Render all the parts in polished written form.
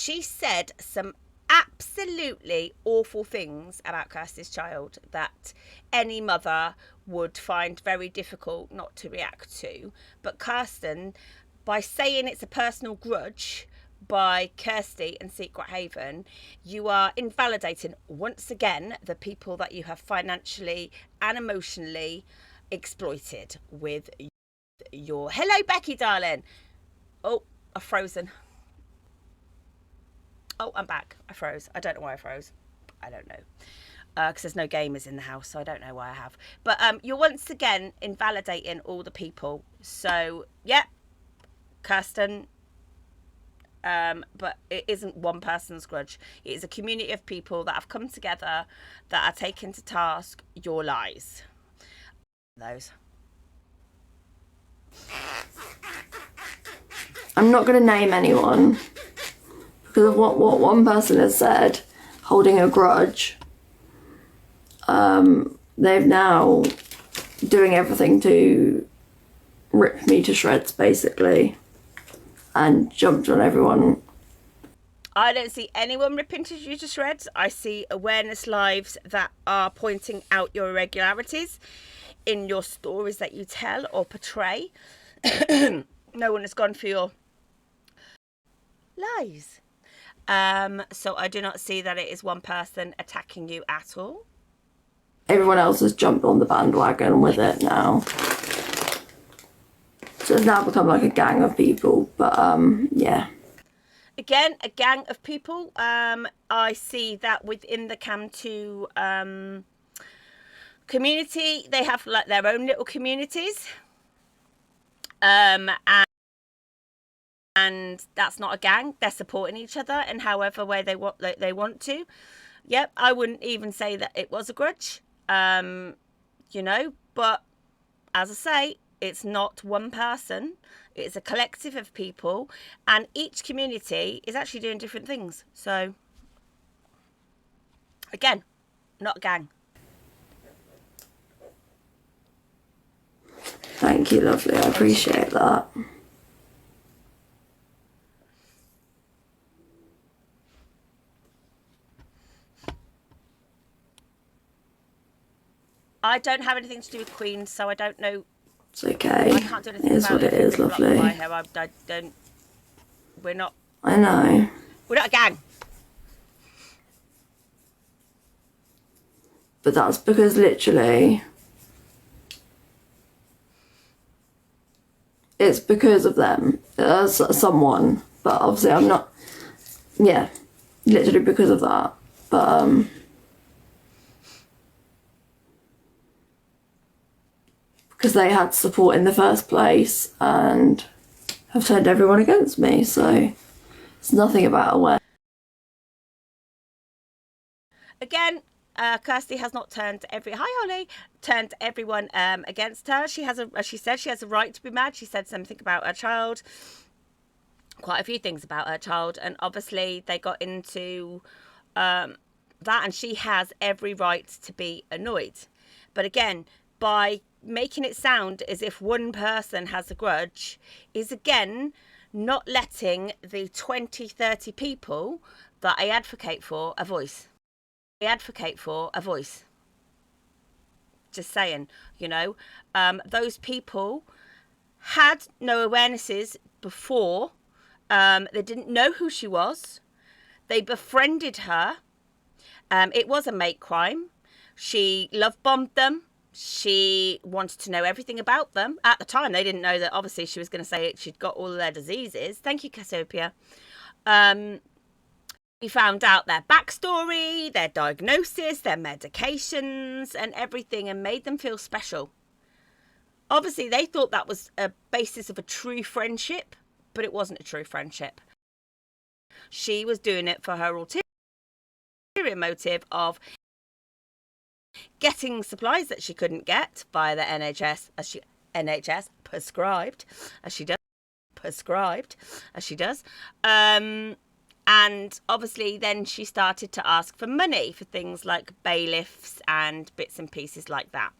she said some absolutely awful things about Kirsty's child that any mother would find very difficult not to react to. But Kirsten, by saying it's a personal grudge by Kirsty and Secret Haven, you are invalidating once again the people that you have financially and emotionally exploited with your... Hello, Becky, darling. Oh, I've frozen. Oh, I'm back. I froze. I don't know why I froze. I don't know. Because there's no gamers in the house, so I don't know why I have. But you're once again invalidating all the people. So, yep, Kirsten. But it isn't one person's grudge. It is a community of people that have come together that are taking to task your lies. Those. I'm not going to name anyone because of what one person has said, holding a grudge. They've now doing everything to rip me to shreds, basically, and jumped on everyone. I don't see anyone ripping you to shreds. I see awareness lives that are pointing out your irregularities in your stories that you tell or portray. No one has gone for your lies. So I do not see that it is one person attacking you at all. Everyone else has jumped on the bandwagon with it now. So it's now become like a gang of people, but yeah. Again, a gang of people. I see that within the Cam2 community, they have like their own little communities. And that's not a gang. They're supporting each other in however way they want to. Yep, I wouldn't even say that it was a grudge. You know, but as I say, it's not one person. It's a collective of people, and each community is actually doing different things. So, again, not a gang. Thank you, lovely. I appreciate that. I don't have anything to do with Queens, so I don't know. It's okay. I can't do anything it is about what it is, lovely. I don't. We're not. I know. We're not a gang. But that's because literally it's because of them. Someone. But obviously I'm not. Yeah. Literally because of that. But because they had support in the first place and have turned everyone against me, so it's nothing about awareness. Again, Kirsty has not turned everyone against her. She has as she said, she has a right to be mad. She said something about her child, quite a few things about her child, and obviously they got into that, and she has every right to be annoyed. But again, by making it sound as if one person has a grudge is again not letting the 20-30 people that I advocate for a voice. Just saying, you know, those people had no awarenesses before. They didn't know who she was. They befriended her. It was a mate crime. She love bombed them. She wanted to know everything about them. At the time, they didn't know that obviously she was going to say she'd got all of their diseases. Thank you, Cassiopeia. We found out their backstory, their diagnosis, their medications and everything, and made them feel special. Obviously, they thought that was a basis of a true friendship, but it wasn't a true friendship. She was doing it for her ulterior motive of getting supplies that she couldn't get via the NHS, NHS prescribed, as she does. And obviously then she started to ask for money for things like bailiffs and bits and pieces like that.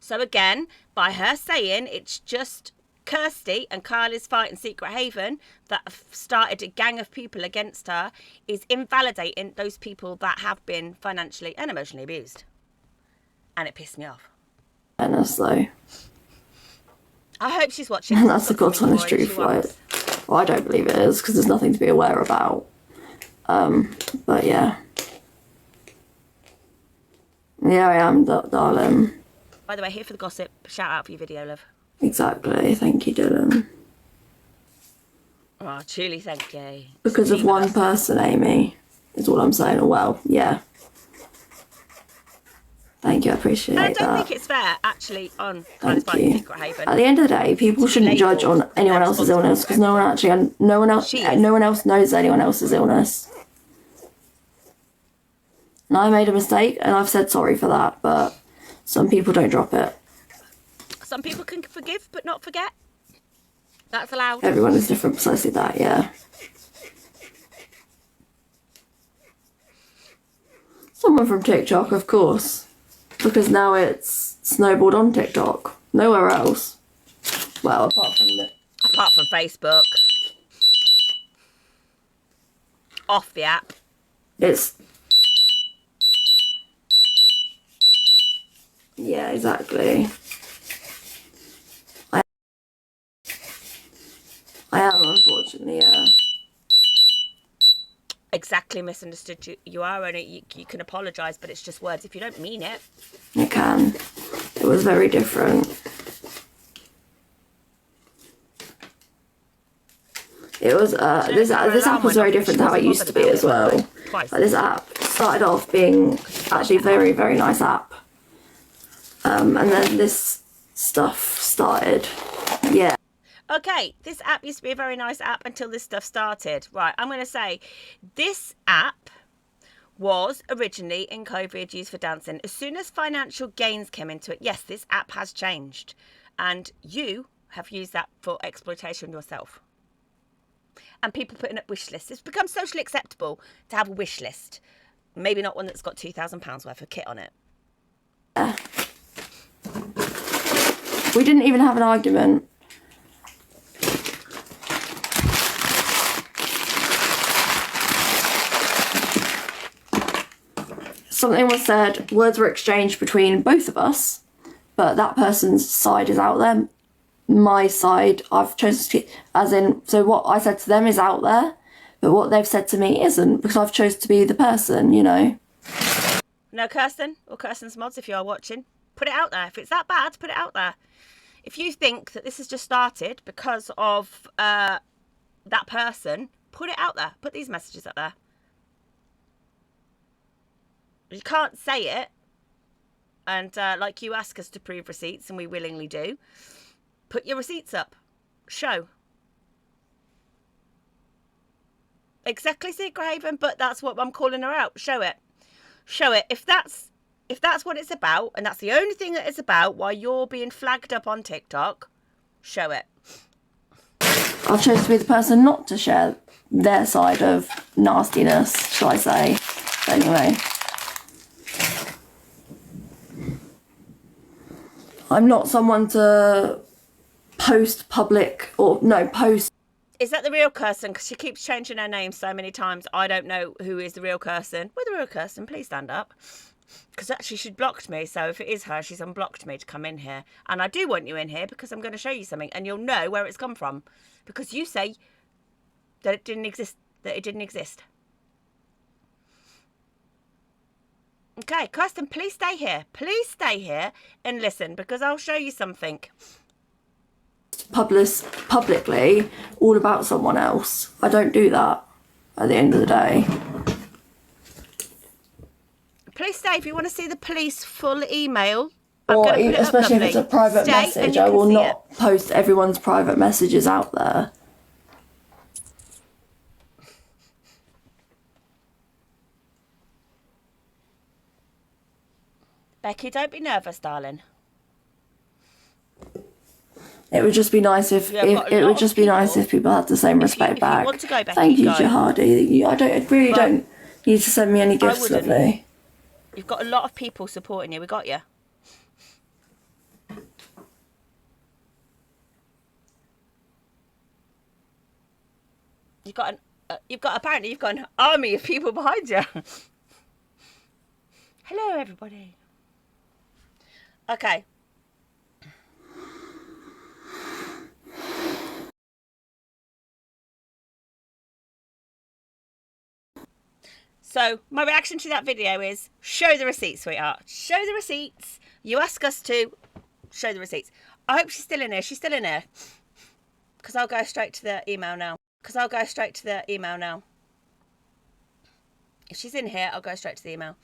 So again, by her saying it's just Kirsty and Carly's fight in Secret Haven that have started a gang of people against her is invalidating those people that have been financially and emotionally abused. And it pissed me off. Honestly. I hope she's watching. And that's the God's honest truth, right? Well, I don't believe it is, because there's nothing to be aware about. But yeah. Yeah, I am, darling. By the way, here for the gossip. Shout out for your video, love. Exactly. Thank you, Dylan. Oh, truly thank you. Because of one person, Amy, is all I'm saying. Well, yeah. Thank you, I appreciate that. I don't think it's fair, actually, on Carly's fight in Secret Haven. At the end of the day, people shouldn't judge on anyone else's illness, because no one else knows anyone else's illness. And I made a mistake, and I've said sorry for that, but some people don't drop it. Some people can forgive but not forget. That's allowed. Everyone is different, precisely that, yeah. Someone from TikTok, of course. Because now it's snowballed on TikTok. Nowhere else. Well, apart from Facebook. Off the app. Yeah, exactly. I am, unfortunately, yeah. Exactly misunderstood you are, and you can apologise, but it's just words. If you don't mean it, you can. It was very different. It was this app was very different to how it used to be as well. Like, this app started off being actually a very, very nice app, and then this stuff started. Yeah. Okay, this app used to be a very nice app until this stuff started. Right, I'm going to say this app was originally in COVID used for dancing. As soon as financial gains came into it, yes, this app has changed. And you have used that for exploitation yourself. And people putting up wish lists. It's become socially acceptable to have a wish list. Maybe not one that's got £2,000 worth of kit on it. We didn't even have an argument. Something was said, words were exchanged between both of us, but that person's side is out there. My side, I've chosen to, as in, so what I said to them is out there, but what they've said to me isn't, because I've chosen to be the person, you know. No, Kirsten, or Kirsten's mods, if you are watching, put it out there. If it's that bad, put it out there. If you think that this has just started because of that person, put it out there. Put these messages out there. You can't say it, and like you ask us to prove receipts, and we willingly do. Put your receipts up. Show. Exactly, Secret Haven, but that's what I'm calling her out. Show it. Show it. If that's what it's about, and that's the only thing that it's about while you're being flagged up on TikTok, show it. I've chosen to be the person not to share their side of nastiness, shall I say. But anyway. I'm not someone to post. Is that the real Kirsten? Because she keeps changing her name so many times. I don't know who is the real Kirsten. We're the real Kirsten. Please stand up. Because actually she blocked me. So if it is her, she's unblocked me to come in here. And I do want you in here because I'm going to show you something. And you'll know where it's come from. Because you say that it didn't exist. Okay, Kirsten, please stay here. Please stay here and listen, because I'll show you something. Publicly, all about someone else. I don't do that at the end of the day. Please stay if you want to see the police full email. Or especially if it's a private message, I will not post everyone's private messages out there. Becky, don't be nervous, darling. It would just be nice if people had the same respect back. You want to go, Becky, thank you, Jihadi. I don't need to send me any gifts, lovely. You've got a lot of people supporting you. We got you. Apparently you've got an army of people behind you. Hello, everybody. Okay. So my reaction to that video is show the receipts, sweetheart. Show the receipts. You ask us to show the receipts. I hope she's still in here. She's still in here. Because I'll go straight to the email now. If she's in here, I'll go straight to the email.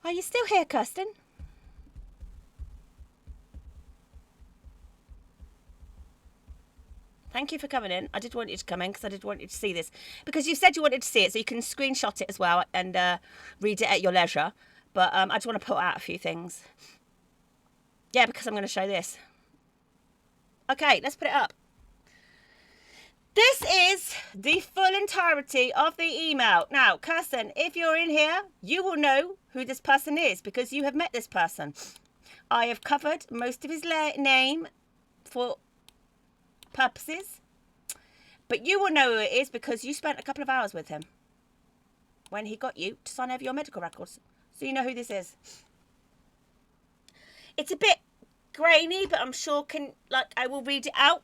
Are you still here, Kirsten? Thank you for coming in. I did want you to come in because I did want you to see this. Because you said you wanted to see it, so you can screenshot it as well and read it at your leisure. But I just want to put out a few things. Yeah, because I'm going to show this. Okay, let's put it up. This is the full entirety of the email. Now, Kirsten, if you're in here, you will know who this person is because you have met this person. I have covered most of his name for purposes, but you will know who it is because you spent a couple of hours with him when he got you to sign over your medical records. So you know who this is. It's a bit grainy, but I'm sure I will read it out.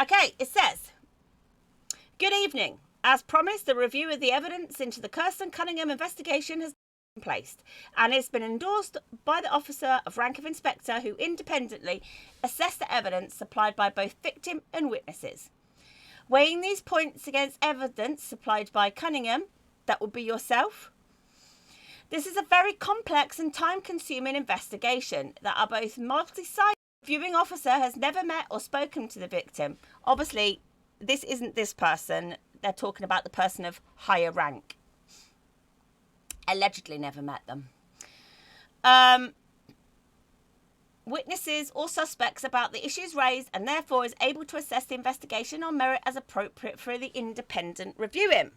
Okay, it says, good evening. As promised, the review of the evidence into the Kirsten Cunningham investigation has been placed and it's been endorsed by the officer of rank of inspector who independently assessed the evidence supplied by both victim and witnesses. Weighing these points against evidence supplied by Cunningham, that would be yourself. This is a very complex and time-consuming investigation that are both multi-sided. The viewing officer has never met or spoken to the victim. Obviously, this isn't this person. They're talking about the person of higher rank. Allegedly never met them. Witnesses or suspects about the issues raised and therefore is able to assess the investigation on merit as appropriate for the independent reviewing.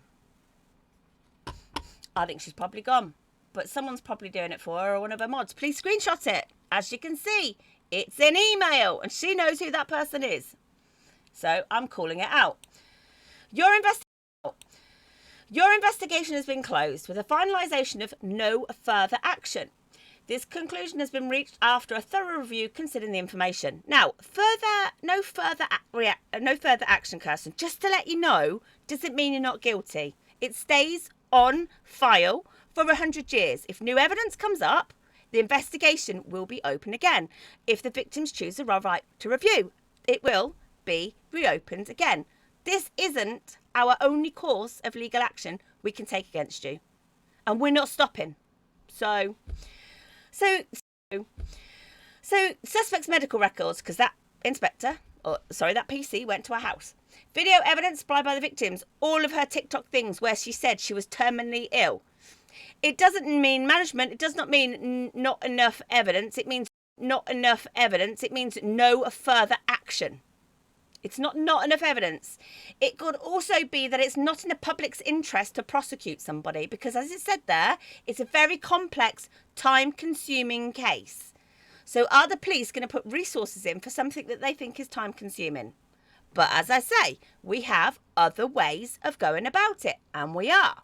I think she's probably gone, but someone's probably doing it for her or one of her mods. Please screenshot it. As you can see, it's an email and she knows who that person is. So I'm calling it out. Your investigation has been closed with a finalisation of no further action. This conclusion has been reached after a thorough review considering the information. Now, no further action, Kirsten. Just to let you know, doesn't mean you're not guilty. It stays on file for 100 years. If new evidence comes up, the investigation will be open again. If the victims choose the right to review, it will be reopened again. This isn't our only course of legal action we can take against you. And we're not stopping. So suspect's medical records, because that PC went to our house. Video evidence supplied by the victims, all of her TikTok things where she said she was terminally ill. It doesn't mean management. It does not mean not enough evidence. It means not enough evidence. It means no further action. It's not enough evidence. It could also be that it's not in the public's interest to prosecute somebody because, as it said there, it's a very complex, time-consuming case. So are the police going to put resources in for something that they think is time-consuming? But as I say, we have other ways of going about it, and we are.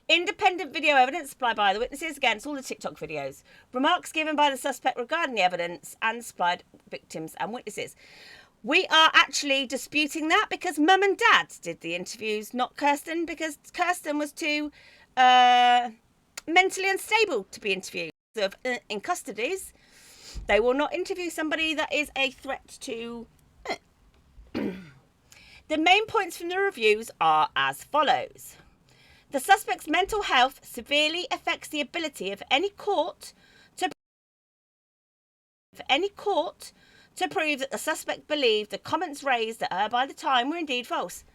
Independent video evidence supplied by the witnesses against all the TikTok videos. Remarks given by the suspect regarding the evidence and supplied victims and witnesses. We are actually disputing that because Mum and Dad did the interviews, not Kirsten, because Kirsten was too mentally unstable to be interviewed. In custodies, they will not interview somebody that is a threat to... The main points from the reviews are as follows. The suspect's mental health severely affects the ability of any court to prove that the suspect believed the comments raised at her by the time were indeed false.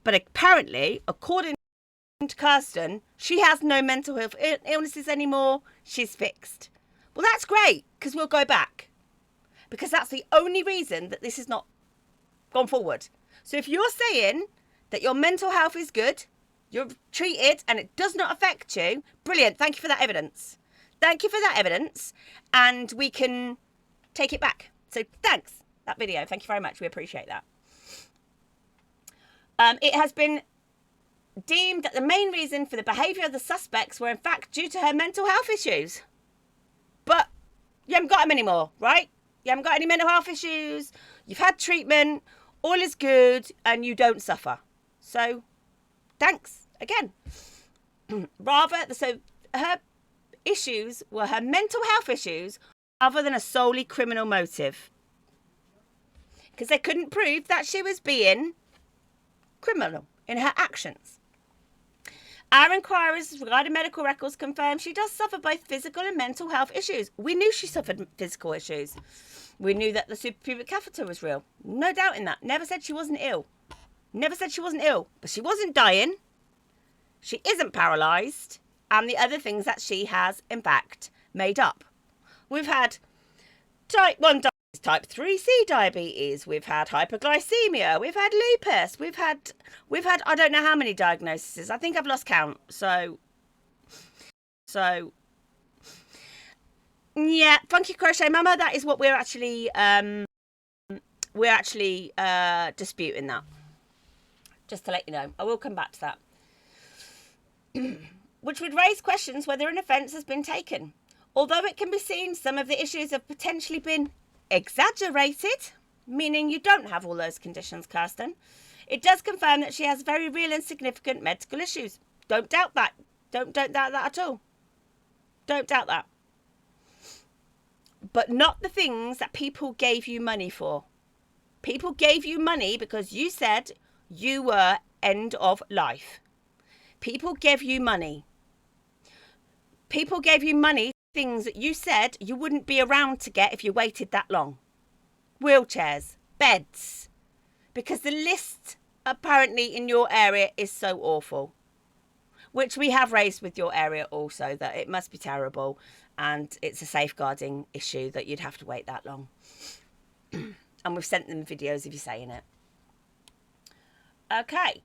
But apparently, according to Kirsten, she has no mental health illnesses anymore. She's fixed. Well, that's great, because we'll go back. Because that's the only reason that this has not gone forward. So if you're saying that your mental health is good, you're treated and it does not affect you, brilliant. Thank you for that evidence. Thank you for that evidence. And we can take it back. So thanks, that video. Thank you very much. We appreciate that. It has been deemed that the main reason for the behaviour of the suspects were in fact due to her mental health issues. But you haven't got them anymore, right? You haven't got any mental health issues. You've had treatment. All is good and you don't suffer. So thanks again. So her issues were her mental health issues other than a solely criminal motive. Because they couldn't prove that she was being criminal in her actions. Our inquiries regarding medical records confirm she does suffer both physical and mental health issues. We knew she suffered physical issues. We knew that the suprapubic catheter was real. No doubt in that. Never said she wasn't ill. Never said she wasn't ill. But she wasn't dying. She isn't paralysed. And the other things that she has, in fact, made up. We've had type 1 diabetes, type 3C diabetes. We've had hyperglycemia. We've had lupus. We've had I don't know how many diagnoses. I think I've lost count. So yeah, Funky Crochet Mama, that is what we're actually disputing that. Just to let you know. I will come back to that. Which would raise questions whether an offence has been taken. Although it can be seen some of the issues have potentially been exaggerated, meaning you don't have all those conditions, Kirsten, it does confirm that she has very real and significant medical issues. Don't doubt that. Don't doubt that at all. Don't doubt that. But not the things that people gave you money for. People gave you money because you said you were end of life. People gave you money. People gave you money for things that you said you wouldn't be around to get if you waited that long. Wheelchairs, beds. Because the list apparently in your area is so awful. Which we have raised with your area also, that it must be terrible and it's a safeguarding issue that you'd have to wait that long. And we've sent them videos of you saying it. Okay.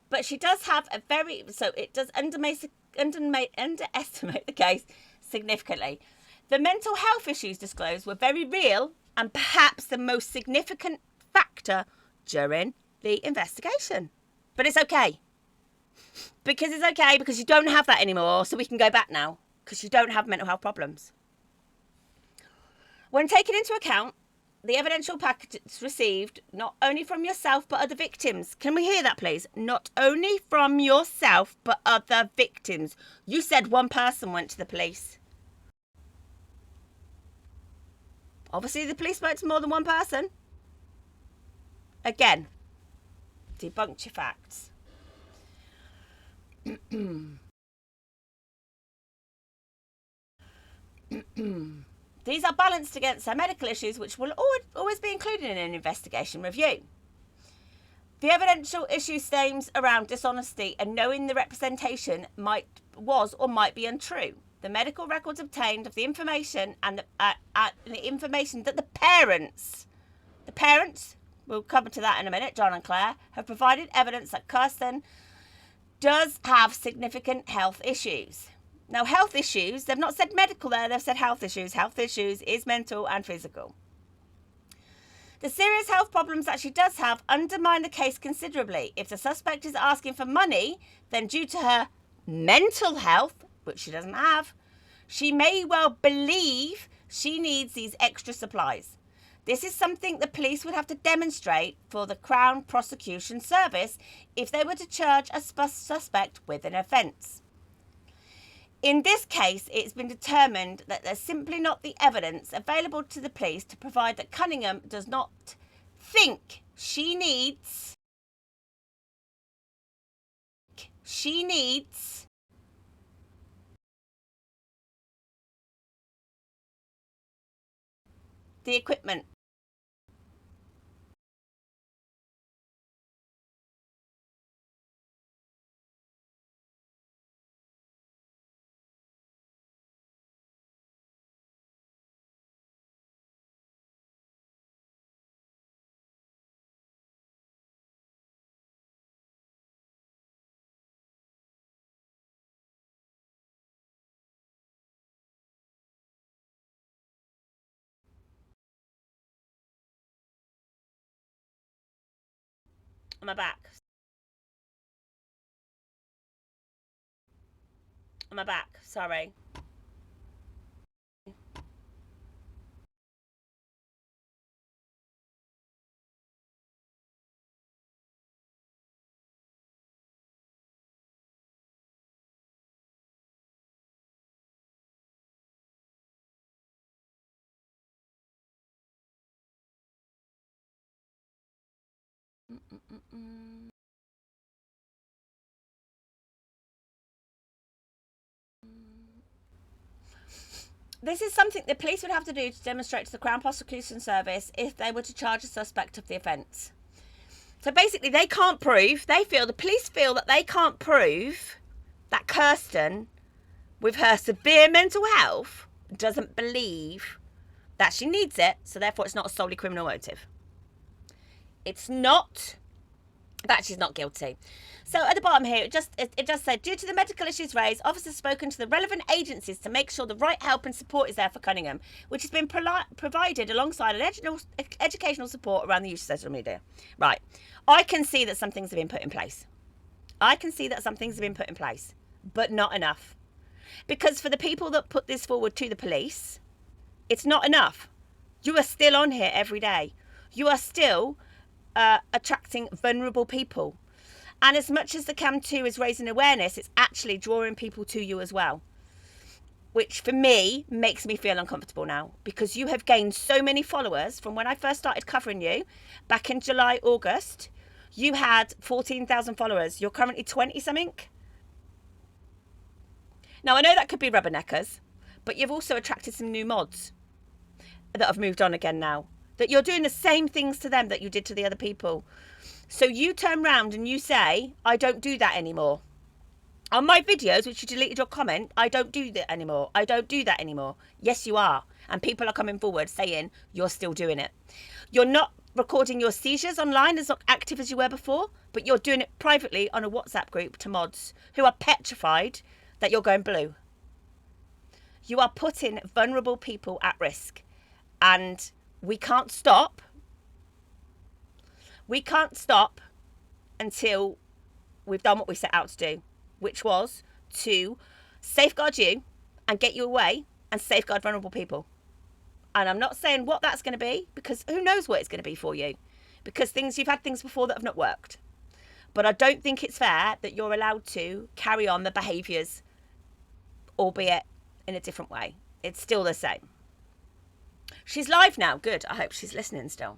But she does have a very... So it does underestimate the case significantly. The mental health issues disclosed were very real and perhaps the most significant factor during the investigation. But it's okay. Because it's okay, because you don't have that anymore, so we can go back now. Because you don't have mental health problems. When taken into account, the evidential packages received not only from yourself but other victims. Can we hear that, please? Not only from yourself but other victims. You said one person went to the police. Obviously, the police spoke to more than one person. Again, debunked your facts. These are balanced against her medical issues, which will always be included in an investigation review. The evidential issue stems around dishonesty and knowing the representation was or might be untrue. The medical records obtained of the information and the information that the parents, we'll come to that in a minute, John and Claire, have provided evidence that Kirsten does have significant health issues. Now, health issues, they've not said medical there, they've said health issues. Health issues is mental and physical. The serious health problems that she does have undermine the case considerably. If the suspect is asking for money, then due to her mental health, which she doesn't have, she may well believe she needs these extra supplies. This is something the police would have to demonstrate for the Crown Prosecution Service if they were to charge a suspect with an offence. In this case, it's been determined that there's simply not the evidence available to the police to provide that Cunningham does not think she needs the equipment. Am I back? Am I back? Sorry. This is something the police would have to do to demonstrate to the Crown Prosecution Service if they were to charge a suspect of the offence. So basically, they can't prove, the police feel that they can't prove that Kirsten, with her severe mental health, doesn't believe that she needs it, so therefore it's not a solely criminal motive. It's not that she's not guilty. So at the bottom here, it just said, due to the medical issues raised, officers have spoken to the relevant agencies to make sure the right help and support is there for Cunningham, which has been provided alongside educational support around the use of social media. Right. I can see that some things have been put in place. But not enough. Because for the people that put this forward to the police, it's not enough. You are still on here every day. You are still attracting vulnerable people. And as much as the Cam 2 is raising awareness, it's actually drawing people to you as well. Which for me makes me feel uncomfortable now, because you have gained so many followers from when I first started covering you back in July, August. You had 14,000 followers. You're currently 20 something. Now I know that could be rubberneckers, but you've also attracted some new mods that have moved on again now. That you're doing the same things to them that you did to the other people. So you turn round and you say, I don't do that anymore. On my videos, which you deleted your comment, I don't do that anymore. I don't do that anymore. Yes, you are. And people are coming forward saying you're still doing it. You're not recording your seizures online as active as you were before, but you're doing it privately on a WhatsApp group to mods who are petrified that you're going blue. You are putting vulnerable people at risk. And we can't stop. We can't stop until we've done what we set out to do, which was to safeguard you and get you away and safeguard vulnerable people. And I'm not saying what that's going to be, because who knows what it's going to be for you, because you've had things before that have not worked. But I don't think it's fair that you're allowed to carry on the behaviours, albeit in a different way. It's still the same. She's live now. Good. I hope she's listening still.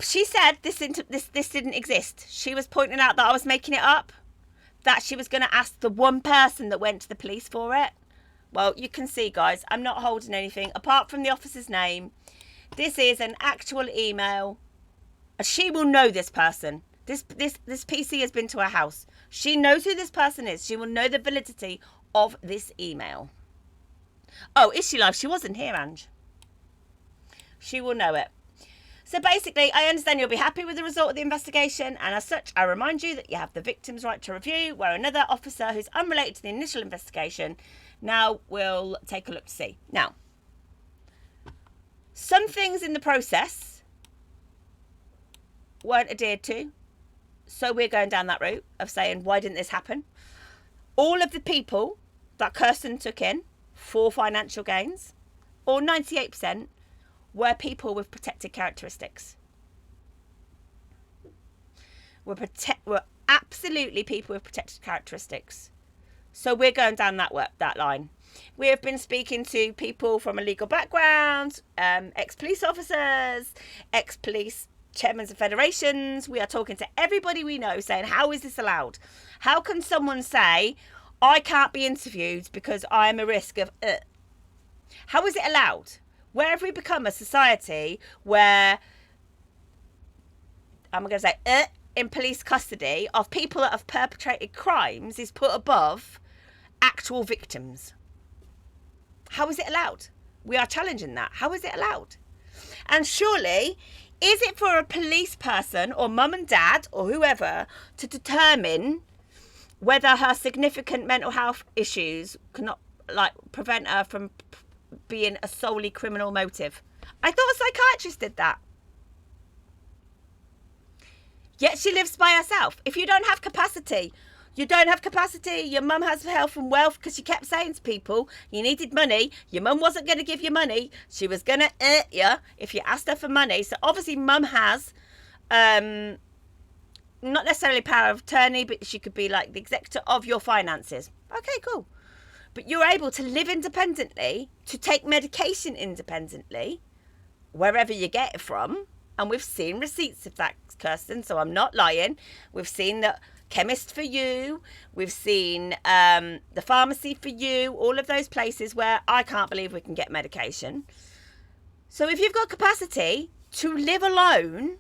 She said this didn't exist. She was pointing out that I was making it up, that she was going to ask the one person that went to the police for it. Well, you can see, guys, I'm not holding anything apart from the officer's name. This is an actual email. She will know this person. This PC has been to her house. She knows who this person is. She will know the validity of this email. Oh, is she live? She wasn't here, Ange. She will know it. So basically, I understand you'll be happy with the result of the investigation, and as such, I remind you that you have the victim's right to review, where another officer who's unrelated to the initial investigation now will take a look to see. Now, some things in the process weren't adhered to, so we're going down that route of saying, why didn't this happen? All of the people that Kirsten took in for financial gains, or 98%, were people with protected characteristics. Were absolutely people with protected characteristics. So we're going down that line. We have been speaking to people from a legal background, ex-police officers, ex-police chairmen of federations. We are talking to everybody we know saying, how is this allowed? How can someone say, I can't be interviewed because I'm a risk of... How is it allowed? Where have we become a society where, I'm going to say, in police custody of people that have perpetrated crimes is put above actual victims? How is it allowed? We are challenging that. How is it allowed? And surely, is it for a police person or mum and dad or whoever to determine whether her significant mental health issues cannot prevent her from being a solely criminal motive? I thought a psychiatrist did that. Yet she lives by herself. If you don't have capacity, you don't have capacity. Your mum has health and wealth because she kept saying to people, you needed money. Your mum wasn't going to give you money. She was going to hurt you if you asked her for money. So obviously mum has not necessarily power of attorney, but she could be like the executor of your finances. Okay, cool. But you're able to live independently, to take medication independently, wherever you get it from. And we've seen receipts of that, Kirsten, so I'm not lying. We've seen the chemist for you. We've seen the pharmacy for you. All of those places where I can't believe we can get medication. So if you've got capacity to live alone,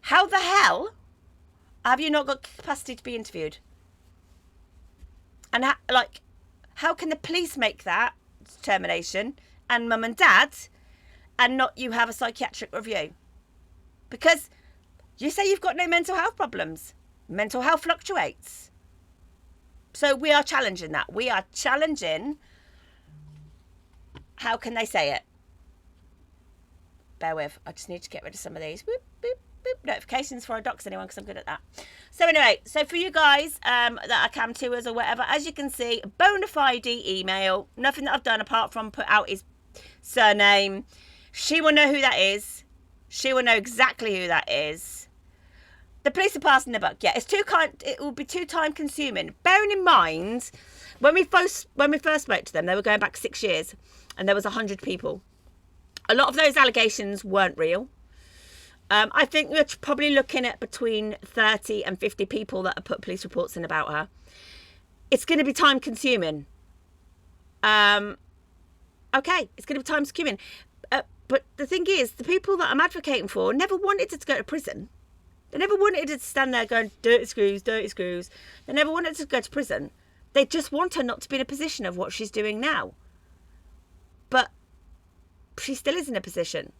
how the hell have you not got capacity to be interviewed? And how can the police make that determination and mum and dad and not you have a psychiatric review? Because you say you've got no mental health problems. Mental health fluctuates. So we are challenging that. We are challenging, how can they say it? Bear with. I just need to get rid of some of these. Boop, boop, boop. Notifications for I dox anyone because I'm good at that. So anyway, so for you guys that are cam tours or whatever, as you can see, bona fide email. Nothing that I've done apart from put out his surname. She will know who that is. She will know exactly who that is. The police are passing the buck. Yeah, it will be too time consuming. Bearing in mind, when we first spoke to them, they were going back 6 years, and there was 100 people. A lot of those allegations weren't real. I think we're probably looking at between 30 and 50 people that have put police reports in about her. It's going to be time consuming. Okay, it's going to be time consuming. But the thing is, the people that I'm advocating for never wanted her to go to prison. They never wanted her to stand there going, dirty screws, dirty screws. They never wanted her to go to prison. They just want her not to be in a position of what she's doing now. But she still is in a position.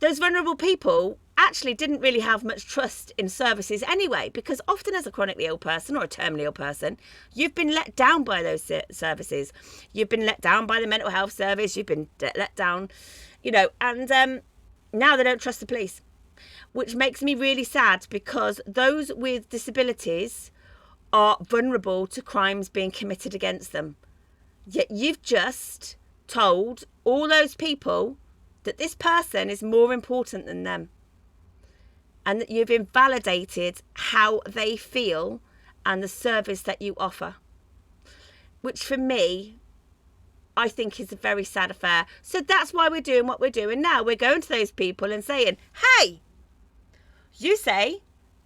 Those vulnerable people actually didn't really have much trust in services anyway, because often as a chronically ill person or a terminally ill person, you've been let down by those services. You've been let down by the mental health service. You've been let down, and now they don't trust the police, which makes me really sad, because those with disabilities are vulnerable to crimes being committed against them. Yet you've just told all those people that this person is more important than them, and that you've invalidated how they feel and the service that you offer, which for me, I think is a very sad affair. So that's why we're doing what we're doing now. We're going to those people and saying, hey, you say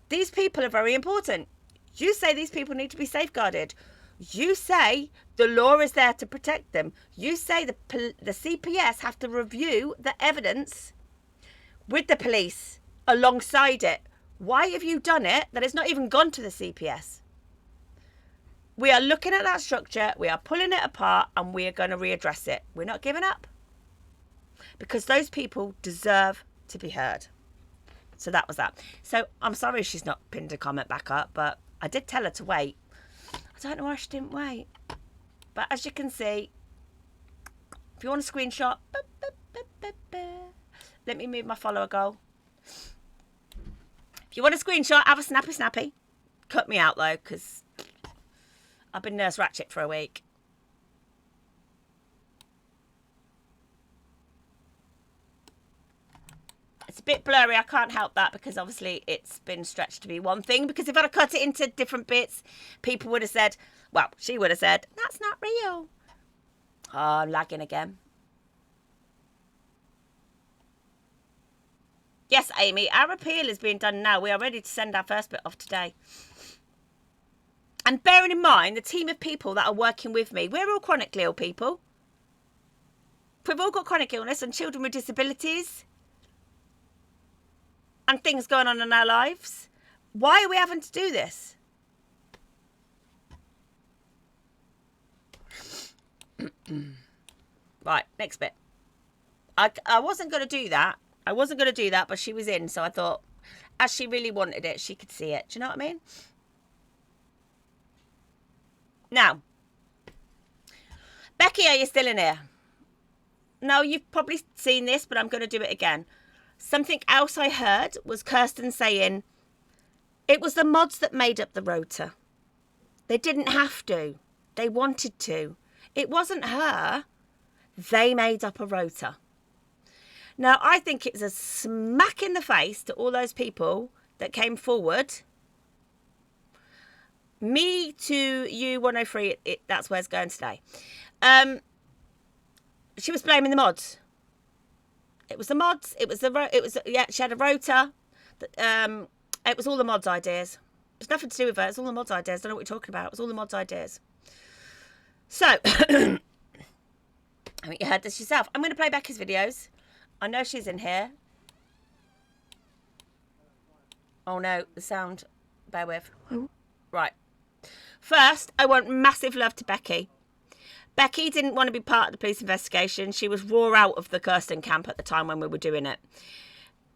these people are very important. You say these people need to be safeguarded. You say the law is there to protect them. You say the CPS have to review the evidence with the police alongside it. Why have you done it that it's not even gone to the CPS? We are looking at that structure, we are pulling it apart, and we are going to readdress it. We're not giving up, because those people deserve to be heard. So that was that. So I'm sorry she's not pinned a comment back up, but I did tell her to wait. I don't know why she didn't wait. But as you can see, if you want a screenshot, let me move my follower goal. If you want a screenshot, have a snappy. Cut me out though, because I've been Nurse Ratchet for a week. It's a bit blurry. I can't help that, because obviously it's been stretched to be one thing. Because if I'd have cut it into different bits, people would have said, well, she would have said, that's not real. Oh, I'm lagging again. Yes, Amy, our appeal is being done now. We are ready to send our first bit off today. And bearing in mind, the team of people that are working with me, we're all chronically ill people. We've all got chronic illness and children with disabilities and things going on in our lives. Why are we having to do this? Right, next bit. I wasn't going to do that. But she was in, so I thought, as she really wanted it, she could see it. Do you know what I mean? Now, Becky, are you still in here? No, you've probably seen this, but I'm going to do it again. Something else I heard was Kirsten saying, It was the mods that made up the rota. They didn't have to. They wanted to. It wasn't her. They made up a rota. Now, I think it's a smack in the face to all those people that came forward. Me to you, 103, that's where it's going today. She was blaming the mods. It was the mods. Yeah, she had a rota. It was all the mods' ideas. It's nothing to do with her. It's all the mods' ideas. I don't know what you're talking about. It was all the mods' ideas. So, I mean, you heard this yourself. I'm going to play Becky's videos. I know she's in here. Oh no, the sound. Bear with. Right. First, I want massive love to Becky. Becky didn't want to be part of the police investigation. She was raw out of the Kirsten camp at the time when we were doing it.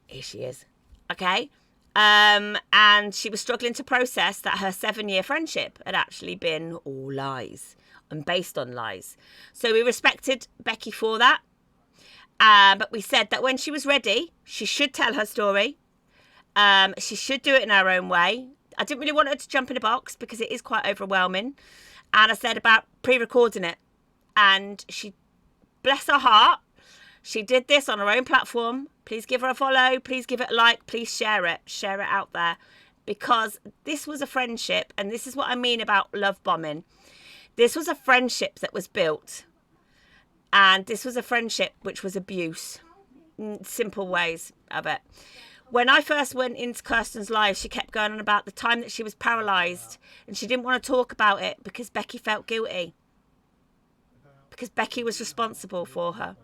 Here she is. Okay. And she was struggling to process that her 7-year friendship had actually been all lies and based on lies. So we respected Becky for that. But we said that when she was ready, she should tell her story. She should do it in her own way. I didn't really want her to jump in a box because it is quite overwhelming. And I said about pre-recording it. And she, bless her heart, she did this on her own platform. Please give her a follow. Please give it a like. Please share it. Share it out there. Because this was a friendship. And this is what I mean about love bombing. This was a friendship that was built. And this was a friendship which was abuse. Simple ways of it. When I first went into Kirsten's live, she kept going on about the time that she was paralysed. And she didn't want to talk about it because Becky felt guilty. Because Becky was responsible for her.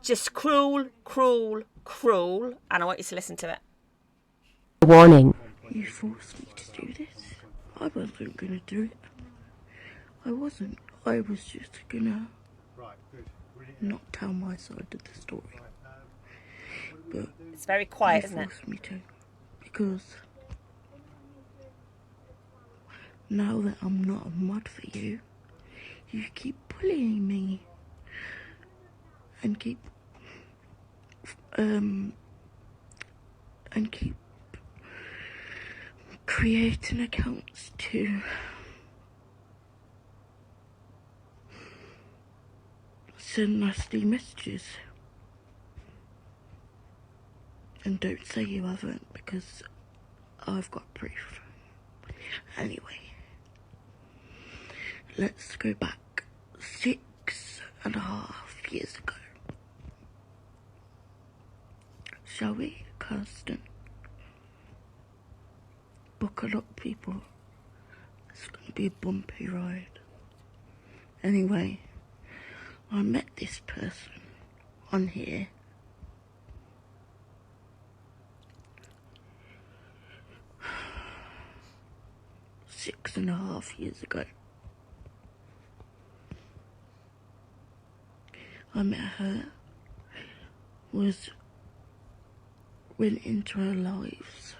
Just cruel, cruel, cruel. And I want you to listen to it. Warning. You forced me to do this. I wasn't going to do it. I wasn't. I was just going to not tell my side of the story. But it's very quiet, isn't it? You forced me to. Because now that I'm not a mod for you, you keep bullying me. And keep creating accounts to send nasty messages. And don't say you haven't, because I've got proof. Anyway, let's go back 6.5 years ago. Shall we, Kirsten? Buckle up, people. It's going to be a bumpy ride. Anyway, I met this person on here. Six and a half years ago. I met her, went into our lives.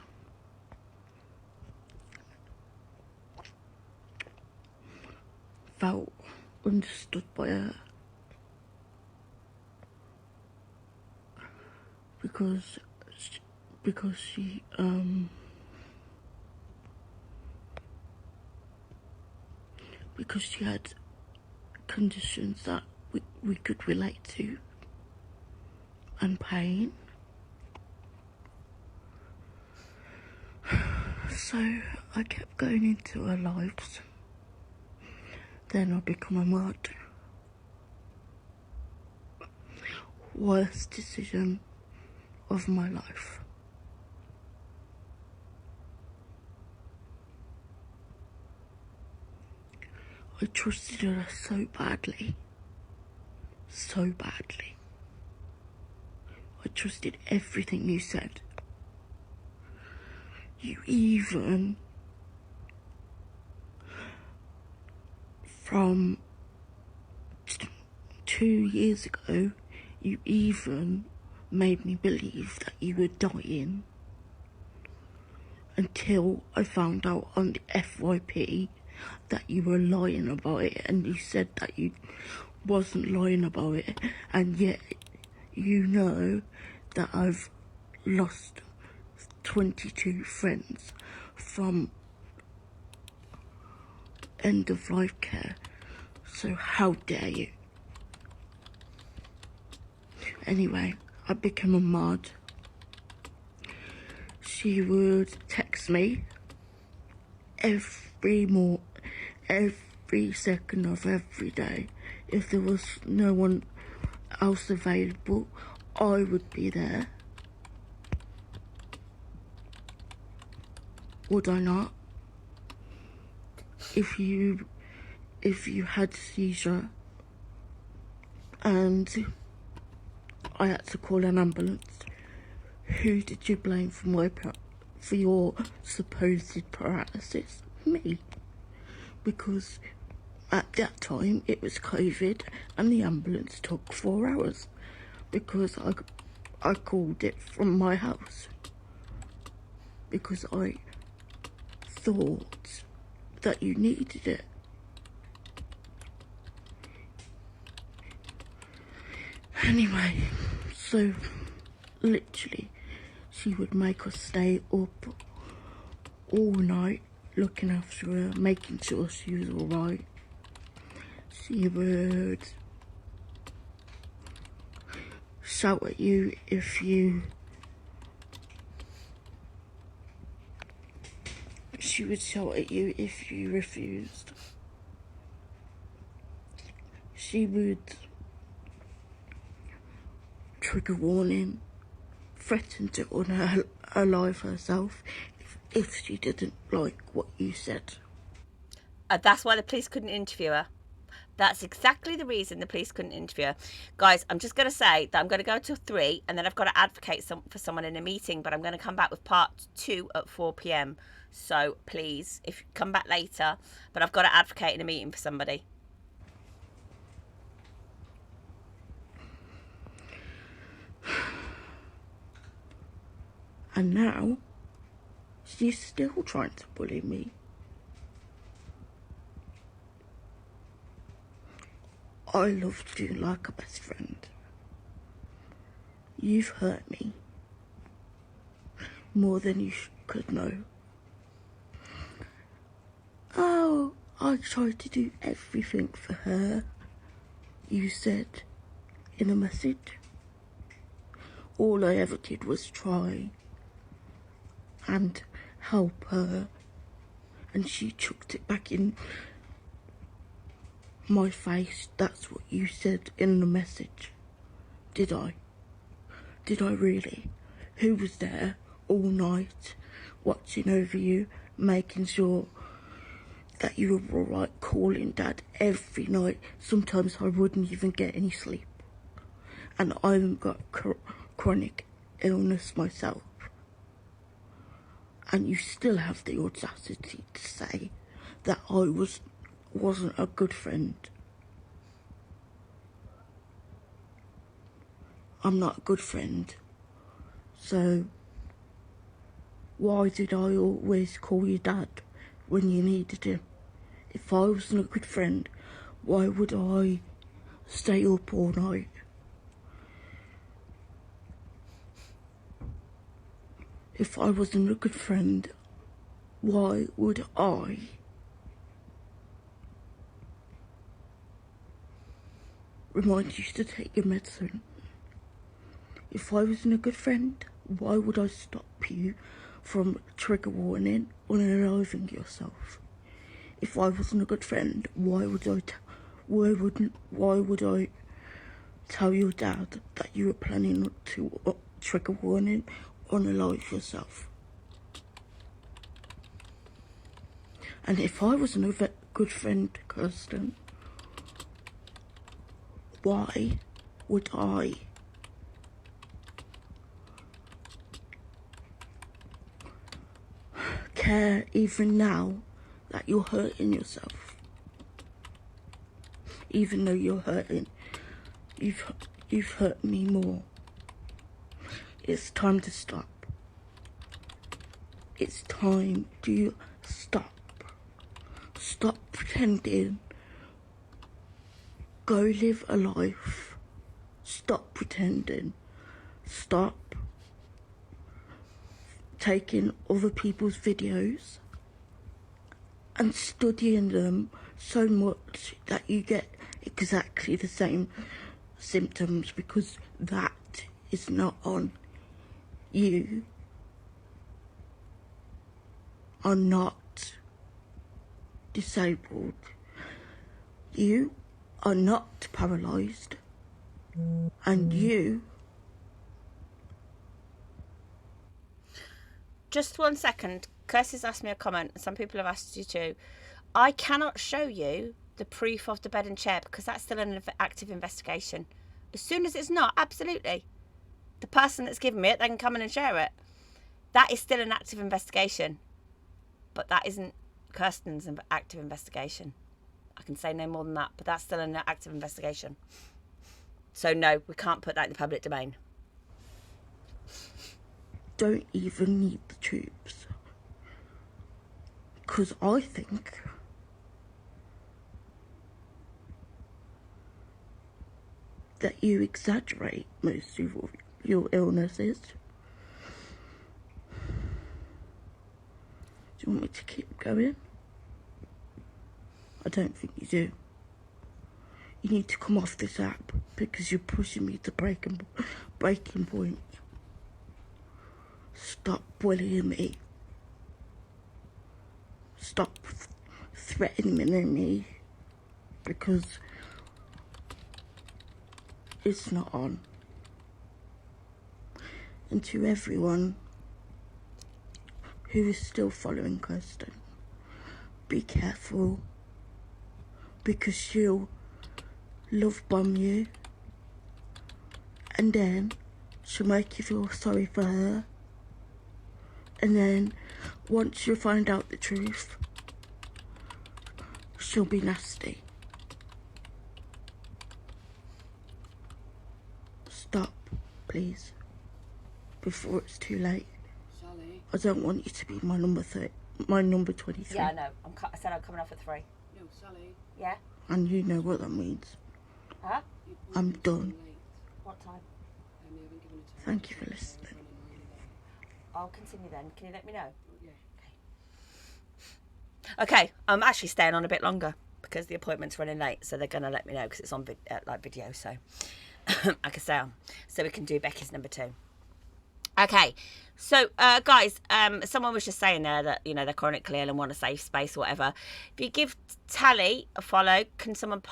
Felt understood by her. Because she because she had conditions that we could relate to, and pain. So I kept going into our lives. Then I become a mod. Worst decision of my life. I trusted her so badly. So badly. I trusted everything you said. You even, from 2 years ago, you even made me believe that you were dying. Until I found out on the FYP that you were lying about it, and you said that you wasn't lying about it, and yet you know that I've lost 22 friends from end of life care. So how dare you? Anyway, I became a mod. She would text me every second of every day. If there was no one else available, I would be there. Would I not? If you had a seizure and I had to call an ambulance, who did you blame for your supposed paralysis? Me. Because at that time it was COVID and the ambulance took 4 hours because I called it from my house because I thought that you needed it. Anyway, so literally she would make us stay up all night looking after her, making sure she was alright. She would shout at you if you refused. She would trigger warning, threaten to unalive herself if she didn't like what you said. That's why the police couldn't interview her. That's exactly the reason the police couldn't interview her. Guys, I'm just going to say that I'm going to go till 3 and then I've got to advocate for someone in a meeting, but I'm going to come back with part 2 at 4 p.m. So please, if you come back later, but I've got to advocate in a meeting for somebody. And now she's still trying to bully me. I loved you like a best friend. You've hurt me more than you could know. Oh, I tried to do everything for her, you said in a message. All I ever did was try and help her, and she chucked it back in my face. That's what you said in the message. Did I? Did I really? Who was there all night watching over you, making sure that you were alright, calling Dad every night? Sometimes I wouldn't even get any sleep, and I've got chronic illness myself, and you still have the audacity to say that I wasn't a good friend. I'm not a good friend. So why did I always call you Dad when you needed him? If I wasn't a good friend, why would I stay up all night? If I wasn't a good friend, why would I remind you to take your medicine? If I wasn't a good friend, why would I stop you from trigger warning unaliving yourself? If I wasn't a good friend, why would I tell your dad that you were planning to trigger warning unalive yourself? And if I wasn't a good friend, Kirsten, why would I care even now that you're hurting yourself? Even though you're hurting, you've hurt me more. It's time to stop. It's time to stop. Stop pretending. Go live a life. Stop pretending. Stop taking other people's videos and studying them so much that you get exactly the same symptoms, because that is not on. You are not disabled. You are not paralysed. And you... Just 1 second. Kirsty's asked me a comment, and some people have asked you too. I cannot show you the proof of the bed and chair because that's still an active investigation. As soon as it's not, absolutely. The person that's given me it, they can come in and share it. That is still an active investigation. But that isn't Kirsten's active investigation. I can say no more than that, but that's still an active investigation. So no, we can't put that in the public domain. Don't even need the tubes. Because I think that you exaggerate most of your illnesses. Do you want me to keep going? I don't think you do. You need to come off this app because you're pushing me to breaking point. Stop bullying me. Stop threatening me because it's not on. And to everyone who is still following Kirsten, be careful, because she'll love bomb you and then she'll make you feel sorry for her, and then once you find out the truth, she'll be nasty. Stop, please, before it's too late. Sally? I don't want you to be my number 23. Yeah, I know. I said I'm coming off at 3. No, Sally. Yeah? And you know what that means. Huh? I'm done. What time? We haven't given a time. Thank you for listening. Running really late. I'll continue then. Can you let me know? Yeah. Okay, I'm actually staying on a bit longer because the appointment's running late, so they're going to let me know because it's on video, so I can stay on. So we can do Becky's number 2. Okay, so guys, someone was just saying there that, you know, they're chronically ill and want a safe space or whatever. If you give Tally a follow, can someone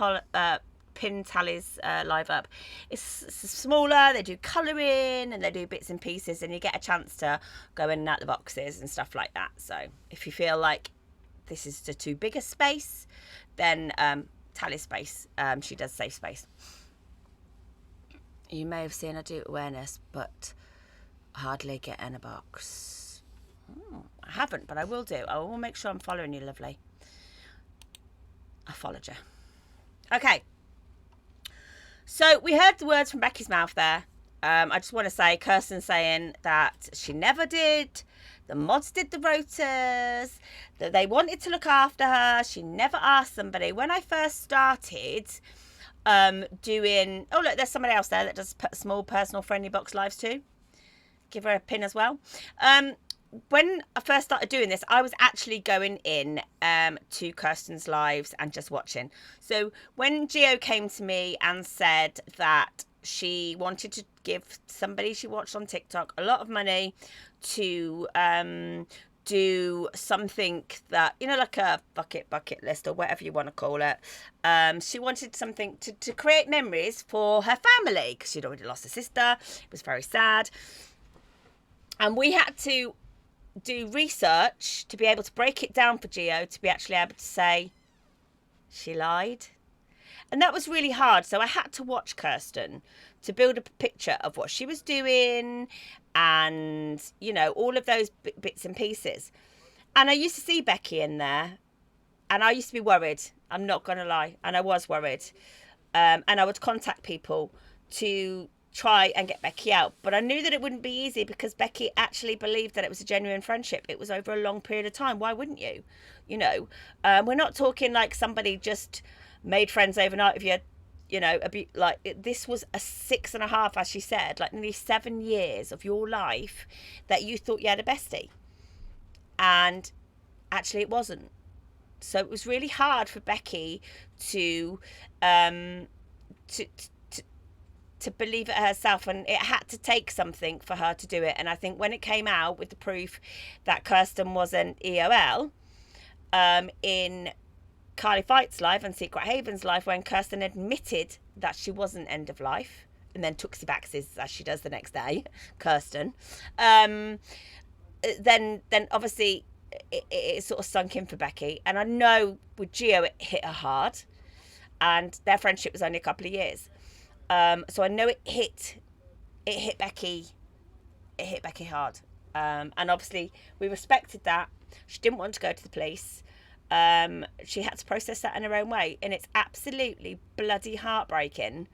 pin Tally's live up? It's smaller, they do colouring and they do bits and pieces, and you get a chance to go in and out the boxes and stuff like that. So if you feel like this is the too big a space, then Tally's space, she does safe space. You may have seen her do awareness, but hardly get in a box. I haven't, but I will do. I will make sure I'm following you, lovely. I followed you. Okay. So we heard the words from Becky's mouth there. I just want to say, Kirsten saying that she never did. The mods did the rotors. That they wanted to look after her. She never asked somebody. When I first started doing... Oh, look, there's somebody else there that does small personal friendly box lives too. Give her a pin as well. When I first started doing this, I was actually going in to Kirsten's lives and just watching. So when Gio came to me and said that she wanted to give somebody she watched on TikTok a lot of money to do something that, you know, like a bucket list or whatever you want to call it. She wanted something to create memories for her family because she'd already lost a sister. It was very sad. And we had to do research to be able to break it down for Gio to be actually able to say she lied. And that was really hard. So I had to watch Kirsten to build up a picture of what she was doing and, you know, all of those bits and pieces. And I used to see Becky in there and I used to be worried. I'm not going to lie. And I was worried. And I would contact people to try and get Becky out, but I knew that it wouldn't be easy because Becky actually believed that it was a genuine friendship. It was over a long period of time. Why wouldn't you? You know, we're not talking like somebody just made friends overnight with you You know, this was a 6.5, as she said, like nearly 7 years of your life that you thought you had a bestie, and actually it wasn't. So it was really hard for Becky to um to to, to believe it herself, and it had to take something for her to do it. And I think when it came out with the proof that Kirsten was an EOL, in Carly Fight's life and Secret Haven's life, when Kirsten admitted that she wasn't end of life and then took Bax's, as she does the next day, Kirsten, then obviously it sort of sunk in for Becky. And I know with Gio it hit her hard, and their friendship was only a couple of years. So I know it hit Becky hard. And obviously we respected that. She didn't want to go to the police. She had to process that in her own way, and it's absolutely bloody heartbreaking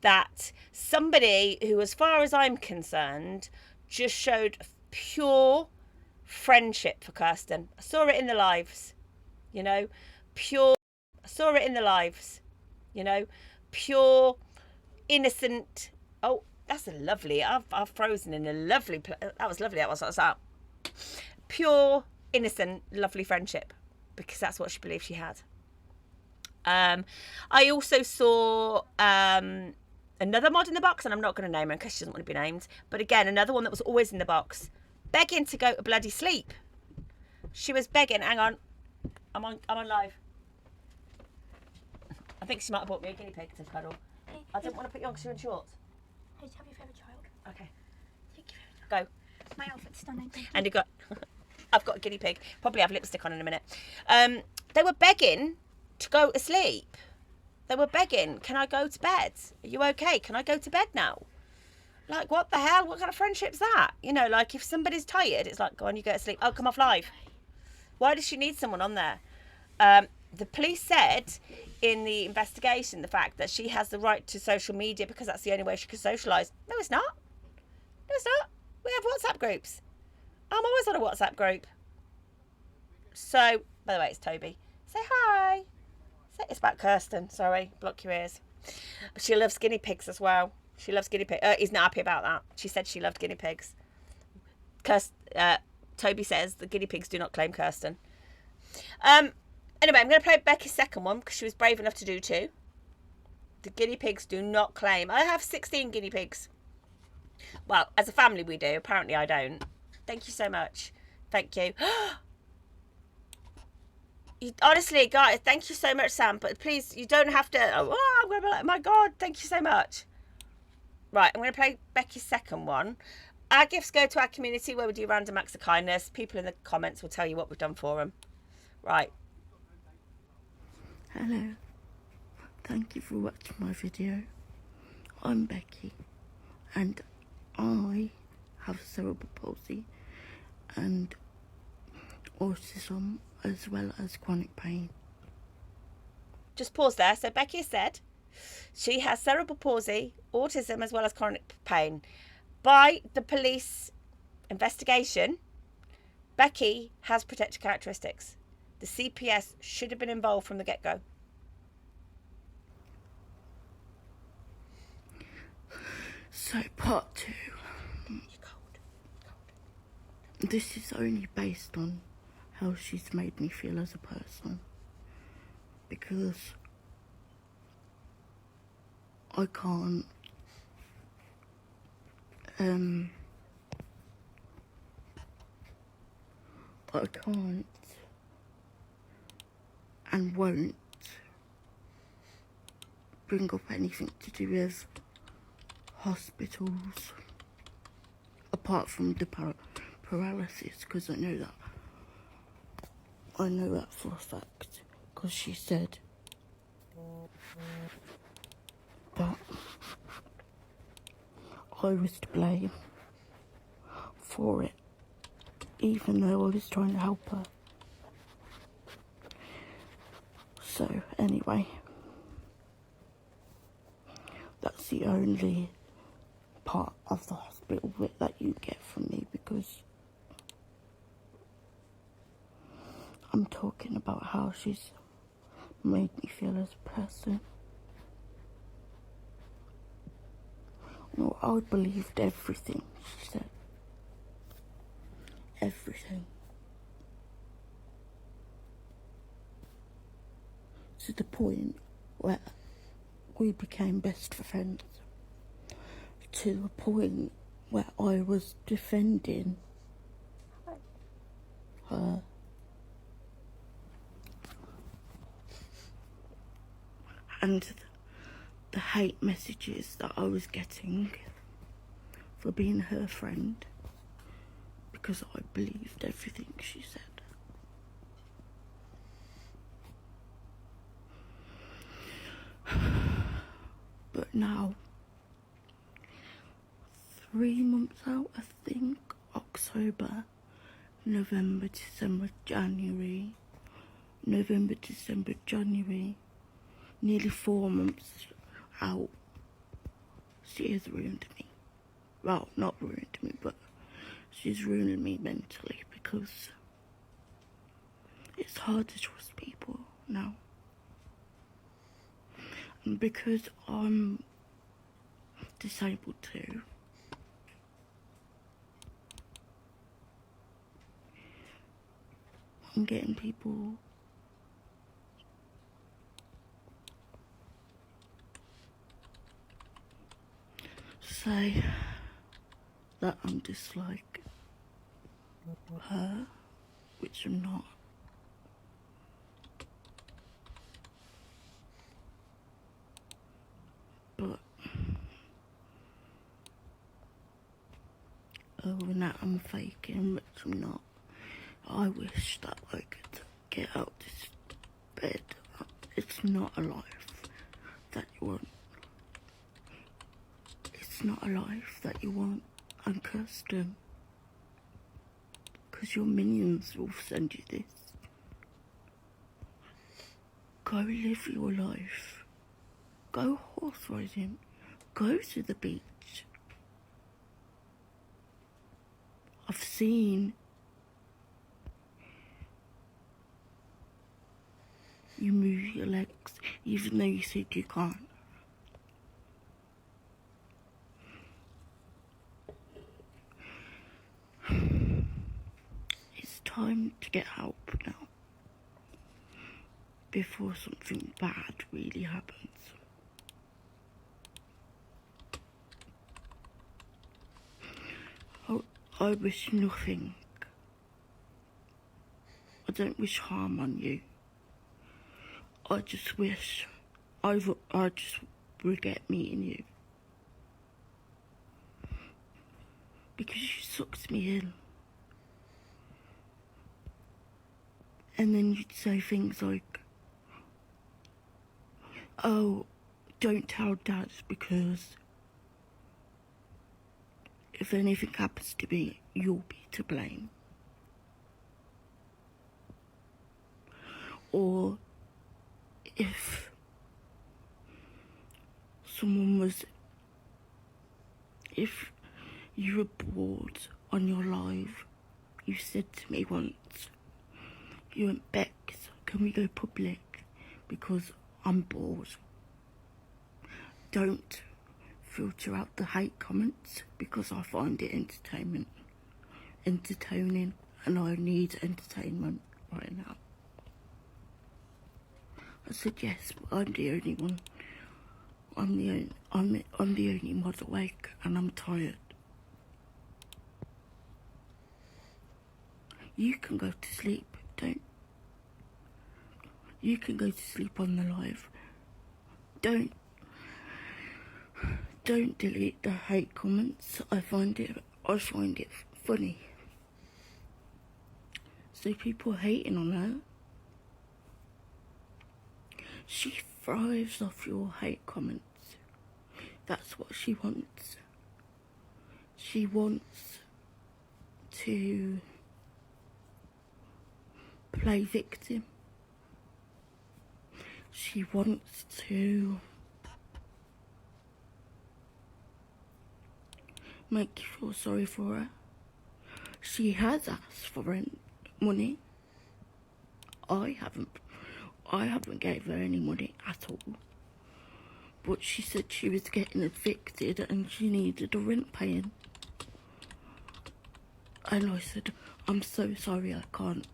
that somebody who, as far as I'm concerned, just showed pure friendship for Kirsten. I saw it in the lives, you know, pure. I saw it in the lives, you know, pure, innocent. Oh, that's a lovely. I've frozen in a lovely. That was lovely. That was that. Pure, innocent, lovely friendship, because that's what she believed she had. I also saw another mod in the box, and I'm not going to name her because she doesn't want to be named. But again, another one that was always in the box, begging to go to bloody sleep. She was begging. Hang on, I'm on live. I think she might have bought me a guinea pig to cuddle. I didn't want to put you on because you're in shorts. Hey, have your favourite child? Okay. Take your favourite child. Go. My outfit's stunning. And you got. I've got a guinea pig. Probably have lipstick on in a minute. They were begging to go to sleep. They were begging, can I go to bed? Are you okay? Can I go to bed now? Like, what the hell? What kind of friendship's that? You know, like, if somebody's tired, it's like, go on, you go to sleep. Oh, come off live. Why does she need someone on there? The police said in the investigation the fact that she has the right to social media because that's the only way she can socialise. No, it's not. No, it's not. We have WhatsApp groups. I'm always on a WhatsApp group. So, by the way, it's Toby. Say hi. It's about Kirsten. Sorry, block your ears. She loves guinea pigs as well. She loves guinea pigs. He's not happy about that. She said she loved guinea pigs. Toby says the guinea pigs do not claim Kirsten. Anyway, I'm going to play Becky's second one because she was brave enough to do two. The guinea pigs do not claim. I have 16 guinea pigs. Well, as a family we do. Apparently I don't. Thank you so much. Thank you. Honestly, guys, thank you so much, Sam. But please, you don't have to. Oh, I'm going to be like, oh my God, thank you so much. Right, I'm going to play Becky's second one. Our gifts go to our community where we do random acts of kindness. People in the comments will tell you what we've done for them. Right. Hello. Thank you for watching my video. I'm Becky, and I have cerebral palsy and autism as well as chronic pain. Just pause there. So Becky said she has cerebral palsy, autism as well as chronic pain. By the police investigation, Becky has protected characteristics. The CPS should have been involved from the get-go. So part 2. This is only based on how she's made me feel as a person, because I can't and won't bring up anything to do with hospitals apart from the paralysis, because I know that for a fact, because she said that I was to blame for it, even though I was trying to help her. So anyway, that's the only part of the hospital bit that you get from me, because I'm talking about how she's made me feel as a person. No, I believed everything she said. Everything. To the point where we became best friends. To the point where I was defending her. And the hate messages that I was getting for being her friend, because I believed everything she said. But now, 3 months out, I think, October, November, December, January, November, December, January, nearly 4 months out, she has ruined me. Well, not ruined me, but she's ruining me mentally, because it's hard to trust people now. And because I'm disabled too, I'm getting people say that I'm just like her, which I'm not. But other than that, I'm faking, which I'm not. I wish that I could get out this bed. It's not a life that you want. It's not a life that you want uncustom. Because your minions will send you this. Go live your life. Go horse riding. Go to the beach. I've seen you move your legs even though you said you can't. It's time to get help now before something bad really happens. I wish nothing. I don't wish harm on you. I just wish I just regret meeting you. Because you sucked me in. And then you'd say things like, oh, don't tell Dad because if anything happens to me, you'll be to blame. Or if if you were bored on your live, you said to me once, you went, Bex, can we go public? Because I'm bored. Don't filter out the hate comments because I find it entertaining, and I need entertainment right now. I said yes, but I'm the only one. I'm the only mod awake, and I'm tired. You can go to sleep. You can go to sleep on the live. Don't delete the hate comments. I find it funny. So people hating on her. She thrives off your hate comments. That's what she wants. She wants to play victim. She wants to make you feel sorry for her. She has asked for money. I haven't gave her any money at all. But she said she was getting evicted and she needed a rent paying. And I said, I'm so sorry, I can't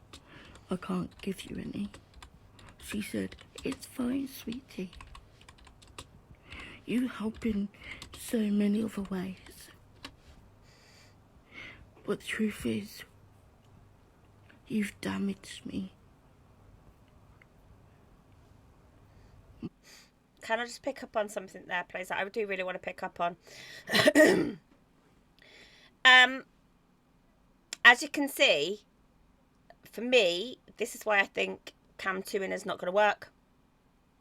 give you any. She said, it's fine, sweetie. You help in so many other ways. But the truth is, you've damaged me. Can I just pick up on something there, please? I do really want to pick up on. As you can see, for me, this is why I think Cam Tuin is not going to work.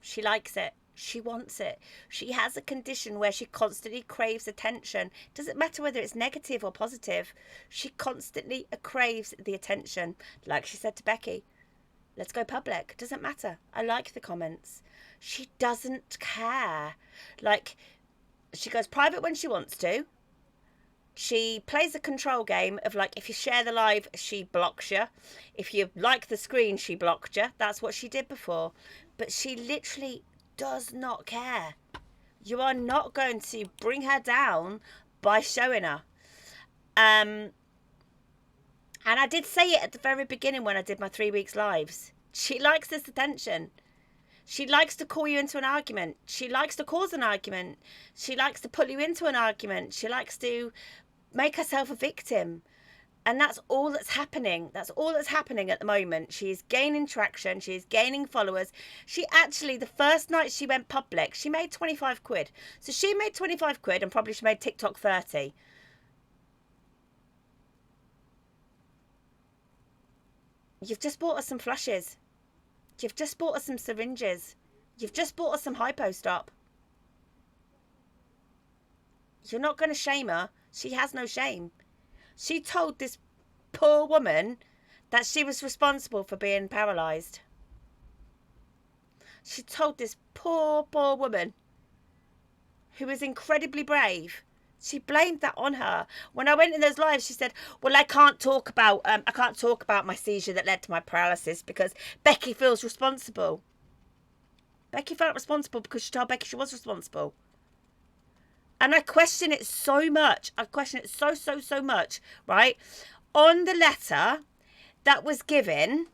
She likes it. She wants it. She has a condition where she constantly craves attention. Doesn't matter whether it's negative or positive. She constantly craves the attention. Like she said to Becky, let's go public. Doesn't matter. I like the comments. She doesn't care. Like, she goes private when she wants to. She plays a control game of, like, if you share the live, she blocks you. If you like the screen, she blocked you. That's what she did before. But she literally does not care. You are not going to bring her down by showing her. And I did say it at the very beginning when I did my 3 weeks lives. She likes this attention. She likes to call you into an argument. She likes to cause an argument. She likes to pull you into an argument. She likes to make herself a victim. And that's all that's happening. That's all that's happening at the moment. She is gaining traction. She is gaining followers. She actually, the first night she went public, she made 25 quid. So she made 25 quid and probably she made TikTok 30. You've just bought us some flushes. You've just bought us some syringes. You've just bought us some hypo stop. You're not going to shame her. She has no shame. She told this poor woman that she was responsible for being paralysed. She told this poor woman, who was incredibly brave, she blamed that on her. When I went in those lives, she said, well, I can't talk about my seizure that led to my paralysis because Becky feels responsible. Becky felt responsible because she told Becky she was responsible. And I question it so much. I question it so much, right? On the letter that was given,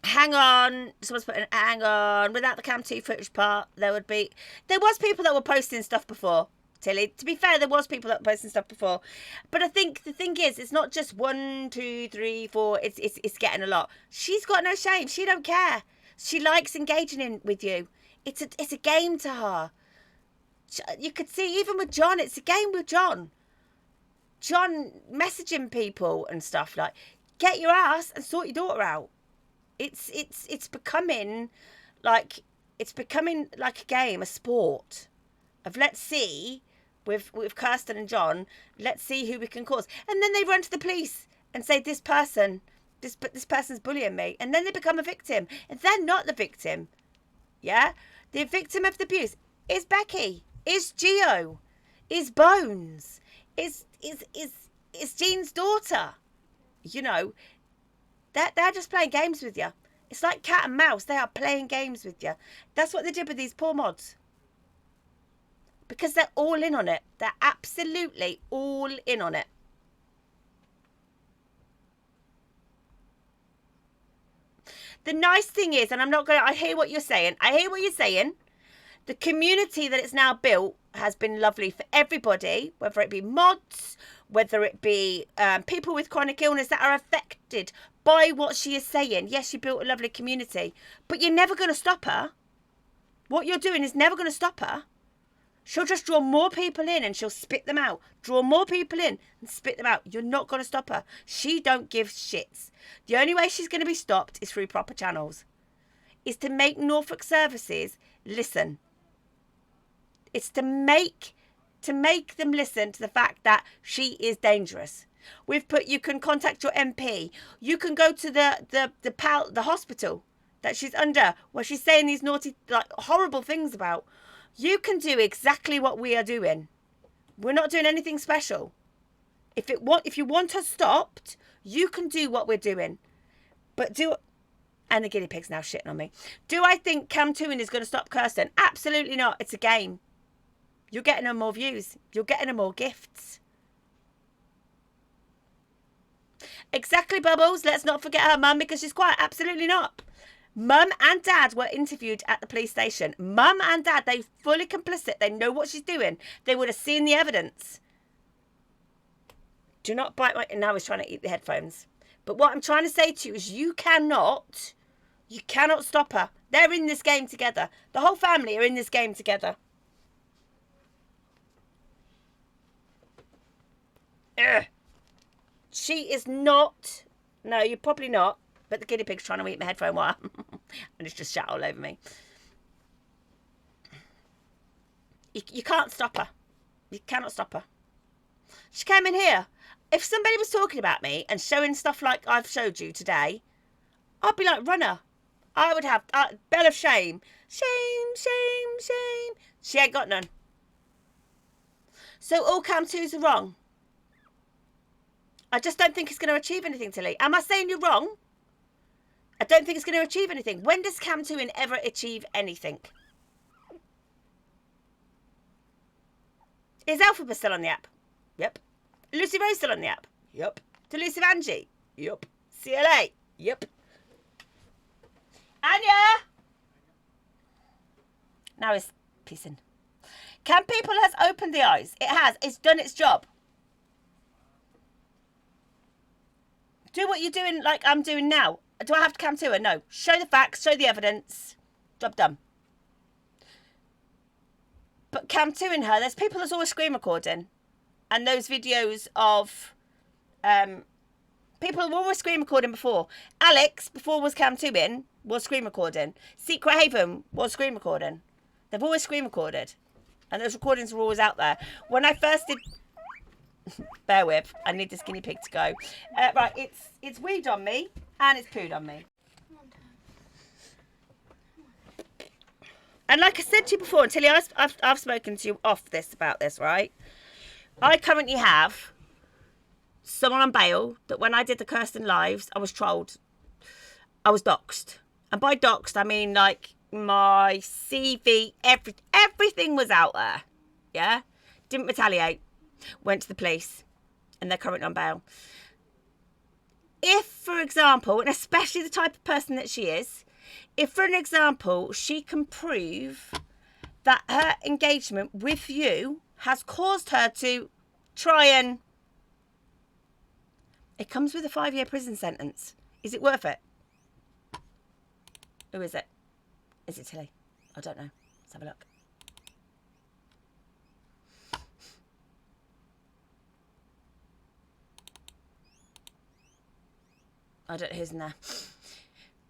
hang on, someone's putting hang on, without the Cam 2 footage part, there was people that were posting stuff before, Tilly. To be fair, there was people that were posting stuff before. But I think the thing is, it's not just 1, 2, 3, 4, it's getting a lot. She's got no shame. She don't care. She likes engaging with you. It's a game to her. You could see, even with John, it's a game with John. John messaging people and stuff like, get your ass and sort your daughter out. It's becoming like a game, a sport of let's see with Kirsten and John, let's see who we can cause. And then they run to the police and say this person's bullying me, and then they become a victim, and they're not the victim. Yeah, the victim of the abuse is Becky, is Gio, is Bones, is Jean's daughter. You know, they're just playing games with you. It's like cat and mouse. They are playing games with you. That's what they did with these poor mods. Because they're all in on it. They're absolutely all in on it. The nice thing is, and I hear what you're saying. The community that it's now built has been lovely for everybody, whether it be mods, whether it be people with chronic illness that are affected by what she is saying. Yes, she built a lovely community, but you're never going to stop her. What you're doing is never going to stop her. She'll just draw more people in and she'll spit them out. Draw more people in and spit them out. You're not going to stop her. She don't give shits. The only way she's going to be stopped is through proper channels. Is to make Norfolk services listen. It's to make them listen to the fact that she is dangerous. We've put, you can contact your MP. You can go to the hospital that she's under, where she's saying these naughty, like, horrible things about. You can do exactly what we are doing. We're not doing anything special. If you want her stopped, you can do what we're doing. But And the guinea pig's now shitting on me. Do I think Cam Toohin is going to stop Kirsten? Absolutely not. It's a game. You're getting her more views. You're getting her more gifts. Exactly, Bubbles. Let's not forget her mum, because she's quiet. Absolutely not. Mum and dad were interviewed at the police station. Mum and dad, they're fully complicit. They know what she's doing. They would have seen the evidence. Do not bite my... Now he's trying to eat the headphones. But what I'm trying to say to you is you cannot stop her. They're in this game together. The whole family are in this game together. Ugh. She is not... No, you're probably not. But the guinea pig's trying to eat my headphone wire. And it's just shat all over me. You can't stop her. You cannot stop her. She came in here. If somebody was talking about me and showing stuff like I've showed you today, I'd be like, runner. I would have bell of shame. Shame, shame, shame. She ain't got none. So all Cam 2s are wrong. I just don't think it's going to achieve anything, Tilly. Am I saying you're wrong? I don't think it's going to achieve anything. When does Cam 2 ever achieve anything? Is Alphaba still on the app? Yep. Lucy Rose still on the app? Yep. Delusive Angie? Yep. CLA? Yep. Anya! Now it's pissing. Cam People has opened the eyes. It has. It's done its job. Do what you're doing like I'm doing now. Do I have to Cam to her? No. Show the facts. Show the evidence. Job done. But Cam 2 in her, there's people that's always screen recording. And those videos of... people were always screen recording before. Alex, before was Cam 2 in, was screen recording. Secret Haven was screen recording. They've always screen recorded. And those recordings were always out there. When I first did... Bear with. I need this guinea pig to go. Right, it's weed on me and it's pooed on me. And like I said to you before, Tilly, I've spoken to you off this about this, right? I currently have someone on bail that when I did the Kirsten Lives, I was trolled. I was doxxed. And by doxxed, I mean like my CV, everything was out there. Yeah? Didn't retaliate. Went to the police and they're currently on bail. If, for example, and especially the type of person that she is, if, for an example, she can prove that her engagement with you has caused her to try and... It comes with a 5-year prison sentence. Is it worth it? Who is it? Is it Tilly? I don't know. Let's have a look. I don't know who's in there.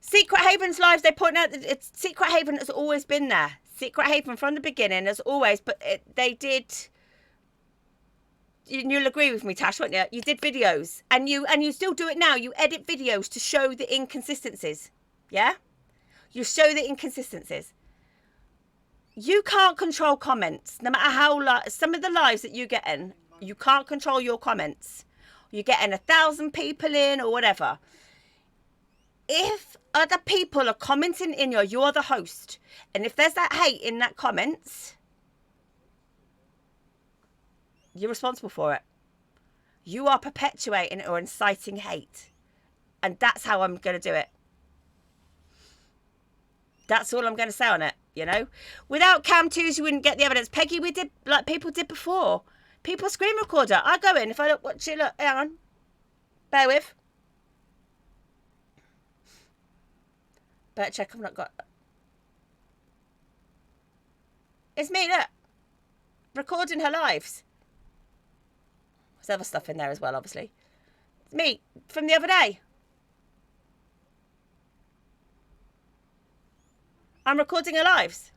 Secret Haven's lives, they point out that Secret Haven has always been there. Secret Haven from the beginning has always, but they did... You'll agree with me, Tash, won't you? You did videos, and you still do it now. You edit videos to show the inconsistencies. Yeah? You show the inconsistencies. You can't control comments, no matter how... Some of the lives that you get in, you can't control your comments. You're getting 1,000 people in or whatever. If other people are commenting in you're the host. And if there's that hate in that comments, you're responsible for it. You are perpetuating or inciting hate. And that's how I'm going to do it. That's all I'm going to say on it, you know. Without Cam 2s, you wouldn't get the evidence. Peggy, we did like people did before. People screen recorder. I go in. If I look, watch it, look, hang on. Bear with. Better check I've not got... It's me, look. Recording her lives. There's other stuff in there as well, obviously. It's me, from the other day. I'm recording her lives.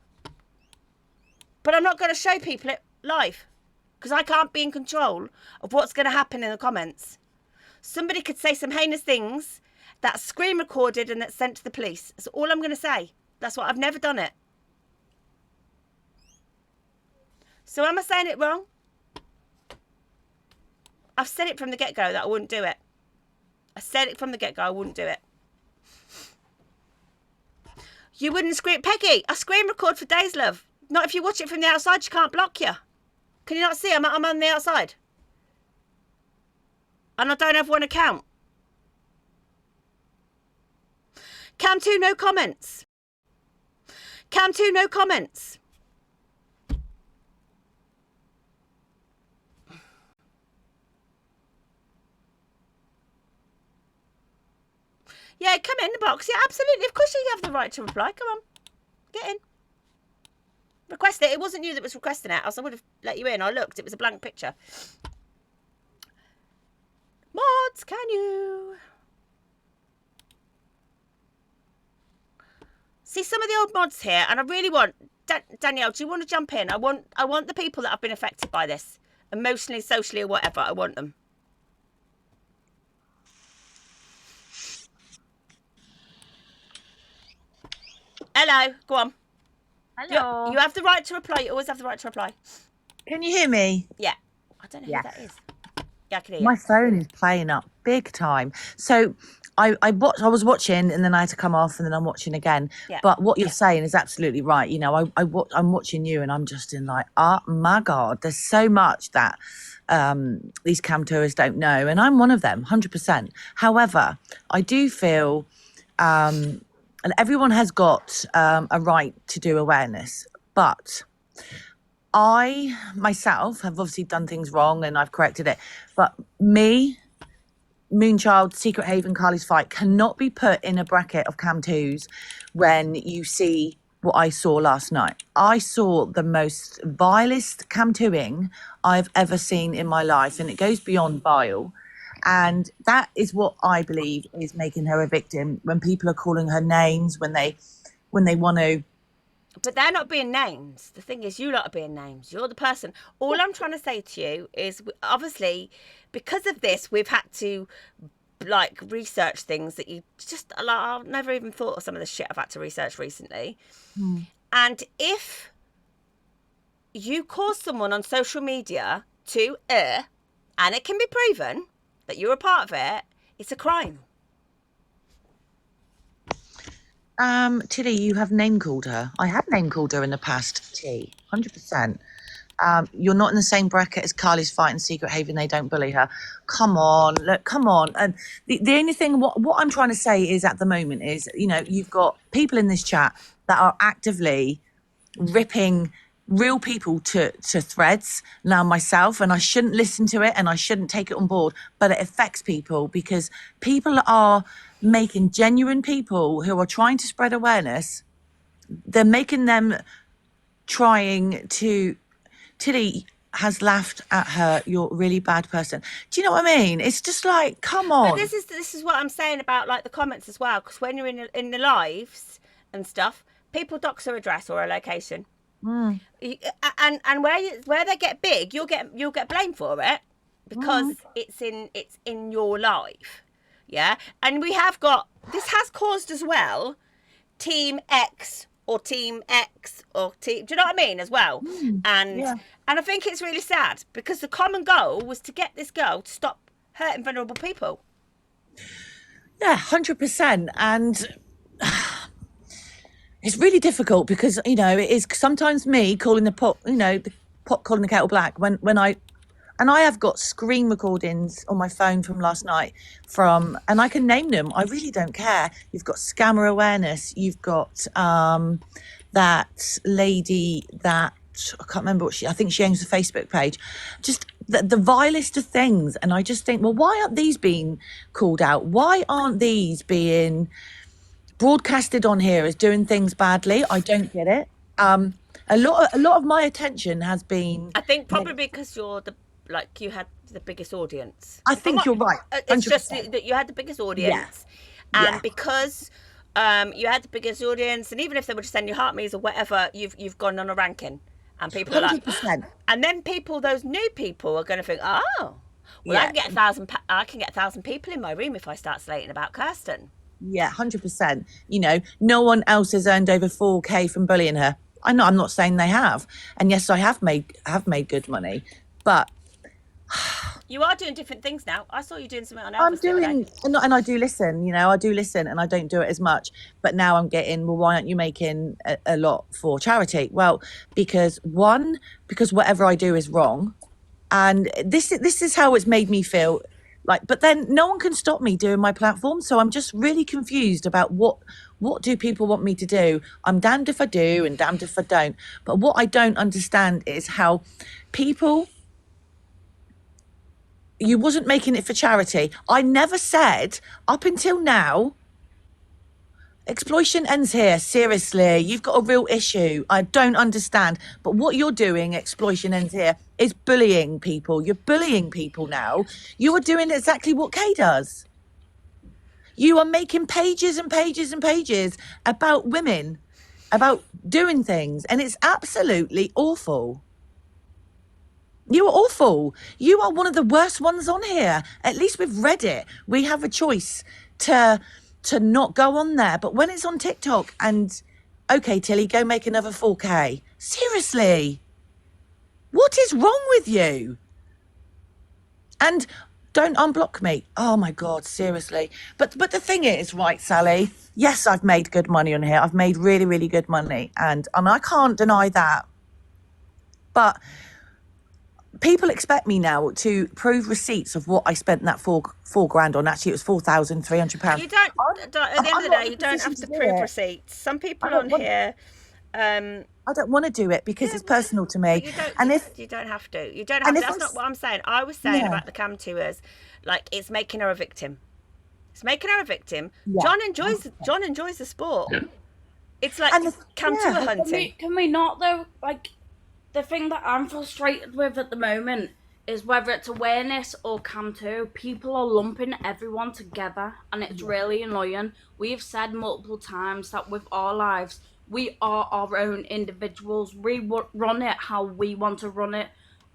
But I'm not going to show people it live. Because I can't be in control of what's going to happen in the comments. Somebody could say some heinous things that's screen recorded and that's sent to the police. That's all I'm going to say. That's what I've never done it. So am I saying it wrong? I've said it from the get-go that I wouldn't do it. I said it from the get-go I wouldn't do it. You wouldn't scream, Peggy. I screen record for days, love. Not if you watch it from the outside. You can't block you. Can you not see? I'm on the outside, and I don't have one account. Cam 2, no comments. Cam 2, no comments. Yeah, come in the box. Yeah, absolutely. Of course you have the right to reply. Come on. Get in. Request it. It wasn't you that was requesting it, else I would have let you in. I looked. It was a blank picture. Mods, can you? See some of the old mods here, and I really want... Danielle, do you want to jump in? I want the people that have been affected by this. Emotionally, socially, or whatever. I want them. Hello, go on. Hello. You have the right to reply. You always have the right to reply. Can you hear me? Yeah. I don't know who that is. Yeah, I can hear you. My phone is playing up big time. So I was watching and then I had to come off and then I'm watching again. Yeah. But what you're saying is absolutely right. You know, I'm watching you and I'm just in like, oh my God, there's so much that these cam tourists don't know. And I'm one of them, 100%. However, I do feel... and everyone has got a right to do awareness, but I myself have obviously done things wrong and I've corrected it. But me, Moonchild, Secret Haven, Carly's Fight cannot be put in a bracket of Cam 2s when you see what I saw last night. I saw the most vilest Cam 2ing I've ever seen in my life, and it goes beyond vile. And that is what I believe is making her a victim, when people are calling her names, when they want to. But they're not being names. The thing is, you lot are being names. You're the person. All I'm trying to say to you is, obviously, because of this, we've had to like research things that you just like, I've never even thought of some of the shit I've had to research recently. And if you cause someone on social media to err, and it can be proven that you're a part of it, it's a crime. Tilly, you have name called her. I have name called her in the past, T, 100%. You're not in the same bracket as Carly's Fight and Secret Haven. They don't bully her. Come on, look, come on. And the only thing, what I'm trying to say is at the moment is, you know, you've got people in this chat that are actively ripping real people to threads. Now myself, and I shouldn't listen to it and I shouldn't take it on board, but it affects people because people are making genuine people who are trying to spread awareness, they're making them trying to... Tilly has laughed at her, you're a really bad person. Do you know what I mean? It's just like, come on. But this is what I'm saying about like the comments as well, because when you're in the lives and stuff, people dox her address or her location. And where they get big, you'll get blamed for it because it's in your life. Yeah. And we have got, this has caused as well Team X or Team X or Team, do you know what I mean, as well? And I think it's really sad because the common goal was to get this girl to stop hurting vulnerable people. Yeah, 100%. And it's really difficult because, you know, it is sometimes me calling the pot, you know, the pot calling the kettle black when I have got screen recordings on my phone from last night and I can name them. I really don't care. You've got Scammer Awareness. You've got that lady that, I can't remember I think she owns a Facebook page. Just the vilest of things. And I just think, well, why aren't these being called out? Why aren't these being broadcasted on here as doing things badly? I don't get it. A lot of my attention has been... I think probably because you're you had the biggest audience. I think you're right. 100%. It's just that you had the biggest audience. Yeah. And because you had the biggest audience, and even if they were to send you heart me's or whatever, you've gone on a ranking. And people are 100%. Like, and then those new people are going to think, oh, well, I can get 1,000 people in my room if I start slating about Kirsten. Yeah, 100%. You know, no one else has earned over 4K from bullying her. I know, I'm not saying they have. And yes, I have made good money, but You are doing different things now. I saw you doing something on I'm Elvis the other day. doing, and I do listen, you know, I do listen and I don't do it as much. But now I'm getting, well, why aren't you making a lot for charity? Well, because whatever I do is wrong. And this is how it's made me feel like, but then no one can stop me doing my platform. So I'm just really confused about what do people want me to do? I'm damned if I do and damned if I don't. But what I don't understand is how people, you wasn't making it for charity. I never said up until now, exploitation ends here. Seriously, you've got a real issue. I don't understand. But what you're doing, exploitation ends here, is bullying people. You're bullying people now. You are doing exactly what Kay does. You are making pages and pages and pages about women, about doing things, and it's absolutely awful. You are awful. You are one of the worst ones on here. At least with Reddit, we have a choice to not go on there. But when it's on TikTok and, okay, Tilly, go make another 4K. Seriously, what is wrong with you? And don't unblock me. Oh my God, seriously. But the thing is, right, Sally, yes, I've made good money on here. I've made really, really good money. And I can't deny that. But people expect me now to prove receipts of what I spent that four grand on. Actually, it was £4,300. You don't. At the end of the day, you don't have to prove it. receipts. Some people on here. I don't want to do it because it's personal to me. You don't. And if you don't have to. You don't have to. That's not what I'm saying. I was saying about the cam tours, like it's making her a victim. It's making her a victim. Yeah. John enjoys the sport. It's like And cam tour hunting. Can we not though? Like, the thing that I'm frustrated with at the moment is whether it's awareness or cam 2, people are lumping everyone together, and it's really annoying. We've said multiple times that with our lives, we are our own individuals. We run it how we want to run it.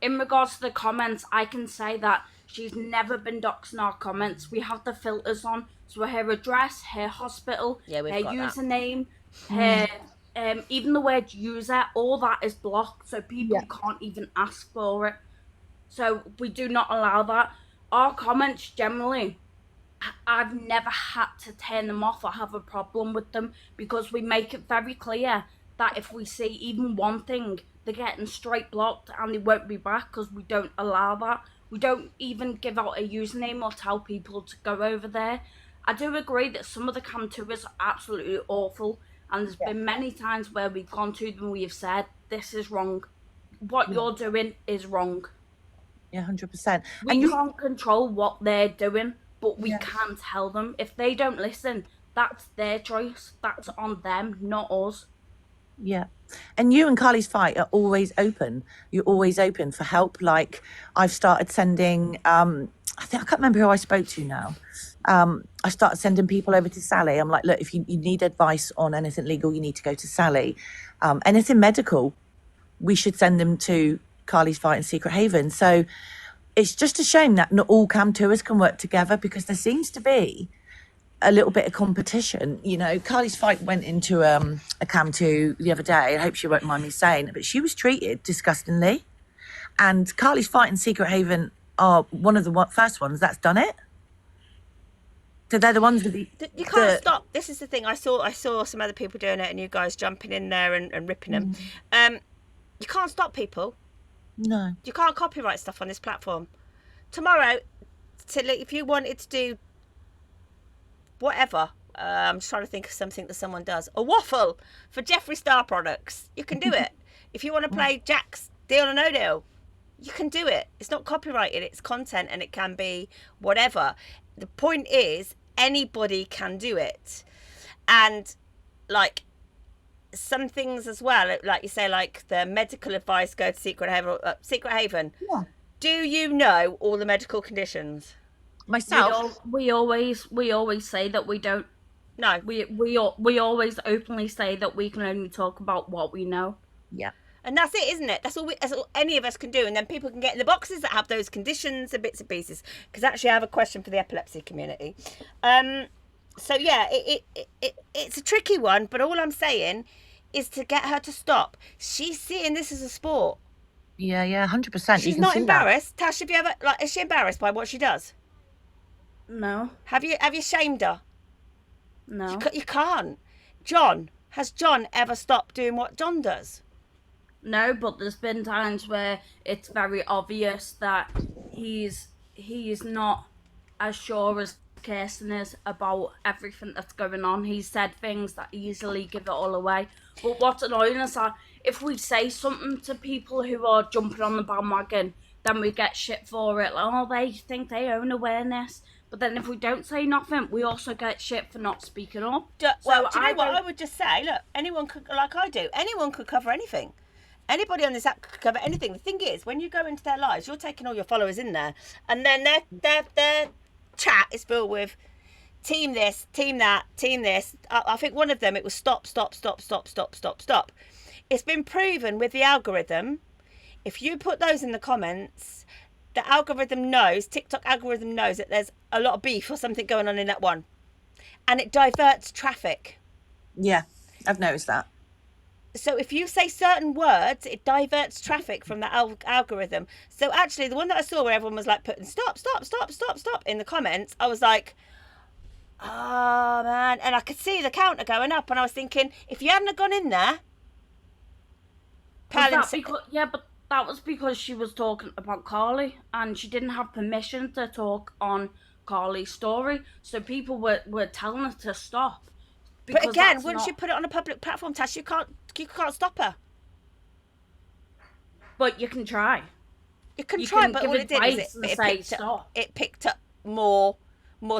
In regards to the comments, I can say that she's never been doxing our comments. We have the filters on, so her address, her hospital, Yeah, we've her got that. username, her even the word user, all that is blocked, so people can't even ask for it. So we do not allow that. Our comments generally, I've never had to turn them off or have a problem with them, because we make it very clear that if we see even one thing, they're getting straight blocked and they won't be back, because we don't allow that. We don't even give out a username or tell people to go over there. I do agree that some of the cam tours are absolutely awful, and there's been many times where we've gone to them, we have said, this is wrong. What you're doing is wrong. Yeah, 100%. We can't control what they're doing, but we can tell them. If they don't listen, that's their choice. That's on them, not us. Yeah. And you and Carly's Fight are always open. You're always open for help. Like, I've started sending, I can't remember who I spoke to now. I started sending people over to Sally. I'm like, look, if you need advice on anything legal, you need to go to Sally. Anything medical, we should send them to Carly's Fight and Secret Haven. So it's just a shame that not all cam tours can work together, because there seems to be a little bit of competition. You know, Carly's Fight went into a cam tour the other day. I hope she won't mind me saying it, but she was treated disgustingly. And Carly's Fight and Secret Haven are one of the first ones that's done it. So they're the ones with the... You can't stop. This is the thing. I saw some other people doing it, and you guys jumping in there and ripping them. You can't stop people. No. You can't copyright stuff on this platform. Tomorrow, if you wanted to do whatever, I'm just trying to think of something that someone does. A waffle for Jeffree Star products. You can do it. If you want to play Jack's Deal or No Deal, you can do it. It's not copyrighted. It's content, and it can be whatever. The point is, anybody can do it. And like some things as well, like you say, like the medical advice, go to Secret Haven. Yeah. Do you know all the medical conditions? Myself, we always say that we don't. No, we always openly say that we can only talk about what we know. Yeah. And that's it, isn't it? That's all any of us can do. And then people can get in the boxes that have those conditions and bits and pieces. Because actually I have a question for the epilepsy community. So yeah, it's a tricky one, but all I'm saying is to get her to stop. She's seeing this as a sport. Yeah, 100%. You She's can not see that. embarrassed. Tash, have you ever is she embarrassed by what she does? No, Have you shamed her? no. You can't. John, has John ever stopped doing what John does? No, but there's been times where it's very obvious that he's not as sure as Kirsten is about everything that's going on. He's said things that easily give it all away. But what's annoying is that if we say something to people who are jumping on the bandwagon, then we get shit for it. Like, oh, they think they own awareness. But then if we don't say nothing, we also get shit for not speaking up. Well, do you know what? I would just say, look, anyone could, like I do, anyone could cover anything. Anybody on this app could cover anything. The thing is, when you go into their lives, you're taking all your followers in there, and then their chat is filled with team this, team that, team this. I think one of them, it was stop. It's been proven with the algorithm. If you put those in the comments, the algorithm knows, TikTok algorithm knows that there's a lot of beef or something going on in that one, and it diverts traffic. Yeah, I've noticed that. So if you say certain words, it diverts traffic from the algorithm. So actually, the one that I saw where everyone was like putting stop in the comments, I was like, oh man. And I could see the counter going up, and I was thinking, if you hadn't have gone in there, but that was because she was talking about Carly, and she didn't have permission to talk on Carly's story. So people were telling her to stop. But again, once you put it on a public platform, Tash, you can't stop her. But you can try. You can try, but all it did is it picked up more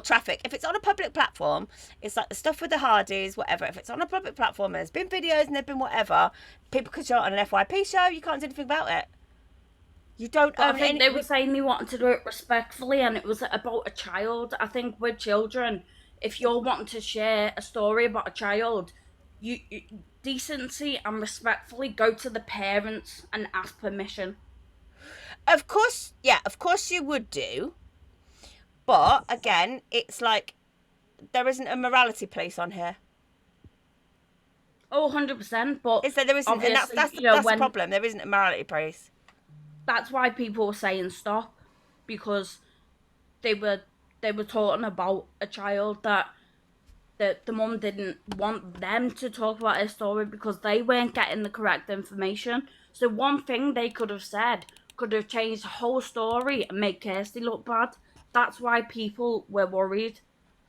traffic. If it's on a public platform, it's like the stuff with the Hardys, whatever. If it's on a public platform, there's been videos and there's been whatever. People could show it on an FYP show. You can't do anything about it. You don't own I think they were saying they wanted to do it respectfully, and it was about a child. I think with children, if you're wanting to share a story about a child, you decency and respectfully go to the parents and ask permission. Of course you would do. But again, it's like there isn't a morality police on here. Oh, 100%. But there isn't, and that's the problem. There isn't a morality police. That's why people were saying stop, because they were talking about a child that the mum didn't want them to talk about her story because they weren't getting the correct information. So one thing they could have said could have changed the whole story and made Kirsty look bad. That's why people were worried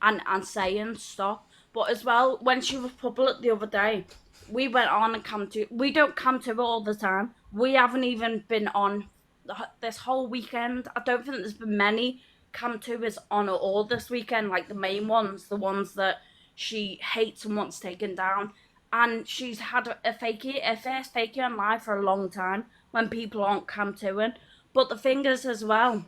and saying stop. But as well, when she was public the other day, we went on and we don't come to it all the time. We haven't even been on this whole weekend. I don't think there's been many cam tours on at all this weekend, like the main ones, the ones that she hates and wants taken down. And she's had a first fakie on live for a long time when people aren't cam touring. But the thing is as well,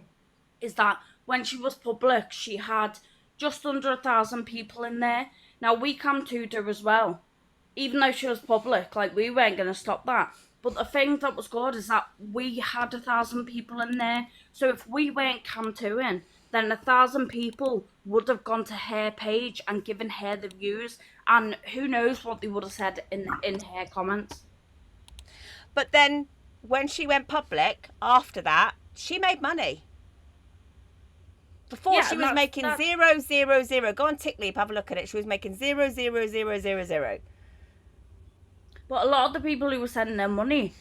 is that when she was public, she had just under 1,000 people in there. Now we cam toured her as well, even though she was public, like we weren't going to stop that. But the thing that was good is that we had 1,000 people in there. So if we weren't cam touring, then 1,000 people would have gone to her page and given her the views, and who knows what they would have said in her comments. But then when she went public after that, she made money. Before she was making 0.00. Go on TikTok, have a look at it. She was making 0.0000. But a lot of the people who were sending their money,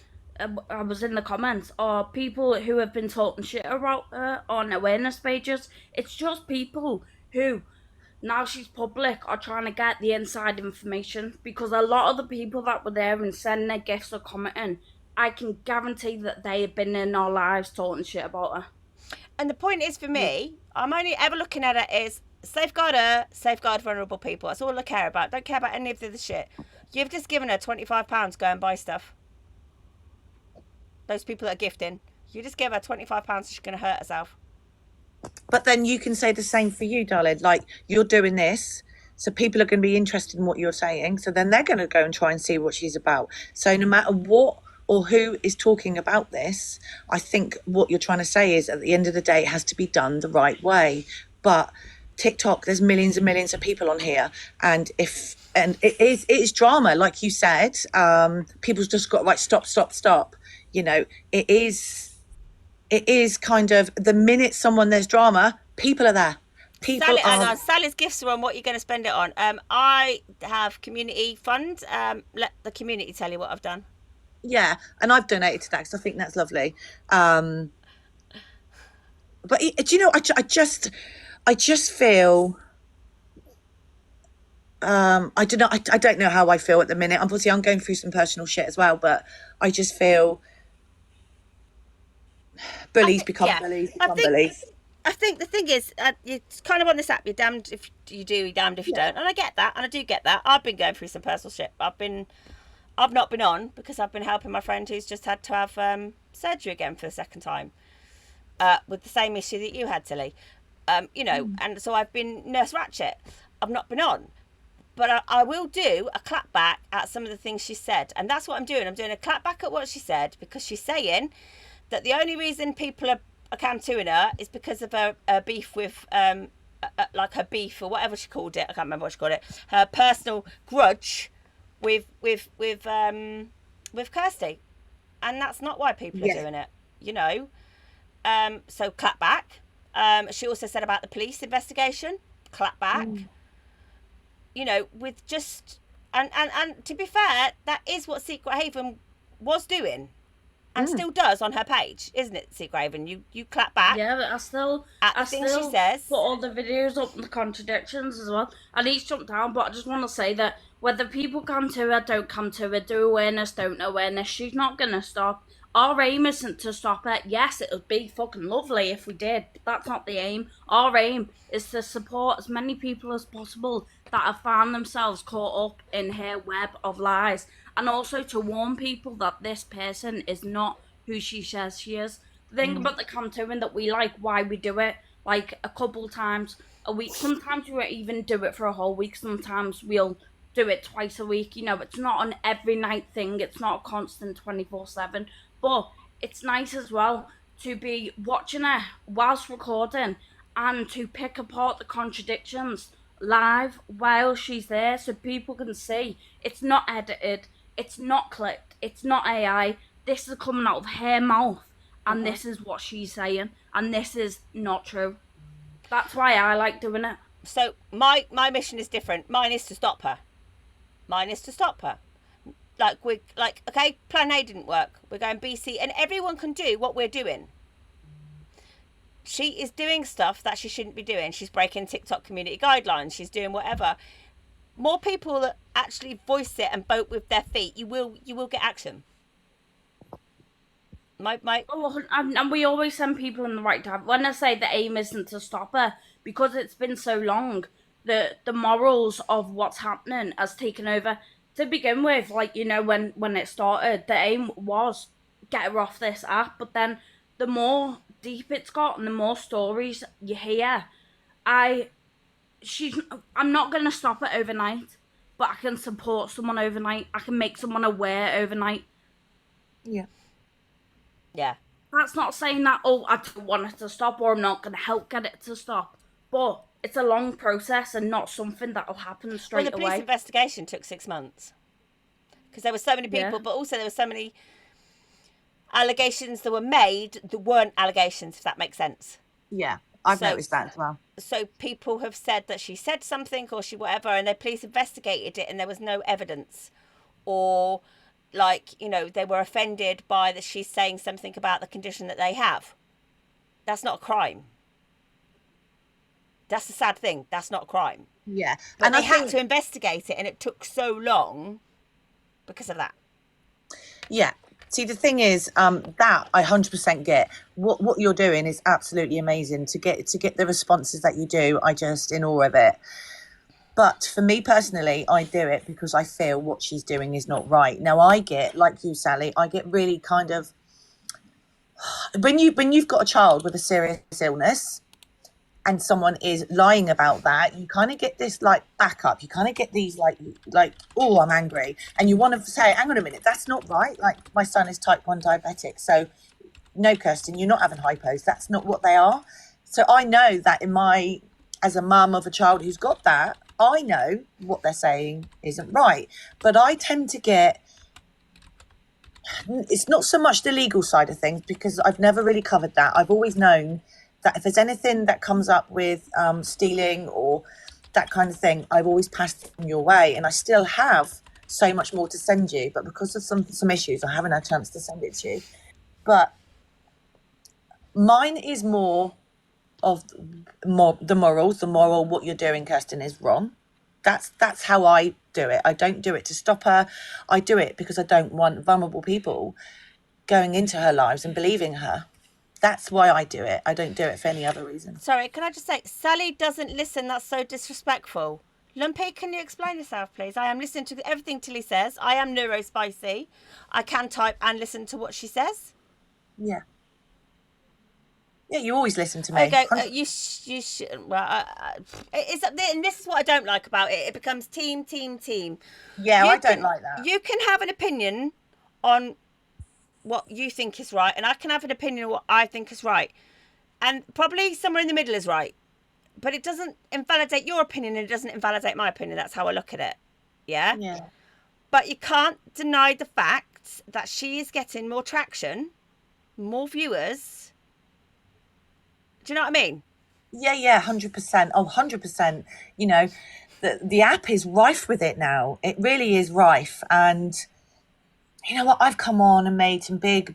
I was in the comments, are people who have been talking shit about her on awareness pages. It's just people who, now she's public, are trying to get the inside information, because a lot of the people that were there and sending their gifts or commenting, I can guarantee that they have been in our lives talking shit about her. And the point is, for me, I'm only ever looking at it as safeguard her, safeguard vulnerable people. That's all I care about. Don't care about any of the other shit. You've just given her £25 to go and buy stuff. Those people that are gifting. You just give her £25, she's going to hurt herself. But then you can say the same for you, darling. Like, you're doing this, so people are going to be interested in what you're saying. So then they're going to go and try and see what she's about. So no matter what or who is talking about this, I think what you're trying to say is at the end of the day, it has to be done the right way. But TikTok, there's millions and millions of people on here. And it is drama, like you said. People's just got like, stop. you know, it is kind of the minute there's drama, people are there. People Sally, hang are. on. Sally's gifts are on. What you're going to spend it on? I have community fund. Let the community tell you what I've done. Yeah, and I've donated to that because I think that's lovely. But do you know, I just feel. I don't know. I don't know how I feel at the minute. Obviously, I'm going through some personal shit as well, but I just feel bullies become Yeah, bullies I become think. bullies. I think the thing is, you're kind of on this app. You're damned if you do, you're damned if you don't. And I get that, and I do get that. I've been going through some personal shit. I've not been on because I've been helping my friend who's just had to have surgery again for the second time, with the same issue that you had, Tilly. You know, and so I've been Nurse Ratchet. I've not been on, but I will do a clap back at some of the things she said, and that's what I'm doing. I'm doing a clap back at what she said because she's saying that the only reason people are cam-2ing her is because of her beef with like her beef or whatever she called it. I can't remember what she called it. Her personal grudge with Kirsty, and that's not why people are doing it. You know. So clap back. She also said about the police investigation. Clap back. You know, with just and to be fair, that is what Secret Haven was doing. And still does on her page, isn't it, Secret Haven? You clap back. Yeah, but I things still she says. put all the videos up and the contradictions as well. I need to jump down, but I just want to say that whether people come to her, don't come to her, do awareness, don't awareness, she's not going to stop. Our aim isn't to stop her. Yes, it would be fucking lovely if we did. That's not the aim. Our aim is to support as many people as possible that have found themselves caught up in her web of lies. And also to warn people that this person is not who she says she is. Think about the cam-2ing that we like, why we do it, like a couple times a week. Sometimes we won't even do it for a whole week. Sometimes we'll do it twice a week. You know, it's not an every night thing. It's not a constant 24/7. But it's nice as well to be watching her whilst recording and to pick apart the contradictions live while she's there so people can see it's not edited, it's not clipped, it's not AI. This is coming out of her mouth and this is what she's saying and this is not true. That's why I like doing it. So my mission is different. Mine is to stop her. Okay, plan A didn't work. We're going BC, and everyone can do what we're doing. She is doing stuff that she shouldn't be doing. She's breaking TikTok community guidelines. She's doing whatever. More people that actually voice it and vote with their feet, you will get action. And we always send people in the right time. When I say the aim isn't to stop her, because it's been so long, the morals of what's happening has taken over. To begin with, like, you know, when it started, the aim was get her off this app, but then the more deep it's got and the more stories you hear, I'm not gonna stop it overnight, but I can support someone overnight. I can make someone aware overnight. Yeah. That's not saying that, oh, I don't want it to stop or I'm not going to help get it to stop. But it's a long process and not something that'll happen straight away. Well, the police investigation took 6 months. Because there were so many people, but also there were so many allegations that were made that weren't allegations, if that makes sense. Yeah, I've noticed that as well. So people have said that she said something or she whatever, and the police investigated it and there was no evidence. Or... like, you know, they were offended by that she's saying something about the condition that they have. That's not a crime. That's the sad thing. That's not a crime. Yeah. But they had to investigate it and it took so long because of that. Yeah. See, the thing is, that I 100% get. What you're doing is absolutely amazing. To get the responses that you do, I just in awe of it. But for me personally, I do it because I feel what she's doing is not right. Now, I get, like you, Sally, I get really kind of... When you've got a child with a serious illness and someone is lying about that, you kind of get this, like, backup. You kind of get these, like, oh, I'm angry. And you want to say, hang on a minute, that's not right. Like, my son is type 1 diabetic. So, no, Kirsten, you're not having hypos. That's not what they are. So I know that as a mum of a child who's got that, I know what they're saying isn't right, but I tend to get It's not so much the legal side of things, because I've never really covered that. I've always known that if there's anything that comes up with stealing or that kind of thing, I've always passed it your way, and I still have so much more to send you, but because of some issues, I haven't had a chance to send it to you. But mine is more of the moral. What you're doing, Kirsten, is wrong. That's how I do it. I don't do it to stop her. I do it because I don't want vulnerable people going into her lives and believing her. That's why I do it. I don't do it for any other reason. Sorry, can I just say, Sally doesn't listen. That's so disrespectful. Lumpy, can you explain yourself, please? I am listening to everything Tilly says. I am neurospicy. I can type and listen to what she says. Yeah. Yeah, you always listen to me. Okay, you shouldn't. Well, and this is what I don't like about it. It becomes team. Yeah, I don't like that. You can have an opinion on what you think is right, and I can have an opinion on what I think is right. And probably somewhere in the middle is right. But it doesn't invalidate your opinion, and it doesn't invalidate my opinion. That's how I look at it. Yeah? Yeah. But you can't deny the fact that she is getting more traction, more viewers. Do you know what I mean? Yeah, 100%. Oh, 100%. You know, the app is rife with it now. It really is rife. And you know what? I've come on and made some big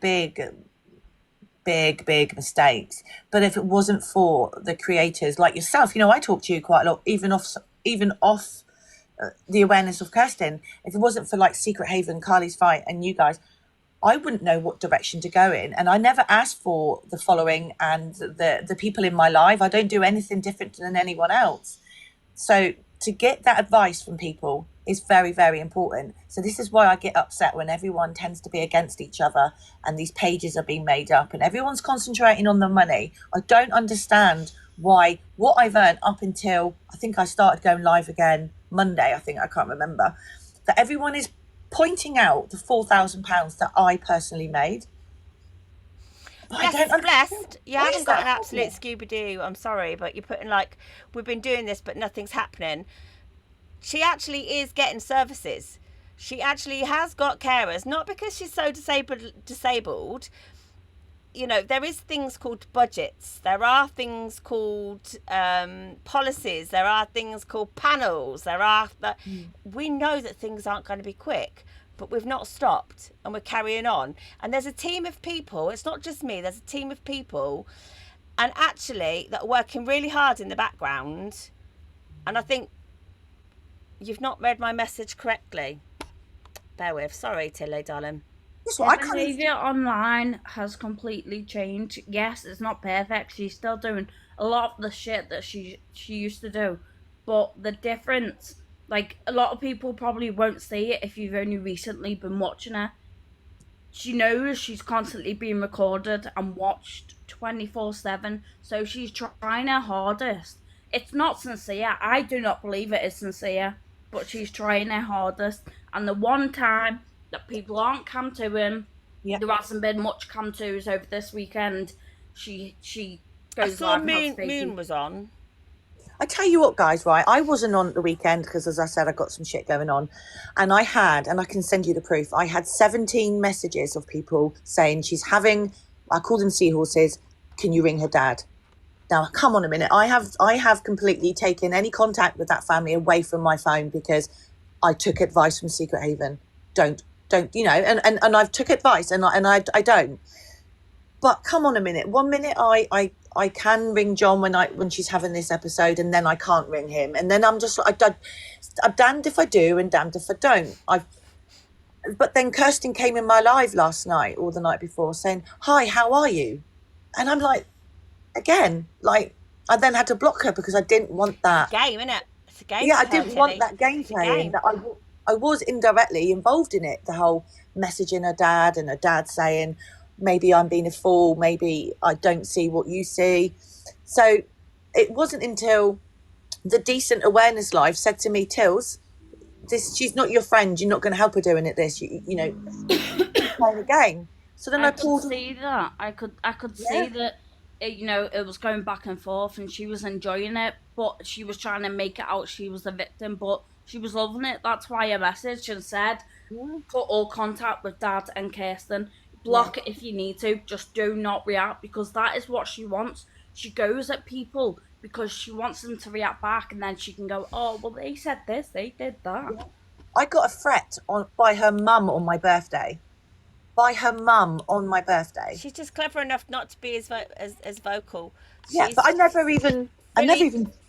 mistakes. But if it wasn't for the creators like yourself, you know, I talk to you quite a lot, even off the awareness of Kirsten. If it wasn't for like Secret Haven, Carly's Fight, and you guys, I wouldn't know what direction to go in. And I never asked for the following and the people in my life. I don't do anything different than anyone else. So to get that advice from people is very, very important. So this is why I get upset when everyone tends to be against each other and these pages are being made up and everyone's concentrating on the money. I don't understand why what I've earned up until I think I started going live again Monday, I can't remember, that everyone is pointing out the £4,000 that I personally made. Blessed. You haven't got an absolute Scooby-Doo. I'm sorry, but you're putting like, we've been doing this, but nothing's happening. She actually is getting services. She actually has got carers, not because she's so disabled. You know, there is things called budgets. There are things called policies. There are things called panels. We know that things aren't going to be quick, but we've not stopped and we're carrying on. And there's a team of people. It's not just me. There's a team of people, and actually that are working really hard in the background. And I think you've not read my message correctly. Bear with. Sorry, Tilly, darling. Her behaviour online has completely changed. Yes, it's not perfect. She's still doing a lot of the shit that she used to do. But the difference, like, a lot of people probably won't see it if you've only recently been watching her. She knows she's constantly being recorded and watched 24/7. So she's trying her hardest. It's not sincere. I do not believe it is sincere. But she's trying her hardest. And the one time that people aren't cam-toing, there hasn't been much cam-to's over this weekend. She goes live. Moon was on. I tell you what, guys, right? I wasn't on at the weekend because, as I said, I got some shit going on. And I can send you the proof, I had 17 messages of people saying she's having, I call them seahorses, can you ring her dad? Now, come on a minute. I have completely taken any contact with that family away from my phone because I took advice from Secret Haven. Don't, you know, and I've took advice and I don't. But come on a minute. 1 minute I can ring John when she's having this episode, and then I can't ring him. And then I'm just I'm damned if I do and damned if I don't. But then Kirsten came in my live last night or the night before saying, "Hi, how are you?" And I'm like, again, like, I then had to block her because I didn't want that. It's a game, isn't it? It's a game. Yeah, I didn't want that game playing. That I was indirectly involved in it. The whole messaging her dad and her dad saying, maybe I'm being a fool, maybe I don't see what you see. So it wasn't until the Decent Awareness Live said to me, Tills, she's not your friend, you're not going to help her doing it this, you know, playing a game. So then I pulled. See that. I could see that, you know, it was going back and forth and she was enjoying it, but she was trying to make it out she was the victim, but she was loving it. That's why I messaged and said, cut all contact with Dad and Kirsten. Block it if you need to. Just do not react, because that is what she wants. She goes at people because she wants them to react back, and then she can go, oh, well, they said this, they did that. I got a threat by her mum on my birthday. She's just clever enough not to be as vocal. Yeah, She's but I never even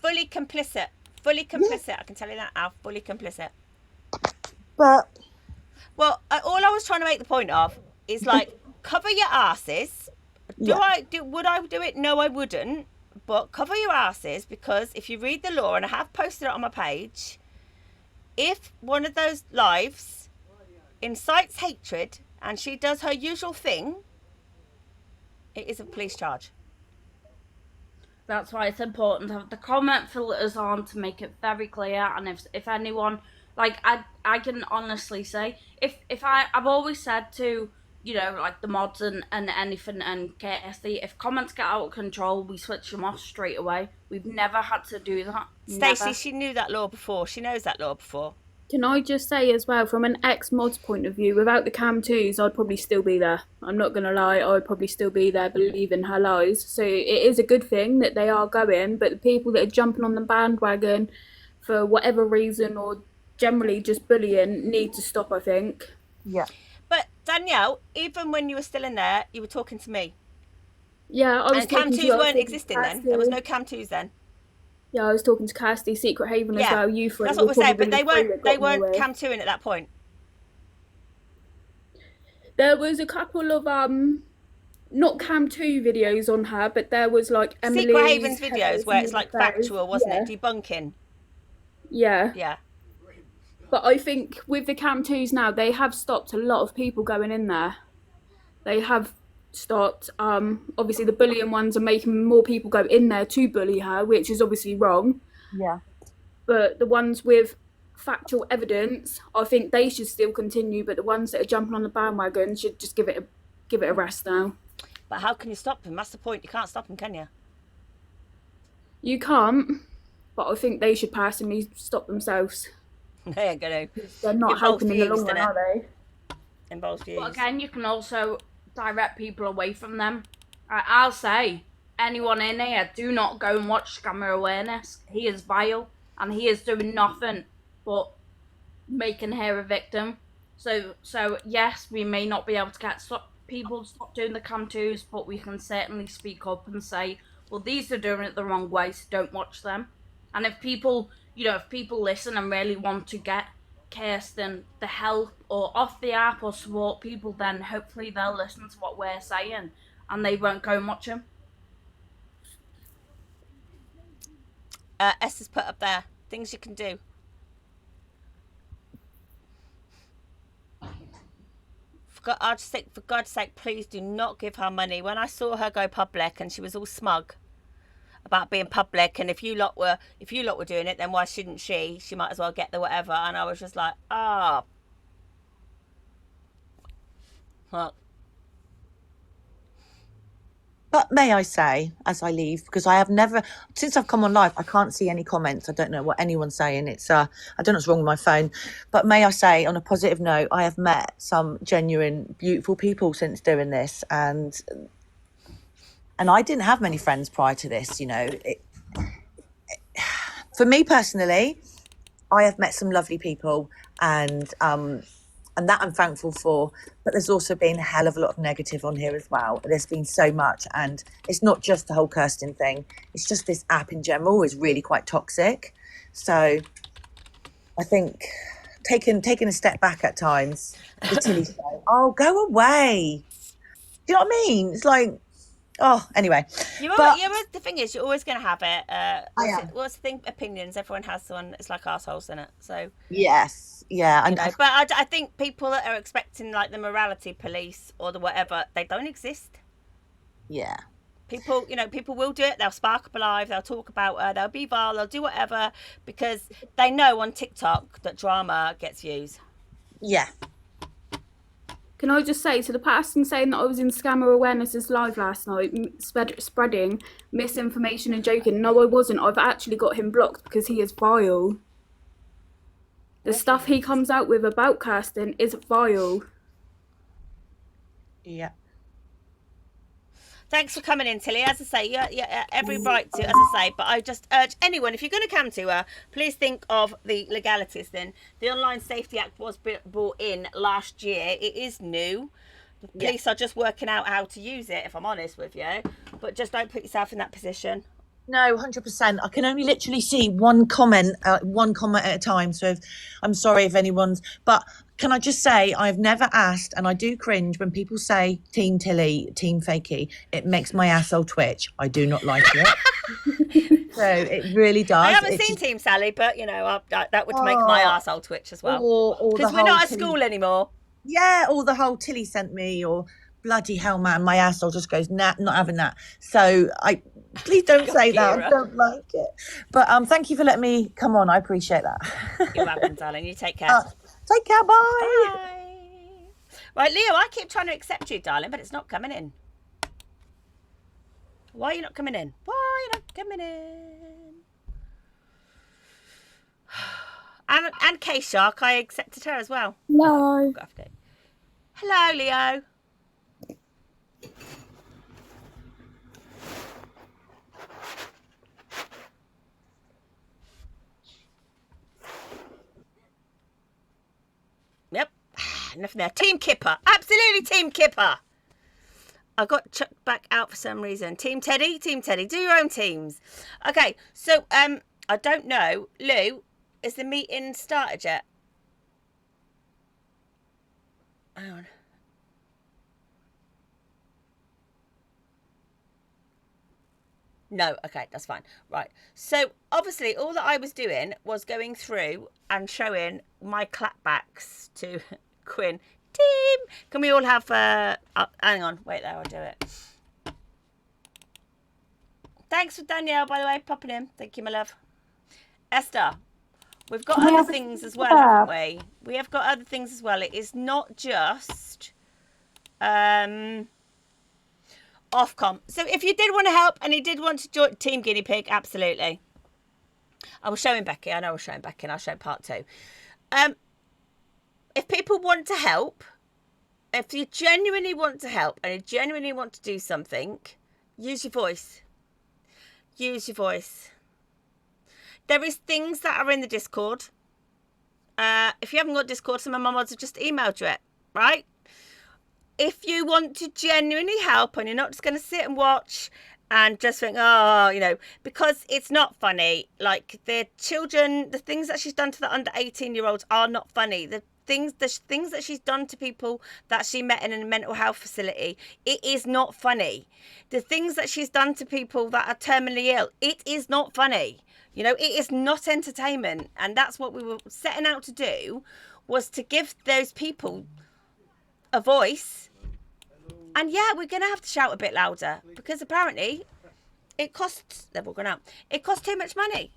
fully complicit. Fully complicit. I can tell you that, Alf. Fully complicit. But Well, all I was trying to make the point of is like, cover your asses. Would I do it? No, I wouldn't. But cover your asses, because if you read the law, and I have posted it on my page, if one of those lives incites hatred and she does her usual thing, it is a police charge. That's why it's important to have the comment filters on to make it very clear. And if anyone, like, I can honestly say, if I've always said to, you know, like the mods and anything and KSD, if comments get out of control, we switch them off straight away. We've never had to do that. Stacey, she knew that law before. She knows that law before. Can I just say as well, from an ex-mod's point of view, without the Cam 2s, I'd probably still be there. I'm not going to lie, I'd probably still be there believing her lies. So it is a good thing that they are going, but the people that are jumping on the bandwagon for whatever reason or generally just bullying need to stop, I think. yeah. But Danielle, even when you were still in there, you were talking to me. Yeah, I was And Cam talking to 2s you, I was weren't talking existing to then. Kirsty. There was no Cam 2s then. Yeah, I was talking to Kirsty, Secret Haven as well. You three That's what were we're saying, but probably the they three that got weren't me Cam 2ing at that point. There was a couple of not Cam 2 videos on her, but there was like Emily's Secret Haven's videos where it's like factual, wasn't it? Debunking. Yeah. Yeah. But I think with the Cam 2s now, they have stopped a lot of people going in there. They have stopped. Obviously, the bullying ones are making more people go in there to bully her, which is obviously wrong. Yeah. But the ones with factual evidence, I think they should still continue. But the ones that are jumping on the bandwagon should just give it a rest now. But how can you stop them? That's the point. You can't stop them, can you? You can't, but I think they should personally stop themselves. They ain't gonna. They're not helping in the long run, are they? Involves views. But again, you can also direct people away from them. I'll say, anyone in here, do not go and watch Scammer Awareness. He is vile, and he is doing nothing but making her a victim. So yes, we may not be able to get people to stop doing the Cam 2s, but we can certainly speak up and say, well, these are doing it the wrong way, so don't watch them. And if people, if people listen and really want to get Kirsten the help or off the app or support people, then hopefully they'll listen to what we're saying and they won't go and watch them. Esther's put up there things you can do. For God's sake, please do not give her money. When I saw her go public and she was all smug about being public, and if you lot were doing it, then why shouldn't she? She might as well get the whatever. And I was just like, well. But may I say, as I leave, because I have never, since I've come on live, I can't see any comments. I don't know what anyone's saying. It's I don't know what's wrong with my phone. But may I say, on a positive note, I have met some genuine, beautiful people since doing this, and I didn't have many friends prior to this. For me personally, I have met some lovely people, and that I'm thankful for. But there's also been a hell of a lot of negative on here as well. There's been so much, and it's not just the whole Kirsten thing. It's just this app in general is really quite toxic. So I think taking a step back at times, the Tilly show, oh, go away. Do you know what I mean? It's like, oh, anyway. The thing is, you're always going to have it. What's the thing? Opinions. Everyone has one. It's like arseholes, isn't it? So yes, yeah. But I think people that are expecting like the morality police or the whatever, they don't exist. Yeah. People will do it. They'll spark up a live. They'll talk about. They'll be vile. They'll do whatever because they know on TikTok that drama gets views. Yeah. Can I just say, to the person saying that I was in Scammer Awareness's live last night, spreading misinformation and joking, no, I wasn't. I've actually got him blocked because he is vile. The stuff he comes out with about Kirsten is vile. Yeah. Thanks for coming in, Tilly. As I say, yeah, every right to, as I say, but I just urge anyone, if you're going to come to her, please think of the legalities then. The Online Safety Act was brought in last year. It is new. The police are just working out how to use it, if I'm honest with you. But just don't put yourself in that position. No, 100%. I can only literally see one comment at a time. So I'm sorry if anyone's, but can I just say, I've never asked, and I do cringe when people say Team Tilly, Team Fakey. It makes my asshole twitch. I do not like it. So it really does. I haven't seen Team Sally, but you know, that would make my arsehole twitch as well. Or because we're not at school anymore. Yeah, or the whole Tilly sent me, or bloody hell, man, my asshole just goes, nah, not having that. So please don't say that. I don't like it. But thank you for letting me come on. I appreciate that. You're welcome, darling. You take care. Take care. Bye. Bye. Right, Leo, I keep trying to accept you, darling, but it's not coming in. Why are you not coming in? Why are you not coming in? And K-Shark, I accepted her as well. No. Hello, Leo. Yep. Nothing there. Team Kipper. Absolutely Team Kipper. I got chucked back out for some reason. Team Teddy. Do your own teams. Okay, so I don't know. Lou, is the meeting started yet? Hang on. No, okay, that's fine. Right. So obviously all that I was doing was going through and showing my clapbacks to Quinn. Team, can we all have hang on, wait there, I'll do it. Thanks for Danielle, by the way, popping in. Thank you, my love. Esther, we've got other things as well, haven't we? We have got other things as well. It is not just Ofcom. So if you did want to help and you did want to join Team Guinea Pig, absolutely. I was showing Becky. I know I was showing Becky, and I'll show part 2. If people want to help, if you genuinely want to help and you genuinely want to do something, use your voice. Use your voice. There is things that are in the Discord. If you haven't got Discord, some of my mods have just emailed you it, right? If you want to genuinely help and you're not just going to sit and watch and just think, oh, you know, because it's not funny. Like, the children, the things that she's done to the under 18-year-olds are not funny. The things that she's done to people that she met in a mental health facility, it is not funny. The things that she's done to people that are terminally ill, it is not funny. You know, it is not entertainment. And that's what we were setting out to do, was to give those people a voice. And yeah, we're going to have to shout a bit louder, because apparently it costs, they've all gone out, it costs too much money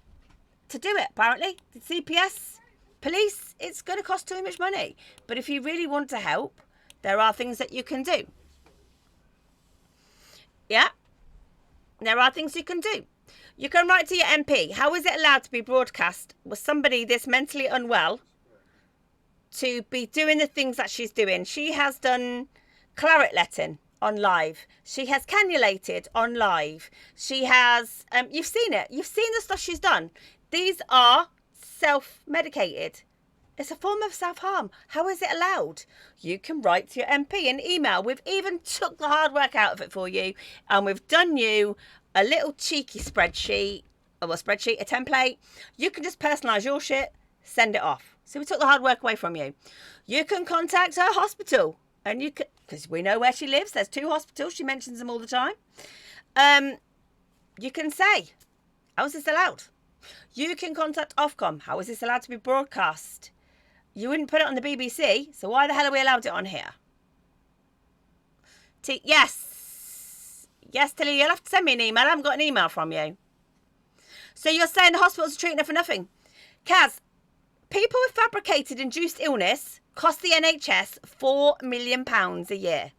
to do it, apparently. The CPS, police, it's going to cost too much money. But if you really want to help, there are things that you can do. Yeah, there are things you can do. You can write to your MP. How is it allowed to be broadcast with somebody this mentally unwell to be doing the things that she's doing? She has done claret letting on live. She has cannulated on live. She has, you've seen it. You've seen the stuff she's done. These are self-medicated. It's a form of self-harm. How is it allowed? You can write to your MP and email. We've even took the hard work out of it for you, and we've done you a little cheeky spreadsheet, a template. You can just personalise your shit, send it off. So we took the hard work away from you. You can contact her hospital, and you can, because we know where she lives. There's 2 hospitals. She mentions them all the time. You can say, how is this allowed? You can contact Ofcom. How is this allowed to be broadcast? You wouldn't put it on the BBC, so why the hell are we allowed it on here? Yes, Tilly, you'll have to send me an email. I haven't got an email from you. So you're saying the hospitals are treating her for nothing? Kaz, people with fabricated induced illness cost the NHS £4 million a year.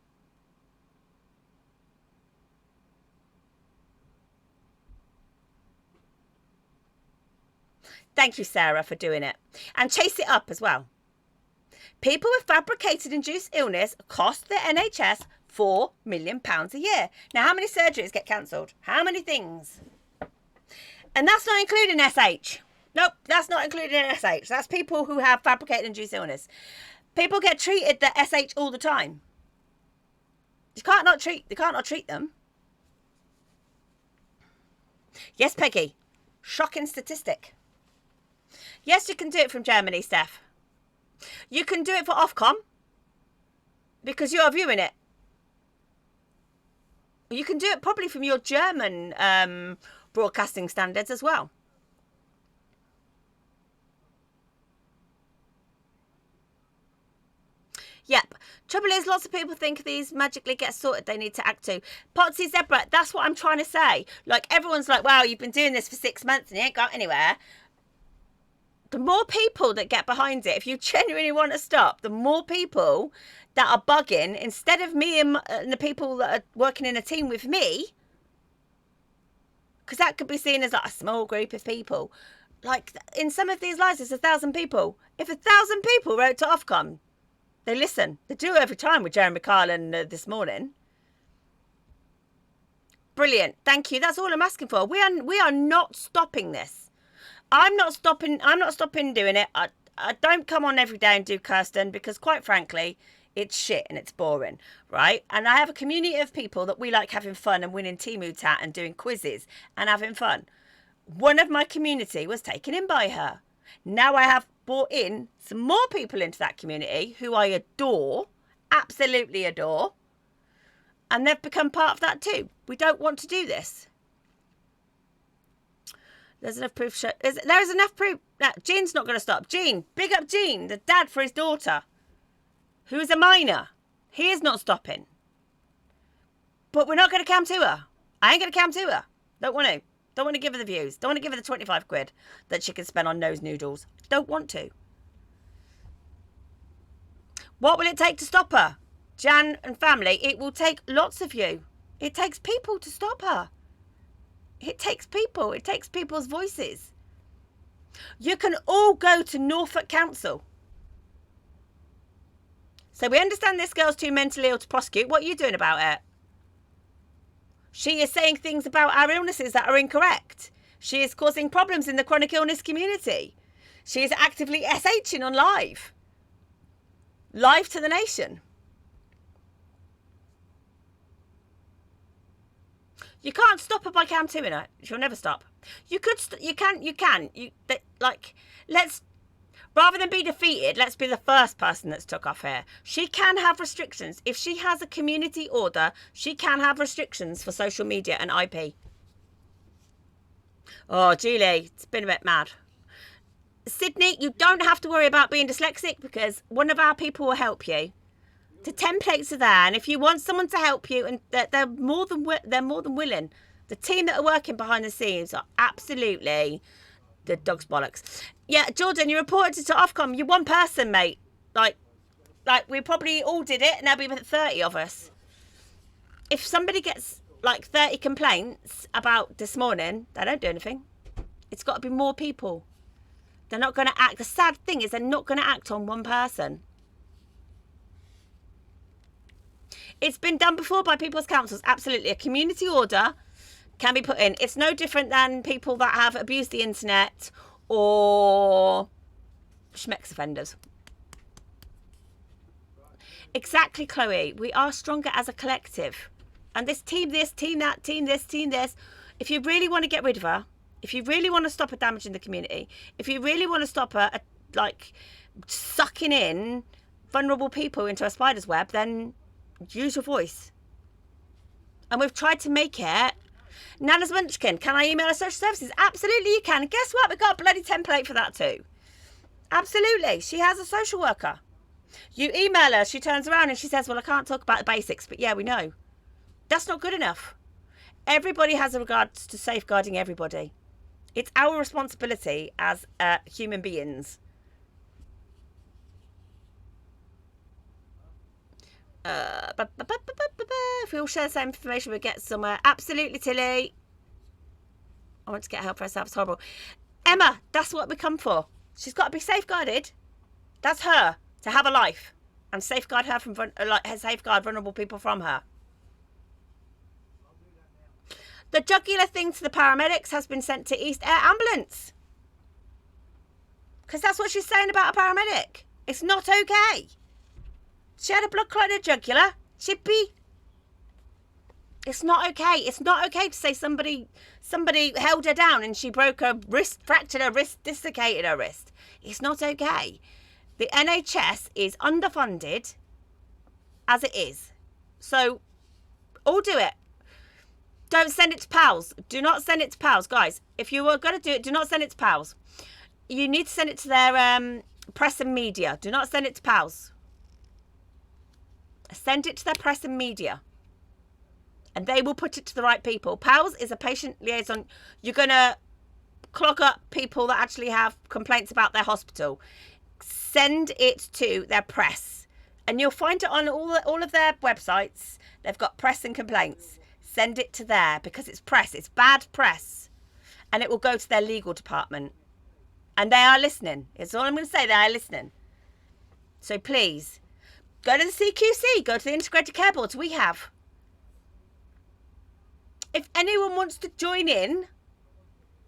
Thank you, Sarah, for doing it. And chase it up as well. People with fabricated induced illness cost the NHS £4 million a year. Now, how many surgeries get cancelled? How many things? And that's not including SH. Nope, that's not including SH. That's people who have fabricated induced illness. People get treated the SH all the time. You can't not treat them. Yes, Peggy. Shocking statistic. Yes, you can do it from Germany, Steph. You can do it for Ofcom because you are viewing it. You can do it probably from your German broadcasting standards as well. Yep. Trouble is, lots of people think these magically get sorted. They need to act too. Potsy Zebra, that's what I'm trying to say. Like, everyone's like, wow, you've been doing this for 6 months and you ain't got anywhere. The more people that get behind it, if you genuinely want to stop, the more people that are bugging, instead of me and the people that are working in a team with me, because that could be seen as like a small group of people. Like, in some of these lives, it's 1,000 people. If 1,000 people wrote to Ofcom, they listen. They do every time with Jeremy Carlin this morning. Brilliant. Thank you. That's all I'm asking for. We are not stopping this. I'm not stopping doing it. I don't come on every day and do Kirsten because, quite frankly, it's shit and it's boring, right? And I have a community of people that we like having fun and winning Temu Tat and doing quizzes and having fun. One of my community was taken in by her. Now I have brought in some more people into that community who I adore, absolutely adore, and they've become part of that too. We don't want to do this. There's enough proof. There's enough proof. No, Jean's not going to stop. Jean, big up Jean, the dad for his daughter, who is a minor. He is not stopping. But we're not going to cam to her. I ain't going to cam to her. Don't want to. Don't want to give her the views. Don't want to give her the 25 quid that she can spend on nose noodles. Don't want to. What will it take to stop her? Jan and family, it will take lots of you. It takes people to stop her. It takes people. It takes people's voices. You can all go to Norfolk Council. So we understand this girl's too mentally ill to prosecute. What are you doing about it? She is saying things about our illnesses that are incorrect. She is causing problems in the chronic illness community. She is actively SHing on live. Live to the nation. You can't stop her by cam to her. She'll never stop. You could. You can. Let's. Rather than be defeated, let's be the first person that's took off here. She can have restrictions. If she has a community order, she can have restrictions for social media and IP. Oh, Julie, it's been a bit mad. Sydney, you don't have to worry about being dyslexic because one of our people will help you. The templates are there, and if you want someone to help you, and they're more than willing. The team that are working behind the scenes are absolutely the dog's bollocks. Yeah, Jordan, you reported to Ofcom. You're one person, mate. Like we probably all did it, and there'll be 30 of us. If somebody gets like 30 complaints about this morning, they don't do anything. It's got to be more people. They're not going to act. The sad thing is they're not going to act on one person. It's been done before by people's councils. Absolutely. A community order can be put in. It's no different than people that have abused the internet or schmex offenders. Exactly, Chloe. We are stronger as a collective. And this team, this, team that, team this, team this. If you really want to get rid of her, if you really want to stop her damaging the community, if you really want to stop her, sucking in vulnerable people into a spider's web, then use your voice. And we've tried to make it. Nana's Munchkin, can I email her social services? Absolutely you can. And guess what? We've got a bloody template for that too. Absolutely. She has a social worker. You email her, she turns around and she says, well, I can't talk about the basics. But yeah, we know. That's not good enough. Everybody has a regard to safeguarding everybody. It's our responsibility as human beings. If we all share the same information, we'll get somewhere. Absolutely, Tilly. I want to get help for herself. It's horrible. Emma, that's what we come for. She's got to be safeguarded. That's her, to have a life and safeguard her from safeguard vulnerable people from her. The jugular thing to the paramedics has been sent to East Air Ambulance. Because that's what she's saying about a paramedic. It's not okay. She had a blood clot in her jugular. She'd be... It's not okay. It's not okay to say somebody held her down and she broke her wrist, fractured her wrist, dislocated her wrist. It's not okay. The NHS is underfunded as it is. So, all do it. Don't send it to pals. Do not send it to pals. Guys, if you are going to do it, do not send it to pals. You need to send it to their press and media. Do not send it to pals. Send it to their press and media. And they will put it to the right people. Pals is a patient liaison. You're going to clog up people that actually have complaints about their hospital. Send it to their press. And you'll find it on all of their websites. They've got press and complaints. Send it to there because it's press. It's bad press. And it will go to their legal department. And they are listening. It's all I'm going to say. They are listening. So please, go to the CQC. Go to the Integrated Care Boards we have. If anyone wants to join in,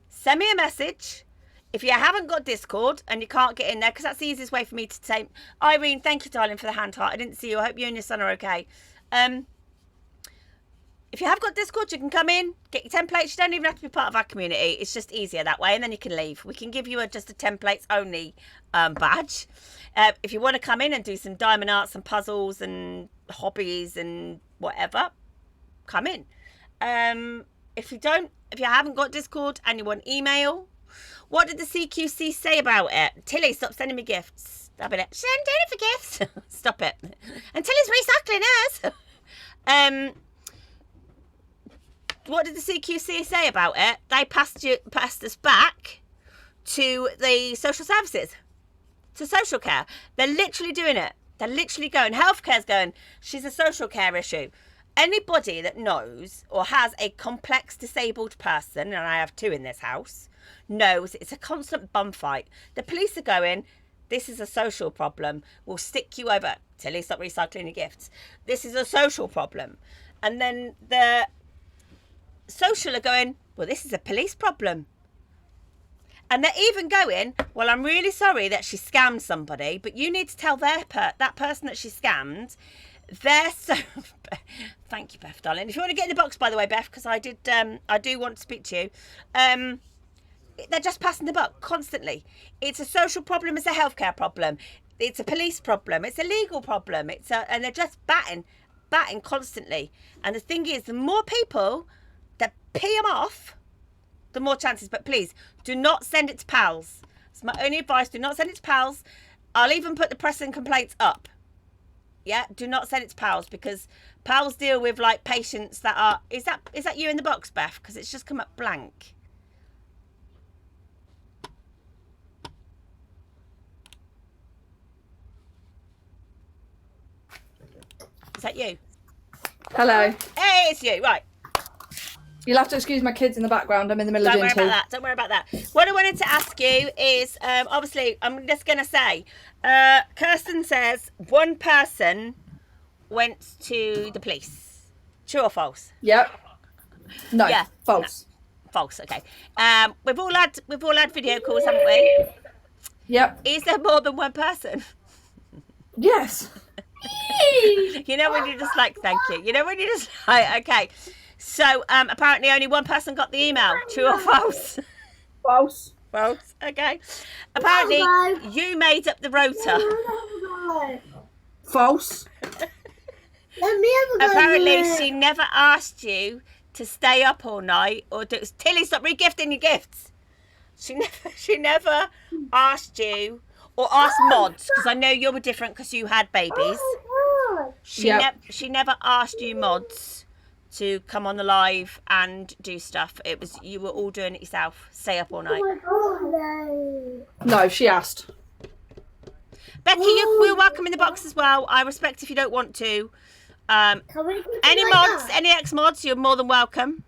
send me a message. If you haven't got Discord and you can't get in there, because that's the easiest way for me to say, Irene, thank you, darling, for the hand heart. I didn't see you. I hope you and your son are okay. If you have got Discord, you can come in, get your templates. You don't even have to be part of our community. It's just easier that way, and then you can leave. We can give you just a templates only badge. If you want to come in and do some diamond arts and puzzles and hobbies and whatever, come in. If you haven't got Discord and you want email, what did the CQC say about it? Tilly, stop sending me gifts. Stop it. She ain't doing it for gifts. Stop it. And Tilly's recycling hers. What did the CQC say about it? They passed us back to the social services, to social care. They're literally doing it. They're literally going. Healthcare's going, she's a social care issue. Anybody that knows or has a complex disabled person, and I have two in this house, knows it's a constant bum fight. The police are going, this is a social problem. We'll stick you over. Tilly, stop recycling your gifts. This is a social problem. And then the social are going, well, this is a police problem. And they're even going, well, I'm really sorry that she scammed somebody, but you need to tell that person that she scammed. They're so... Thank you, Beth, darling. If you want to get in the box, by the way, Beth, because I do want to speak to you. They're just passing the buck constantly. It's a social problem. It's a healthcare problem. It's a police problem. It's a legal problem. And they're just batting constantly. And the thing is, the more people that pee them off, the more chances. But please, do not send it to pals. It's my only advice. Do not send it to pals. I'll even put the press and complaints up. Yeah, do not send it to pals, because pals deal with like patients that are... Is that you in the box, Beth? Because it's just come up blank. Is that you? Hello. Hey, it's you. Right. You'll have to excuse my kids in the background. I'm in the middle Don't of doing two. Don't worry about that. What I wanted to ask you is, obviously, I'm just going to say, Kirsten says one person went to the police. True or false? Yep. No. Yeah. False. No. False. Okay. We've all had video calls, haven't we? Yep. Is there more than one person? Yes. You know when you're just like, thank you. You know when you're just like, okay. So apparently only one person got the email. True or false? False. False. Okay. Apparently you made up the rota. False. Apparently she never asked you to stay up all night or do... Tilly, stop regifting your gifts. She never asked you or asked mods, because I know you were different because you had babies. She never asked you mods to come on the live and do stuff. It was you were all doing it yourself. Stay up all night. No, she asked. Becky, we're welcome in the box as well. I respect if you don't want to. Any mods, any ex-mods, you're more than welcome.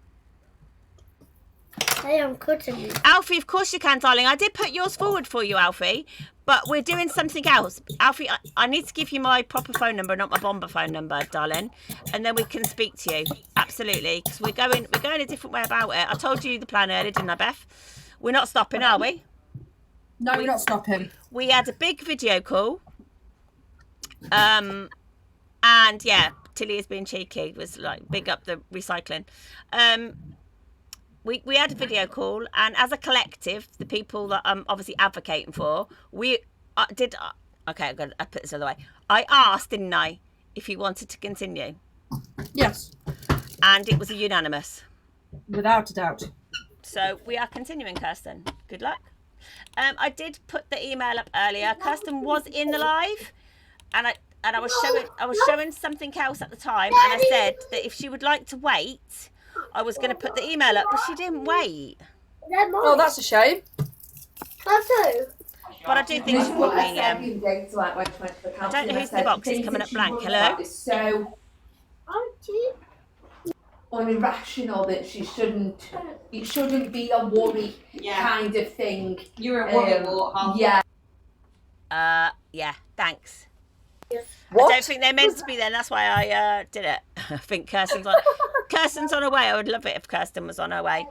Hey, I'm cutting you. Alfie, of course you can, darling. I did put yours forward for you, Alfie, but we're doing something else. Alfie, I need to give you my proper phone number, not my bomber phone number, darling, and then we can speak to you. Absolutely, because we're going a different way about it. I told you the plan earlier, didn't I, Beth? We're not stopping, are we? No, we're not stopping. We had a big video call. And yeah, Tilly is being cheeky. It was like big up the recycling. We had a video call, and as a collective, the people that I'm obviously advocating for, we did. Okay, I put this other way. I asked, didn't I, if you wanted to continue, Yes, and it was a unanimous. without a doubt. So we are continuing, Kirsten. Good luck. I did put the email up earlier. Kirsten was in the live, and I was showing something else at the time, and I said that if she would like to wait, I was going to put the email up, but she didn't wait. Oh, that's a shame. But I do think she probably. I don't know whose the box is coming up blank. Hello. So irrational that it shouldn't be a worry kind of thing. You're a worry wart, Yeah. Yeah. Thanks. What? I don't think they're meant to be there. That's why I did it. I think Kirsten's on her way. I would love it if Kirsten was on her way.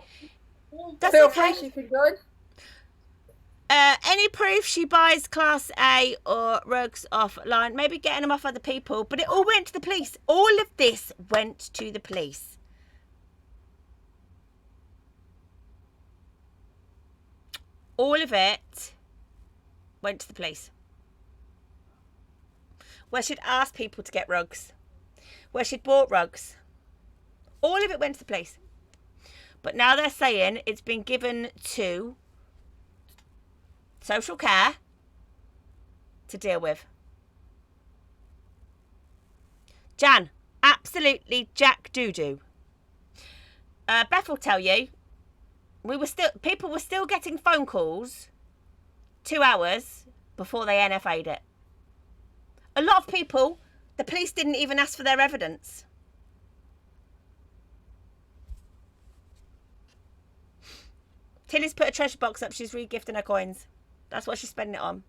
That's Feel okay. free, she can join. Any proof she buys Class A or rugs offline, maybe getting them off other people, but it all went to the police. All of this went to the police. All of it went to the police. Where she'd asked people to get rugs. Where she'd bought rugs. All of it went to the police. But now they're saying it's been given to social care to deal with. Jan, absolutely jack doo-doo. Beth will tell you, people were still getting phone calls 2 hours before they NFA'd it. A lot of people, the police didn't even ask for their evidence. Tilly's put a treasure box up. She's re-gifting her coins. That's what she's spending it on.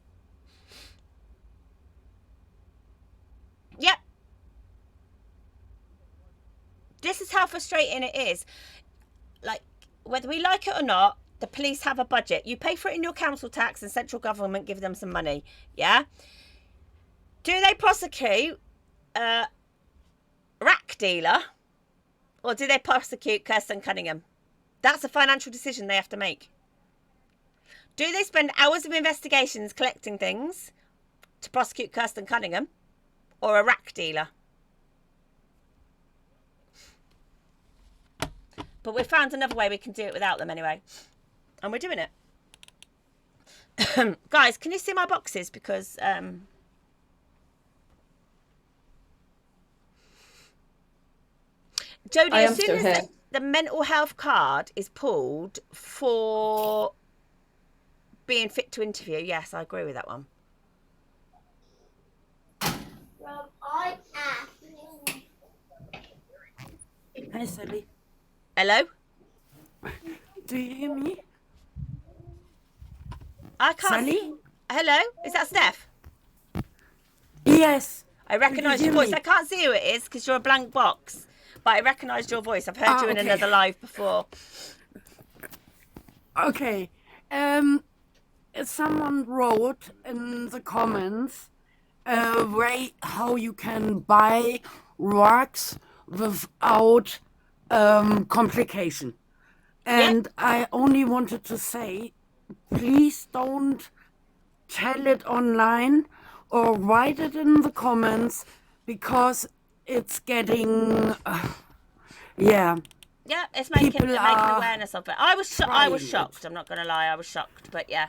Yep. This is how frustrating it is. Like, whether we like it or not, the police have a budget. You pay for it in your council tax and central government give them some money. Yeah? Do they prosecute a rack dealer or do they prosecute Kirsten Cunningham? That's a financial decision they have to make. Do they spend hours of investigations collecting things to prosecute Kirsten Cunningham or a rack dealer? But we've found another way we can do it without them anyway. And we're doing it. Guys, can you see my boxes? Because... Jodie, as soon as the mental health card is pulled for being fit to interview, yes, I agree with that one. Hi, Sally. Hello? Do you hear me? I can't. Sally? Hello? Is that Steph? Yes. I recognise your hear voice. me? I can't see who it is because you're a blank box. But I recognised your voice. I've heard you in okay. another live before. Okay. Someone wrote in the comments way how you can buy rugs without complication. And I only wanted to say, please don't tell it online or write it in the comments because it's getting, Yeah, it's making People making are awareness of it. I was shocked. I'm not going to lie. I was shocked. But yeah.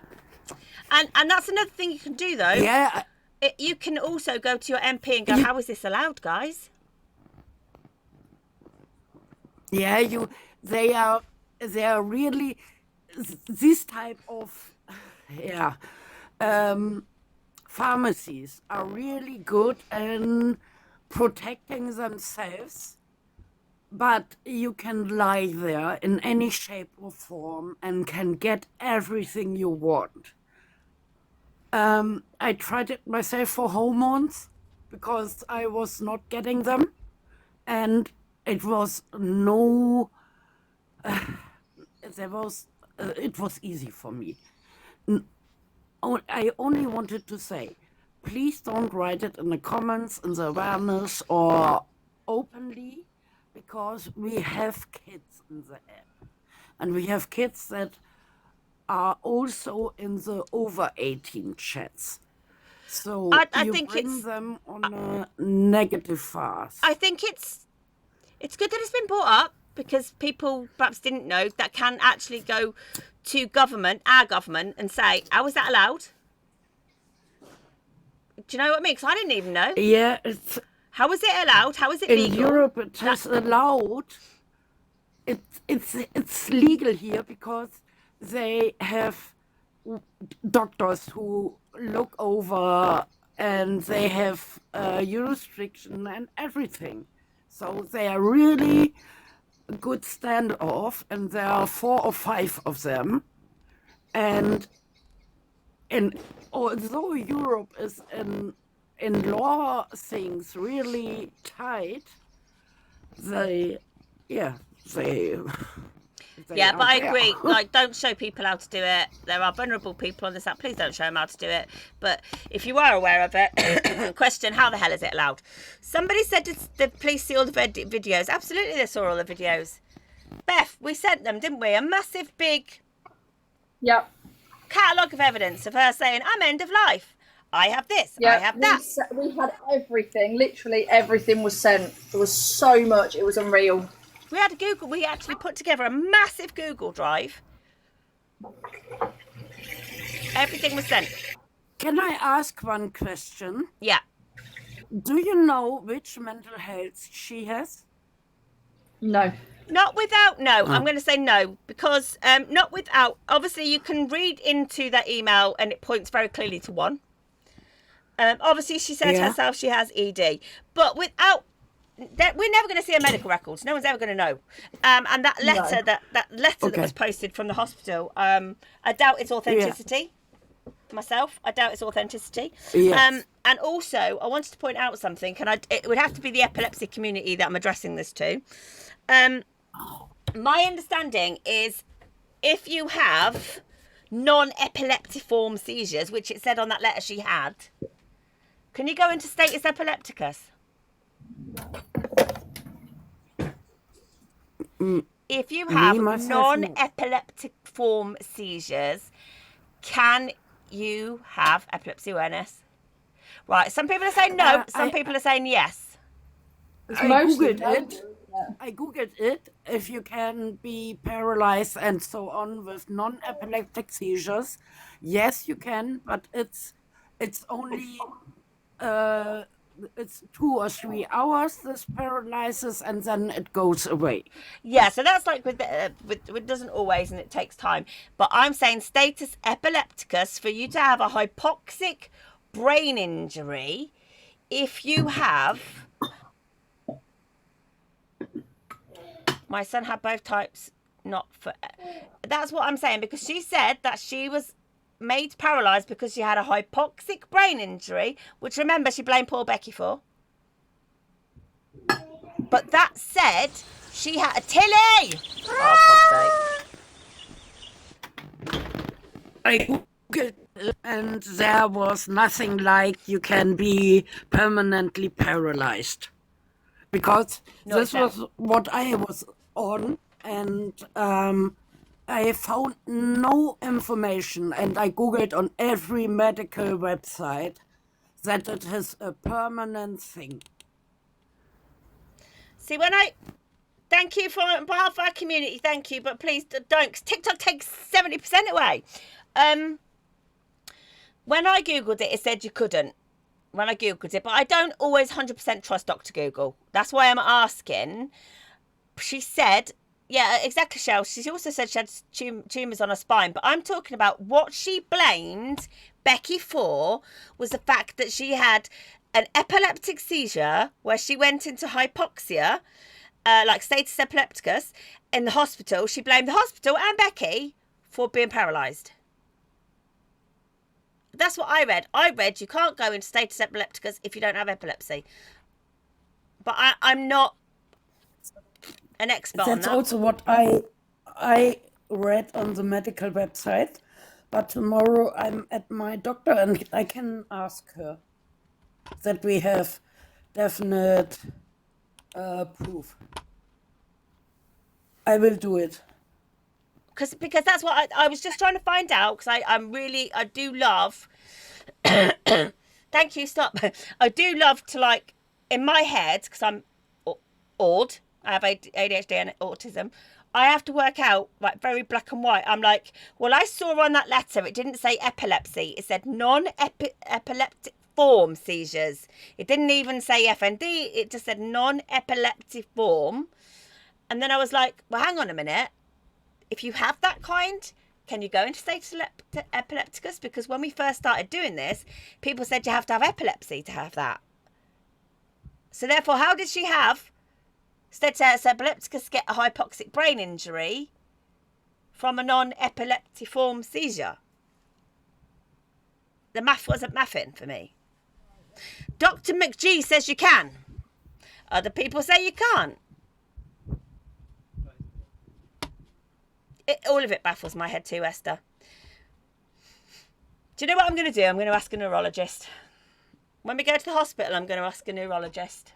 And that's another thing you can do, though. yeah, You can also go to your MP and go, how is this allowed, guys? yeah, they are really this type of pharmacies are really good in protecting themselves But you can lie there in any shape or form and can get everything you want. I tried it myself for hormones because I was not getting them, and it was no. It was easy for me. I only wanted to say, please don't write it in the comments, in the awareness, or openly, because we have kids in the app. And we have kids that are also in the over 18 chats. So I you think bring it's them on a negative fast. I think it's good that it's been brought up, because people perhaps didn't know that can actually go to our government, and say, how is that allowed? Do you know what I mean? Because I didn't even know. Yeah, How is it allowed? How is it in legal? Europe it is allowed. It's legal here because they have doctors who look over, and they have jurisdiction and everything. So they are really a good standoff, and there are 4 or 5 of them. And although Europe is in law things really tight, they Yeah, are but I there. agree. Like, don't show people how to do it. There are vulnerable people on this app. Please don't show them how to do it. But if you are aware of it, question, how the hell is it allowed? Somebody said, did the police see all the videos? Absolutely, they saw all the videos. Beth, we sent them, didn't we? A massive, big Yep. catalogue of evidence of her saying, I'm end of life. I have this. Yeah, I have that. we had everything. Literally everything was sent. There was so much. It was unreal. We had a Google. We actually put together a massive Google Drive. Everything was sent. Can I ask one question? Yeah. Do you know which mental health she has? No. Not without, no. I'm going to say no, because not without. Obviously, you can read into that email and it points very clearly to one. Obviously, she said herself she has ED, but without that, we're never going to see her medical records. No one's ever going to know. And that letter, that letter that was posted from the hospital, I doubt its authenticity. Myself, I doubt its authenticity. Yes. And also, I wanted to point out something, and it would have to be the epilepsy community that I'm addressing this to. My understanding is, if you have non-epileptiform seizures, which it said on that letter she had, can you go into status epilepticus? If you have non-epileptiform seizures, can you have epilepsy awareness? Right, some people are saying no, some people are saying yes. I googled it. If you can be paralyzed and so on with non-epileptic seizures, yes, you can, but it's only it's 2 or 3 hours, this paralysis, and then it goes away. Yeah, so that's like with it doesn't always, and it takes time. But I'm saying status epilepticus, for you to have a hypoxic brain injury, if you have. My son had both types, not for. That's what I'm saying, because she said that she was made paralysed because she had a hypoxic brain injury, which, remember, she blamed poor Becky for. But that said, she had a Tilly. Oh, fuck's sake. I googled it, and there was nothing like you can be permanently paralyzed, because this was what I was on, and I found no information, and I googled on every medical website that it is a permanent thing. See, thank you on behalf of our community, thank you, but please don't, because TikTok takes 70% away. When I googled it, it said you couldn't. When I googled it, but I don't always 100% trust Dr. Google. That's why I'm asking. She said, yeah, exactly, Shell. She also said she had tumours on her spine, but I'm talking about what she blamed Becky for was the fact that she had an epileptic seizure where she went into hypoxia, like status epilepticus in the hospital, she blamed the hospital and Becky for being paralysed. That's what I read. I read you can't go into status epilepticus if you don't have epilepsy. But I'm not an expert on That's that. also what I read on the medical website. But tomorrow I'm at my doctor and I can ask her that we have definite proof. I will do it. Because that's what I was just trying to find out, because I do love thank you, stop. I do love to, like, in my head, because I'm awed, I have ADHD and autism, I have to work out, like, very black and white. I'm like, well, I saw on that letter it didn't say epilepsy, it said non-epileptic form seizures. It didn't even say FND, it just said non-epileptic form. And then I was like, well, hang on a minute, if you have that kind, can you go into status epilepticus? Because when we first started doing this, people said you have to have epilepsy to have that. So therefore, how did she have status epilepticus, get a hypoxic brain injury from a non-epileptiform seizure? The math wasn't mathing for me. Dr. McGee says you can. Other people say you can't. All of it baffles my head too, Esther. Do you know what I'm going to do? I'm going to ask a neurologist. When we go to the hospital, I'm going to ask a neurologist.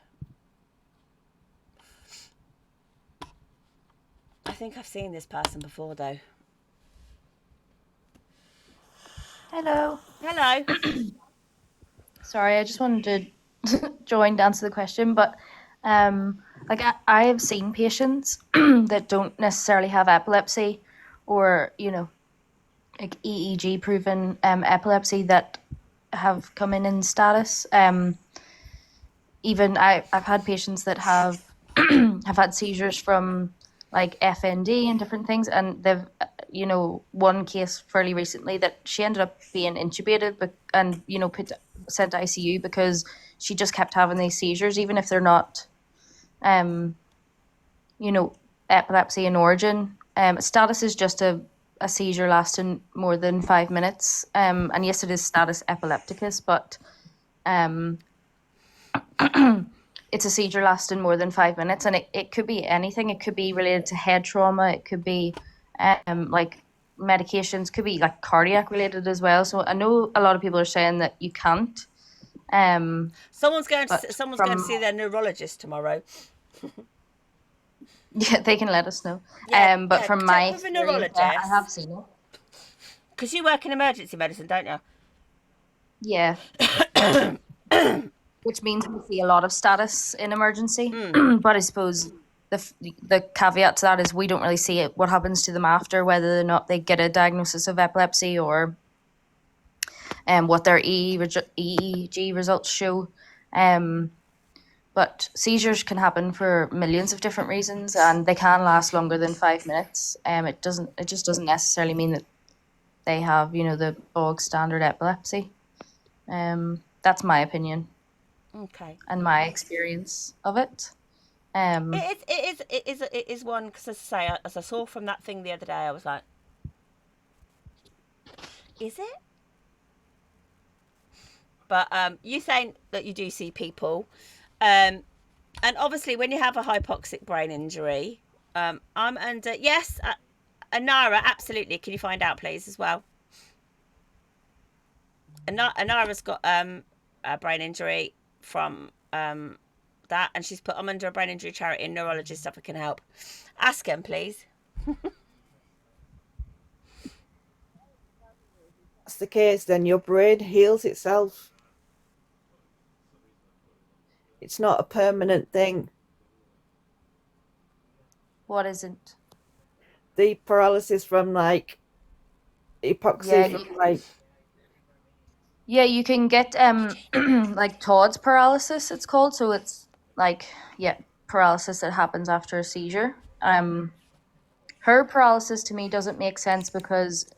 I think I've seen this person before, though. Hello. Hello. Sorry, I just wanted to join to answer the question, but like I have seen patients that don't necessarily have epilepsy, or like EEG proven epilepsy, that have come in status. Even I've had patients that have have had seizures from like FND and different things, and they've one case fairly recently that she ended up being intubated and sent to ICU because she just kept having these seizures, even if they're not epilepsy in origin. Status is just a seizure lasting more than 5 minutes, and yes, it is status epilepticus, but it's a seizure lasting more than 5 minutes, and it could be anything. It could be related to head trauma, it could be like medications, could be like cardiac related as well. So I know a lot of people are saying that you can't. Someone's going to see their neurologist tomorrow. Yeah, they can let us know. But from check my with a experience, neurologist. I have seen it. Because you work in emergency medicine, don't you? Yeah. Which means we see a lot of status in emergency. But I suppose the caveat to that is we don't really see it, what happens to them after, whether or not they get a diagnosis of epilepsy, or what their EEG results show. But seizures can happen for millions of different reasons, and they can last longer than 5 minutes. It just doesn't necessarily mean that they have, the bog standard epilepsy. That's my opinion. Okay. And my experience of it. It is one, because as I saw from that thing the other day, I was like, is it? But you saying that you do see people, and obviously when you have a hypoxic brain injury, I'm under, yes, Anara, absolutely. Can you find out, please, as well? Anara's got a brain injury from that, and she's put, I'm under a brain injury charity and neurologist stuff, I can help. Ask him, please. That's the case, then your brain heals itself. It's not a permanent thing. What isn't? The paralysis from like epoxy, from like. Yeah, you can get like Todd's paralysis, it's called. So it's like, paralysis that happens after a seizure. Her paralysis to me doesn't make sense, because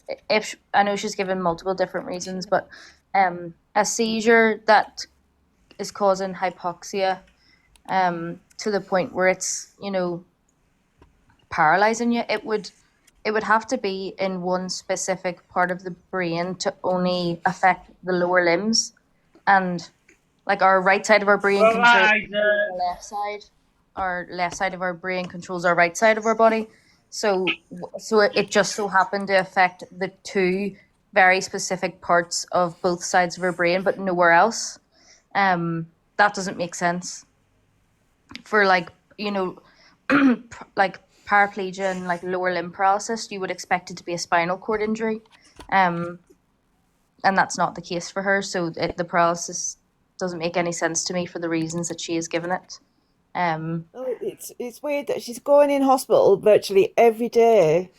I know she's given multiple different reasons, but a seizure that is causing hypoxia to the point where it's, paralyzing you. It would have to be in one specific part of the brain to only affect the lower limbs, and like our right side of our brain controls the left side. Our left side of our brain controls our right side of our body. So it just so happened to affect the two very specific parts of both sides of our brain, but nowhere else. That doesn't make sense. For like, like paraplegia and like lower limb paralysis, you would expect it to be a spinal cord injury. And that's not the case for her. So the paralysis doesn't make any sense to me for the reasons that she has given it. It's weird that she's going in hospital virtually every day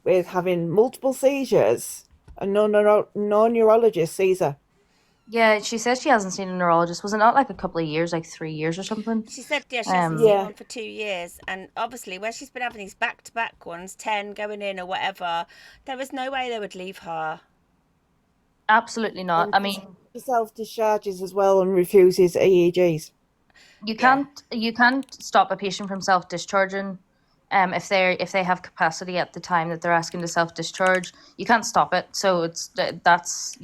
with having multiple seizures, and no neurologist sees her. Yeah, she says she hasn't seen a neurologist. Was it not like a couple of years, like 3 years or something? She said, yeah, she hasn't seen one for 2 years. And obviously, where she's been having these back-to-back ones, 10 going in or whatever, there was no way they would leave her. Absolutely not. I mean, she self-discharges as well and refuses EEGs. You can't stop a patient from self-discharging if they have capacity at the time that they're asking to self-discharge. You can't stop it. So that's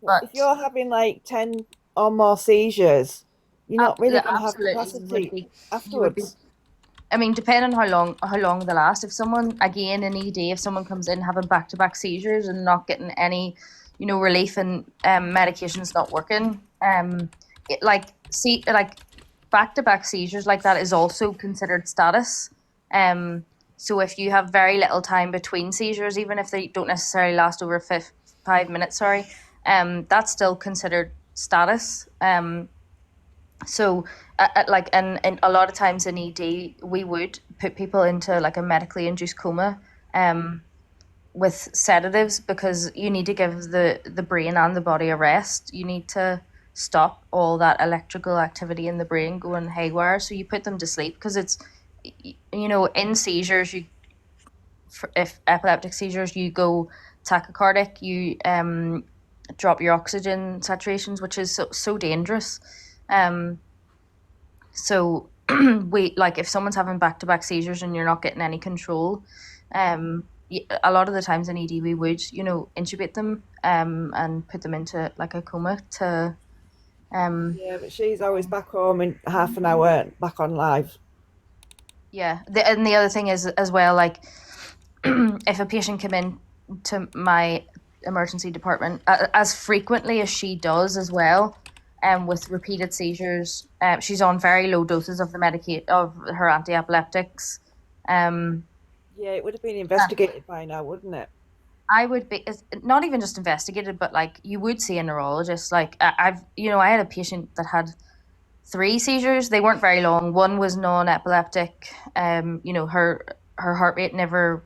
But if you're having like 10 or more seizures, you're not really going to have capacity afterwards. I mean, depending on how long they last. If someone, again in ED, if someone comes in having back-to-back seizures and not getting any, relief, and medication's not working, back-to-back seizures like that is also considered status. So if you have very little time between seizures, even if they don't necessarily last over 5 minutes, that's still considered status. So and a lot of times in ED, we would put people into like a medically induced coma with sedatives, because you need to give the brain and the body a rest. You need to stop all that electrical activity in the brain going haywire. So you put them to sleep, because it's, in seizures, if epileptic seizures, you go tachycardic, you drop your oxygen saturations, which is so dangerous. So if someone's having back-to-back seizures and you're not getting any control, a lot of the times in ED we would, intubate them and put them into like a coma to. Yeah, but she's always back home in half an hour, back on live. Yeah, and the other thing is as well, like if a patient came in to my emergency department as frequently as she does as well, with repeated seizures, she's on very low doses of of her anti-epileptics. Yeah, it would have been investigated by now, wouldn't it? I would be, not even just investigated, but like you would see a neurologist. Like I had a patient that had 3 seizures. They weren't very long. One was non-epileptic. Her heart rate never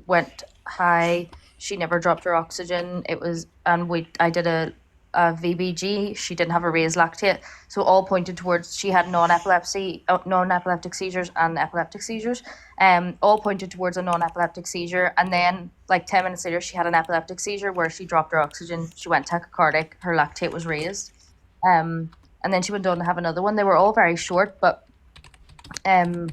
went high. She never dropped her oxygen. I did a VBG. She didn't have a raised lactate. So all pointed towards she had non-epileptic seizures and epileptic seizures. All pointed towards a non-epileptic seizure. And then like 10 minutes later, she had an epileptic seizure where she dropped her oxygen. She went tachycardic. Her lactate was raised. And then she went on to have another one. They were all very short, but I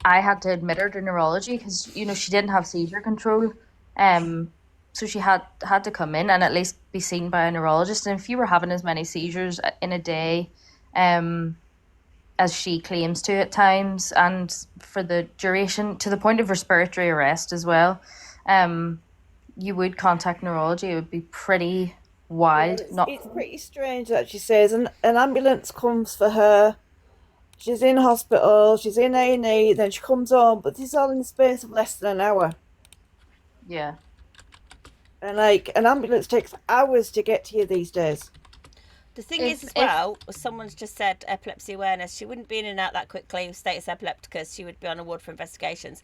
had to admit her to neurology because, she didn't have seizure control. So she had to come in and at least be seen by a neurologist. And if you were having as many seizures in a day as she claims to at times, and for the duration to the point of respiratory arrest as well, you would contact neurology. It would be pretty wild. It's pretty strange that she says an ambulance comes for her. She's in hospital, she's in A&E, then she comes home, but this is all in the space of less than an hour. Yeah. And like an ambulance takes hours to get to you these days. The thing is, as well, someone's just said epilepsy awareness. She wouldn't be in and out that quickly with status epilepticus. She would be on a ward for investigations.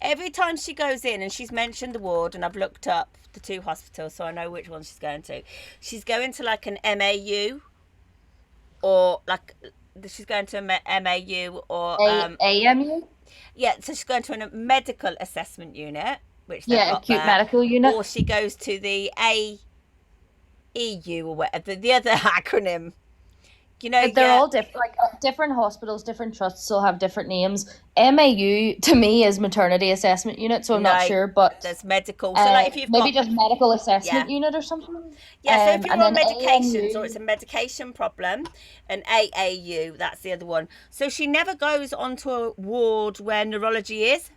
Every time she goes in, and she's mentioned the ward, and I've looked up the 2 hospitals, so I know which one she's going to. She's going to like an MAU, or like she's going to a MAU or AMU. Yeah, so she's going to a medical assessment unit, which acute medical unit, or she goes to the EU or whatever the other acronym. You know, They're all different. Like different hospitals, different trusts will have different names. MAU to me is maternity assessment unit, so I'm not sure, but there's medical. So like if you've maybe got just medical assessment unit or something. so if you're and on then medications or AMU, it's a medication problem, and AAU, that's the other one. So she never goes onto a ward where neurology is.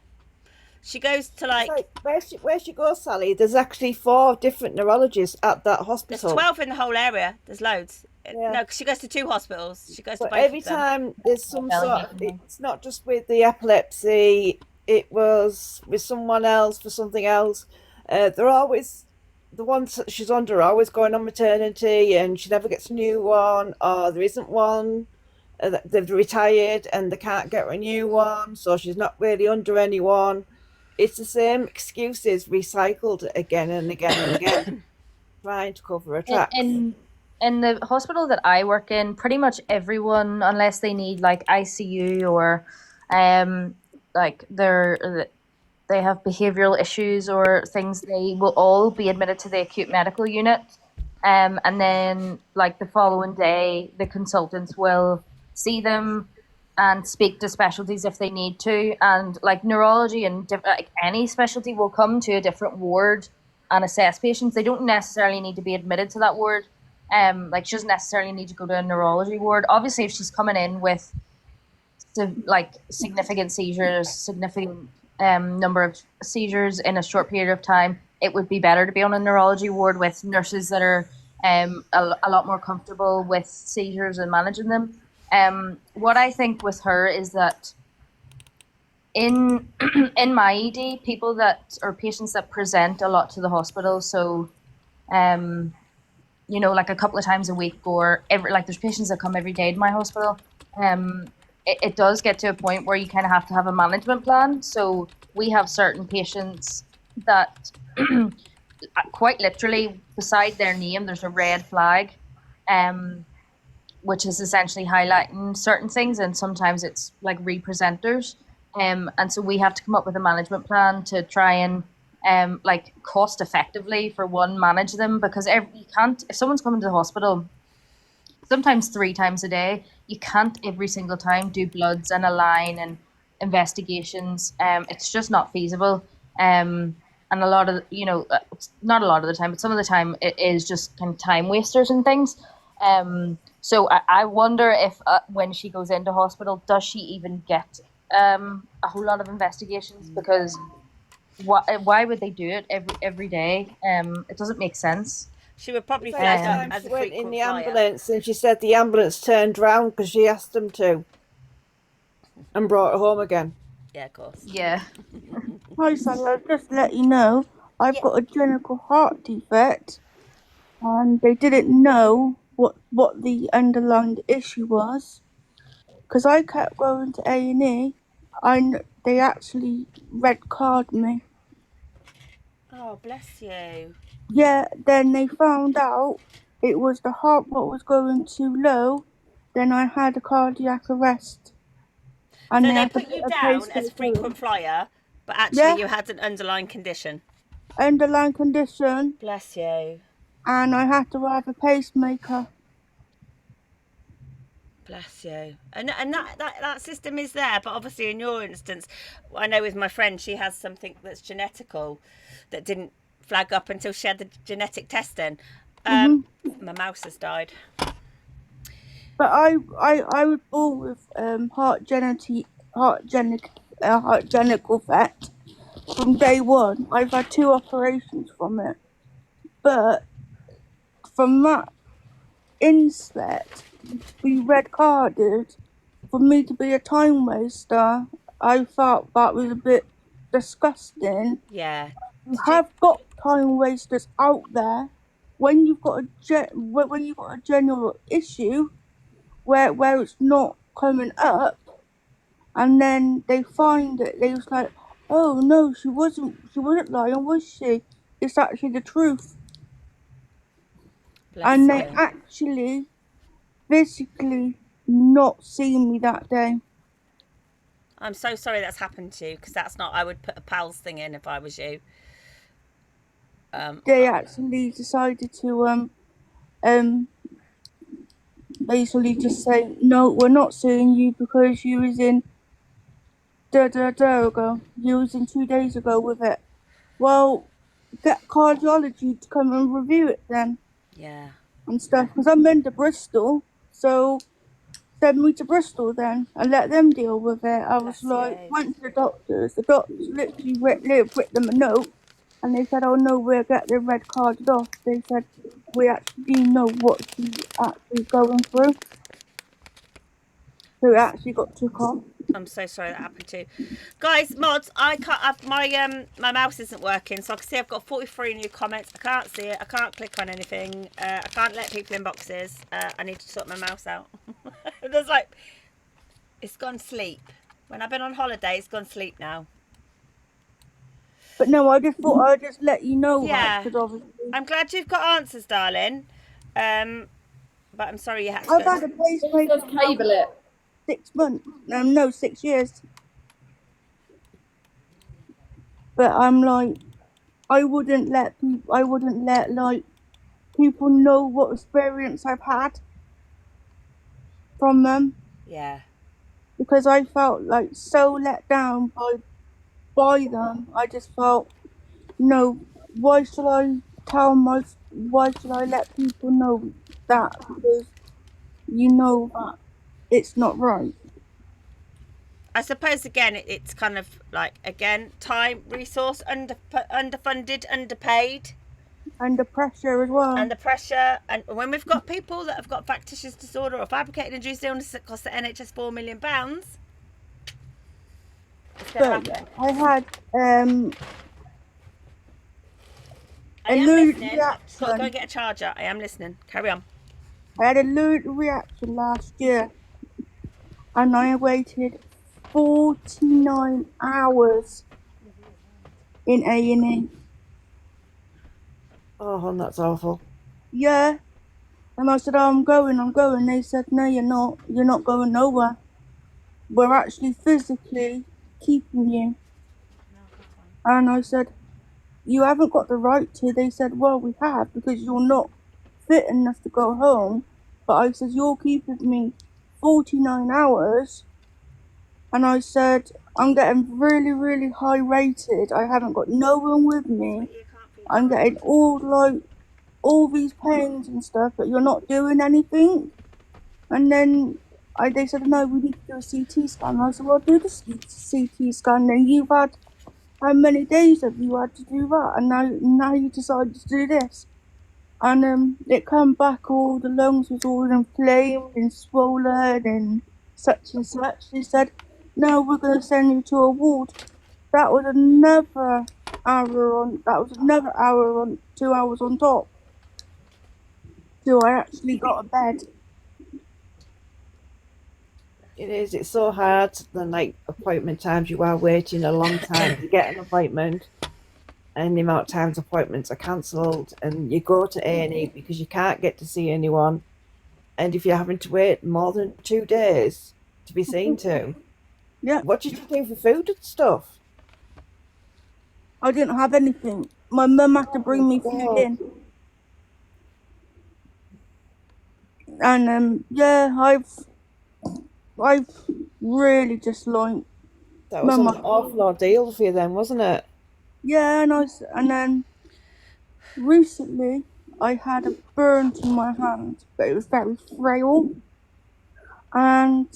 She goes to like where she goes, Sally. There's actually 4 different neurologists at that there's hospital. 12 in the whole area. There's loads. Yeah. No, 'cause she goes to 2 hospitals. She goes to But both every of them. time there's some sort of, it's not just with the epilepsy, it was with someone else for something else. They're always, the ones that she's under are always going on maternity and she never gets a new one, or there isn't one. They've retired and they can't get a new one, so she's not really under anyone. It's the same excuses recycled again and again and again, trying to cover her tracks. in the hospital that I work in, pretty much everyone, unless they need like ICU or like they have behavioral issues or things, they will all be admitted to the acute medical unit. And then like the following day, the consultants will see them and speak to specialties if they need to. And like neurology and like any specialty will come to a different ward and assess patients. They don't necessarily need to be admitted to that ward. Like she doesn't necessarily need to go to a neurology ward. Obviously, if she's coming in with like significant seizures, significant number of seizures in a short period of time, it would be better to be on a neurology ward with nurses that are a lot more comfortable with seizures and managing them. What I think with her is that in in my ED, people that or patients that present a lot to the hospital, so you know, like a couple of times a week or there's patients that come every day to my hospital. It does get to a point where you kind of have to have a management plan. So we have certain patients that quite literally beside their name, there's a red flag, which is essentially highlighting certain things. And sometimes it's like representers. And so we have to come up with a management plan to try and like cost effectively for one manage them, because you can't, if someone's coming to the hospital sometimes 3 times a day, you can't every single time do bloods and a line and investigations. It's just not feasible. And a lot of, you know, not a lot of the time, but some of the time it is just kind of time wasters and things. So I wonder if when she goes into hospital, does she even get a whole lot of investigations? Because why would they do it every day? It doesn't make sense. She would probably flag up as she a went frequent in the flyer. ambulance and she said the ambulance turned round because she asked them to and brought her home again. Yeah, of course. Yeah. Hi, Sally. I'll just let you know I've got a genital heart defect, and they didn't know what the underlying issue was, because I kept going to A&E, and they actually red carded me. Oh, bless you. Yeah, then they found out it was the heart what was going too low. Then I had a cardiac arrest. And So they put you down as a frequent flyer, but actually you had an underlying condition. Underlying condition. Bless you. And I had to have a pacemaker. Bless you. And that system is there, but obviously in your instance, I know with my friend, she has something that's genetical that didn't flag up until she had the genetic testing. My mouse has died. But I was born with heart genital effect from day one. I've had 2 operations from it. But from that inset, be red carded, for me to be a time waster, I thought that was a bit disgusting. Yeah. You have got time wasters out there. When you've got a general issue where it's not coming up, and then they find it, they was like, oh no, she wasn't lying, was she? It's actually the truth. Bless and you. They actually physically not seen me that day. I'm so sorry that's happened to you, because that's not, I would put a PALS thing in if I was you. They actually decided to basically just saying, no, we're not seeing you because you was in ago. You was in 2 days ago with it. Well, get cardiology to come and review it then Yeah. and stuff. Because I'm in to Bristol, so send me to Bristol then and let them deal with it. I was like, went to the doctors. The doctors literally writ them a note, and they said, oh no, we'll get the red carded off. They said, we actually know what she's actually going through. So it actually got took off. I'm so sorry that happened to you. Guys, mods, I can't have my mouse isn't working, so I can see I've got 43 new comments. I can't see it. I can't click on anything. I can't let people in boxes. I need to sort my mouse out. There's like, it's gone sleep. When I've been on holiday, it's gone sleep now. But no, I just thought I'd just let you know. Yeah. Because obviously, I'm glad you've got answers, darling. But I'm sorry you had to. I've had a pacemaker Just cable it. 6 months. No, 6 years. But I'm like, I wouldn't let like people know what experience I've had from them. Yeah. Because I felt like so let down by them. I just felt, no, why should I let people know that? Because you know that it's not right. I suppose again it's kind of like, again, time, resource, underfunded, underpaid, Under pressure as well. under pressure. And when we've got people that have got factitious disorder or fabricated induced illness that cost the NHS £4 million, But I had I a am lewd listening. reaction. Got to go and get a charger. I am listening. Carry on. I had a lewd reaction last year, and I waited 49 hours in A&E. Oh, that's awful. Yeah. And I said, oh, I'm going. They said, no, you're not. You're not going nowhere. We're actually physically keeping you. And I said, you haven't got the right to. They said, well, we have, because you're not fit enough to go home. But I said, you're keeping me 49 hours. And I said, I'm getting really, really high rated. I haven't got no one with me. I'm getting all these pains and stuff, but you're not doing anything. And then they said, no, we need to do a CT scan. I said, well, do the CT scan. Then you've had, how many days have you had to do that? And now you decided to do this. And it came back, all the lungs was all inflamed and swollen and such and such. They said, no, we're going to send you to a ward. That was another hour on, 2 hours on top. So I actually got a bed. It is. It's so hard. The night appointment times, you are waiting a long time to get an appointment, and the amount of times appointments are cancelled, and you go to A&E because you can't get to see anyone, and if you're having to wait more than 2 days to be seen to, yeah. What did you do for food and stuff? I didn't have anything. My mum had to bring me food in. And yeah, I've really just like, that was an awful ordeal for you then, wasn't it? Yeah, and then recently I had a burn to my hand, but it was very frail, and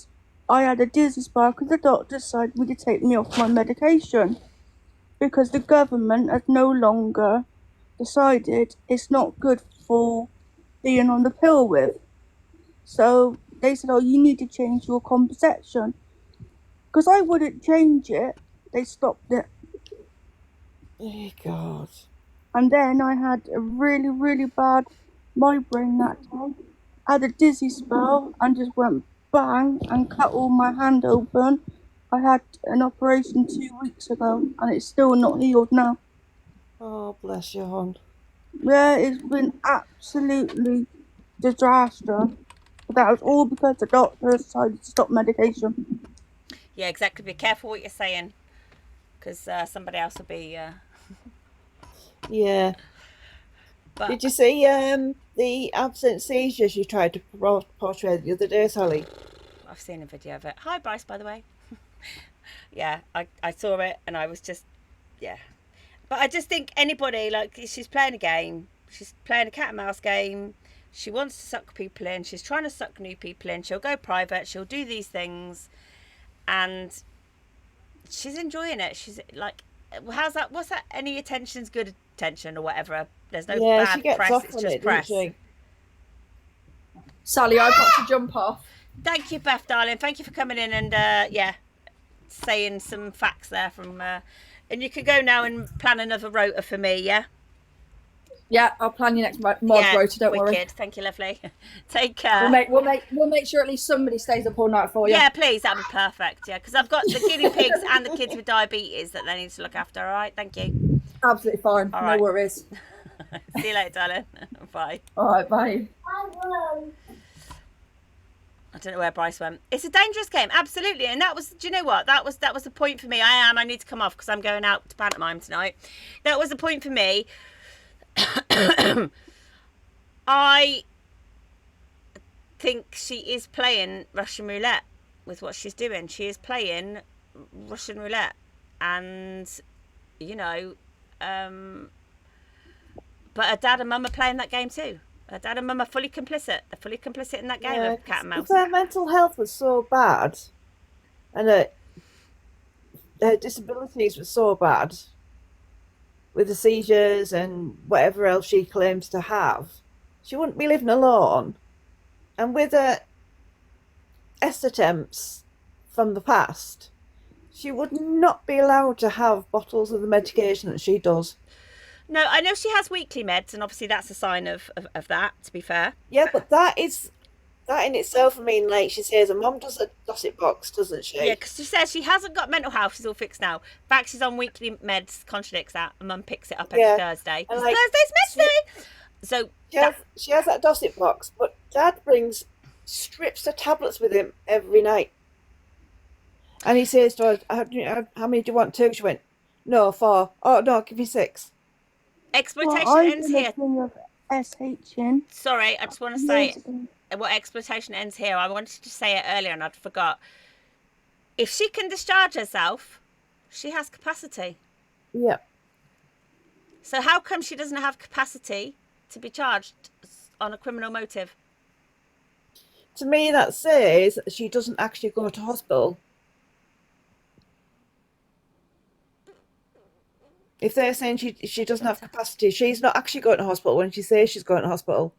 I had a dizzy spell because the doctor decided to take me off my medication because the government has no longer decided it's not good for being on the pill with. So they said, oh, you need to change your contraception. Because I wouldn't change it, they stopped it. Oh, God. And then I had a really, really bad migraine that day. I had a dizzy spell and just went bang and cut all my hand open. I had an operation 2 weeks ago and it's still not healed now. Oh, bless you, hon. Yeah, it's been absolutely disaster. But that was all because the doctor decided to stop medication. Yeah, exactly. Be careful what you're saying, because somebody else will be. Yeah. But did you see the absent seizures you tried to portray the other day, Sally? I've seen a video of it. Hi, Bryce, by the way. Yeah, I saw it and I was just, yeah. But I just think anybody, like, she's playing a game. She's playing a cat and mouse game. She wants to suck people in. She's trying to suck new people in. She'll go private. She'll do these things. And she's enjoying it. She's like, how's that? What's that? Any attention's good attention or whatever. There's no bad she gets press. off It's on just it, press. doesn't she? Sally, I've got to jump off. Thank you, Beth, darling. Thank you for coming in and, saying some facts there from... and you can go now and plan another rota for me, yeah? Yeah, I'll plan your next mod rota. Don't worry. Thank you, lovely. Take care. We'll make sure at least somebody stays up all night for you. Yeah, please. That'd be perfect. Yeah, because I've got the guinea pigs and the kids with diabetes that they need to look after. All right, thank you. Absolutely fine. All no right. worries. See you later, darling. Bye. All right, bye. I don't know where Bryce went. It's a dangerous game, absolutely. And that was, do you know what? That was the point for me. I need to come off because I'm going out to pantomime tonight. That was the point for me. I think she is playing Russian roulette with what she's doing. She is playing Russian roulette, and you know, but her dad and mum are playing that game too. Her dad and mum are fully complicit. They're fully complicit in that game of cat and mouse. If her mental health was so bad, and her disabilities were so bad, with the seizures and whatever else she claims to have, she wouldn't be living alone. And with her S attempts from the past, she would not be allowed to have bottles of the medication that she does. No, I know she has weekly meds, and obviously that's a sign of that, to be fair. Yeah, but that in itself, I mean, like she says, her mum does a gossip box, doesn't she? Yeah, because she says she hasn't got mental health, she's all fixed now. In fact, she's on weekly meds, contradicts that, and mum picks it up every Thursday. And like, Thursday's med day! So she has that gossip box, but Dad brings strips of tablets with him every night. And he says to her, how many do you want? 2? She went, no, 4. Oh, no, I'll give you 6. Exploitation ends here. SHN. Sorry, I just want to say what exploitation ends here. I wanted to say it earlier and I'd forgot. If she can discharge herself, she has capacity. Yeah. So how come she doesn't have capacity to be charged on a criminal motive? To me, that says she doesn't actually go to hospital. If they're saying she doesn't have capacity, she's not actually going to hospital when she says she's going to hospital.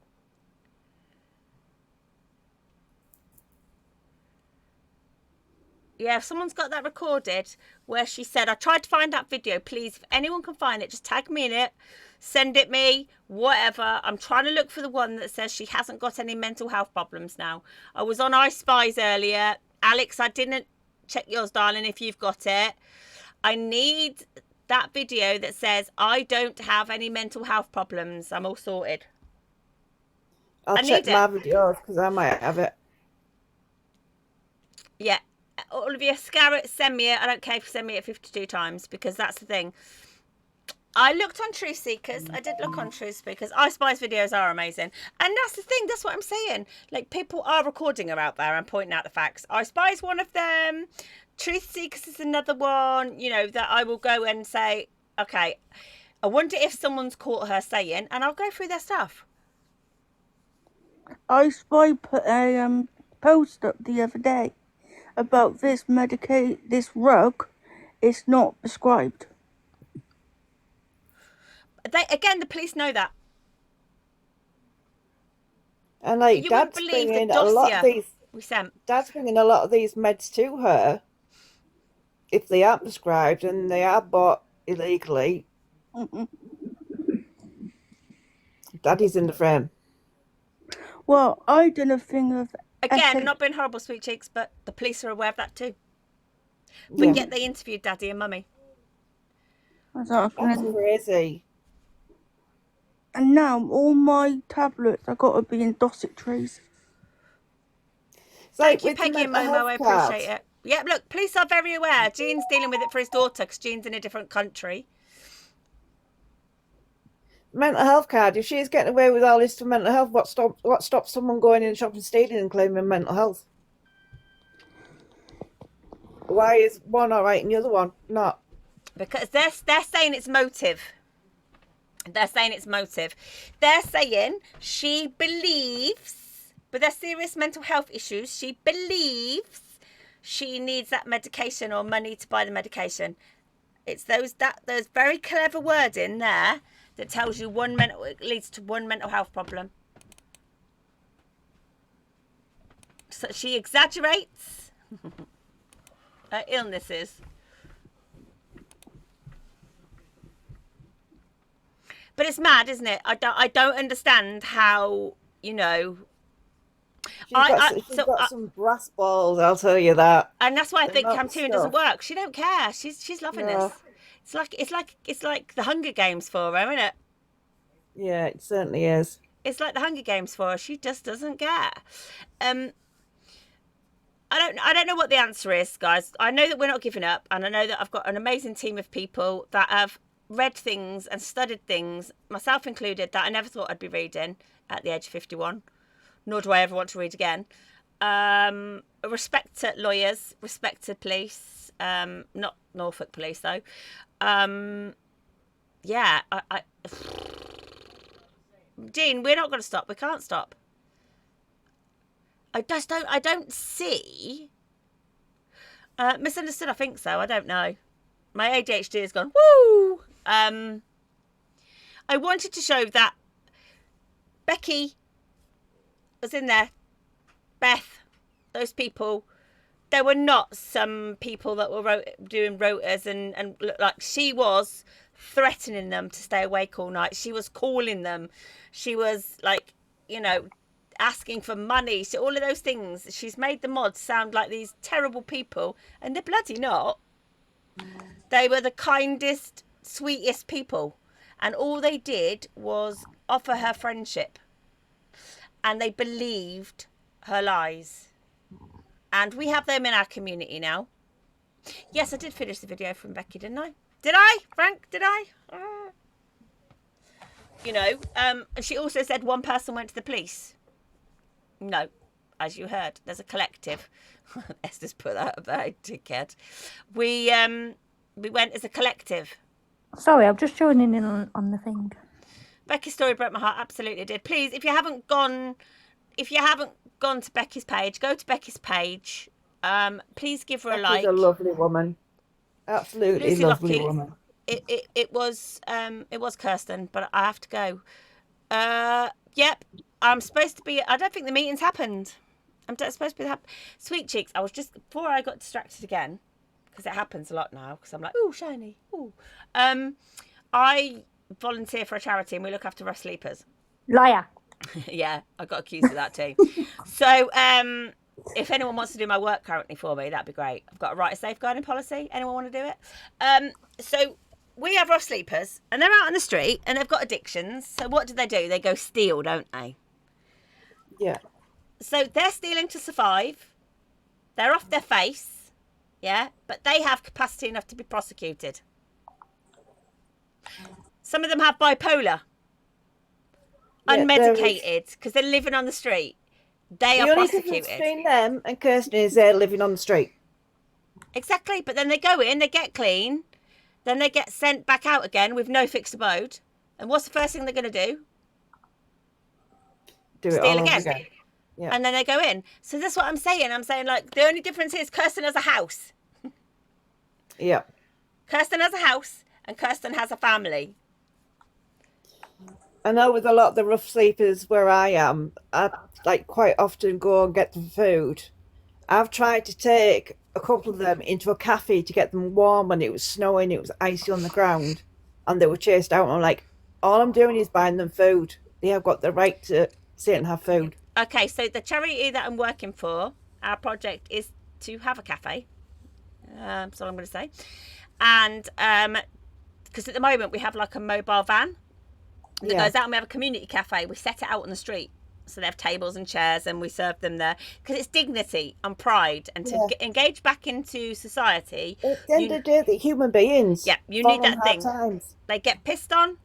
Yeah, if someone's got that recorded where she said, I tried to find that video, please, if anyone can find it, just tag me in it, send it me, whatever. I'm trying to look for the one that says she hasn't got any mental health problems now. I was on I Spies earlier. Alex, I didn't check yours, darling, if you've got it. I need that video that says, I don't have any mental health problems. I'm all sorted. I'll check my videos because I might have it. Yeah. All of you, send me it. I don't care if you send me it 52 times because that's the thing. I looked on Truth Seekers. I did look on Truth Seekers. I Spies videos are amazing. And that's the thing. That's what I'm saying. Like, people are recording her out there and pointing out the facts. I Spies one of them. Truth Seekers is another one, you know, that I will go and say, okay, I wonder if someone's caught her saying, and I'll go through their stuff. I Spy put a post up the other day about this this rug is not prescribed. Again, the police know that. And like, you Dad's wouldn't believe bringing the a lot of these. We sent. Dad's bringing a lot of these meds to her. If they are prescribed and they are bought illegally, Daddy's in the frame. Well, I did a thing of... Again, not being horrible, sweet cheeks, but the police are aware of that too. Forget they interviewed Daddy and Mummy. That's crazy. And now all my tablets have got to be in Dorset trays. Thank you, Peggy and Momo. I appreciate it. Yeah, look, police are very aware. Gene's dealing with it for his daughter because Gene's in a different country. mental health card. If she's getting away with all this for mental health, what stops someone going in the shop and stealing and claiming mental health? Why is one all right and the other one not? Because they're saying it's motive. They're saying it's motive. They're saying she believes, but there's serious mental health issues. She believes she needs that medication or money to buy the medication. It's those very clever words in there that tells you it leads to one mental health problem. So she exaggerates her illnesses. But it's mad, isn't it? I don't understand how, you know. She's got some brass balls, I'll tell you that. And that's why I think not Camtoon doesn't work. She don't care. She's loving No. this. It's like the Hunger Games for her, isn't it? Yeah, it certainly is. It's like the Hunger Games for her. She just doesn't care. I don't know what the answer is, guys. I know that we're not giving up, and I know that I've got an amazing team of people that have read things and studied things, myself included, that I never thought I'd be reading at the age of 51. Nor do I ever want to read again. Respect to lawyers, respect to police, not Norfolk police though. Yeah, Jean, we're not going to stop. We can't stop. I don't see. Misunderstood, I think so. I don't know. My ADHD has gone, woo! I wanted to show that Becky was in there. Beth, those people, there were not some people that were doing rotas and like she was threatening them to stay awake all night. She was calling them. She was like, you know, asking for money. So all of those things. She's made the mods sound like these terrible people, and they're bloody not. They were the kindest, sweetest people, and all they did was offer her friendship. And they believed her lies. And we have them in our community now. Yes, I did finish the video from Becky, didn't I? Did I, Frank? Did I? You know, and she also said one person went to the police. No, as you heard, there's a collective. Esther's put that up there, dickhead. We went as a collective. Sorry, I'm just joining in on the thing. Becky's story broke my heart. Absolutely did. Please, if you haven't gone to Becky's page, go to Becky's page. Please give her a like. She's a lovely woman. Absolutely Lucy lovely Lockie, woman. It was Kirsten, but I have to go. Yep, I'm supposed to be. I don't think the meeting's happened. I'm supposed to be Sweet Cheeks. I was just before I got distracted again, because it happens a lot now. Because I'm like, ooh, shiny, ooh. I volunteer for a charity and we look after rough sleepers. Liar. Yeah, I got accused of that too. So if anyone wants to do my work currently for me, that'd be great. I've got a right of safeguarding policy. Anyone want to do it? So we have rough sleepers and they're out on the street and they've got addictions. So what do? They go steal, don't they? Yeah. So they're stealing to survive. They're off their face. Yeah, but they have capacity enough to be prosecuted. Some of them have bipolar. Unmedicated, because they're living on the street. They are prosecuted. The only difference between them and Kirsten is they're living on the street. Exactly, but then they go in, they get clean, then they get sent back out again with no fixed abode. And what's the first thing they're going to do? Steal again. Yeah. And then they go in. So that's what I'm saying. I'm saying, like, the only difference is Kirsten has a house. Yeah. Kirsten has a house and Kirsten has a family. I know with a lot of the rough sleepers where I am, I like quite often go and get them food. I've tried to take a couple of them into a cafe to get them warm when it was snowing, it was icy on the ground, and they were chased out. And I'm like, all I'm doing is buying them food. They have got the right to sit and have food. Okay, so the charity that I'm working for, our project is to have a cafe. That's all I'm going to say. And because at the moment we have like a mobile van that goes out, and we have a community cafe. We set it out on the street, so they have tables and chairs, and we serve them there because it's dignity and pride, and to engage back into society. At the end of the day, they're human beings. Yeah, you need that thing. They get pissed on,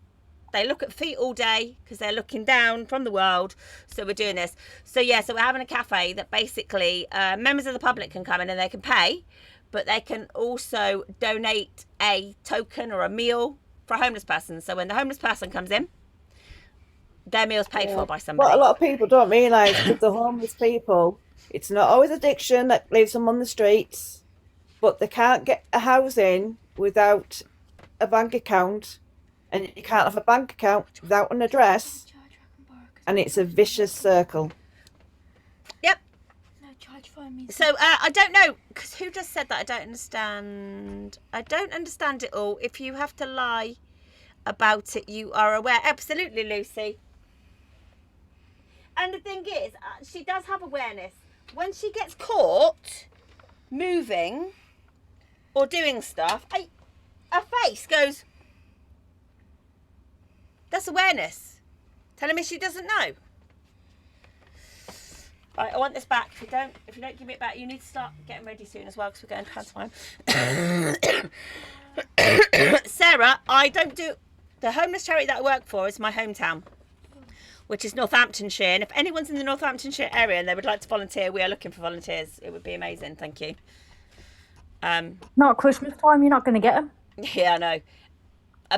They look at feet all day because they're looking down from the world. So we're doing this. So yeah, so we're having a cafe that basically members of the public can come in and they can pay, but they can also donate a token or a meal for a homeless person. So when the homeless person comes in, their meal's paid for by somebody. What a lot of people don't realise with the homeless people, it's not always addiction that leaves them on the streets, but they can't get a housing without a bank account, and you can't have a bank account without an address, and it's a vicious circle. Yep. So I don't know, because who just said that? I don't understand it all. If you have to lie about it, you are aware. Absolutely, Lucy. And the thing is, she does have awareness. When she gets caught moving or doing stuff, her face goes, that's awareness. Telling me she doesn't know. Right, I want this back. If you don't give me it back, you need to start getting ready soon as well, because we're going to pantomime. Sarah, I don't do... The homeless charity that I work for is my hometown, which is Northamptonshire. And if anyone's in the Northamptonshire area and they would like to volunteer, we are looking for volunteers. It would be amazing. Thank you. Not at Christmas time, you're not going to get them. Yeah, I know.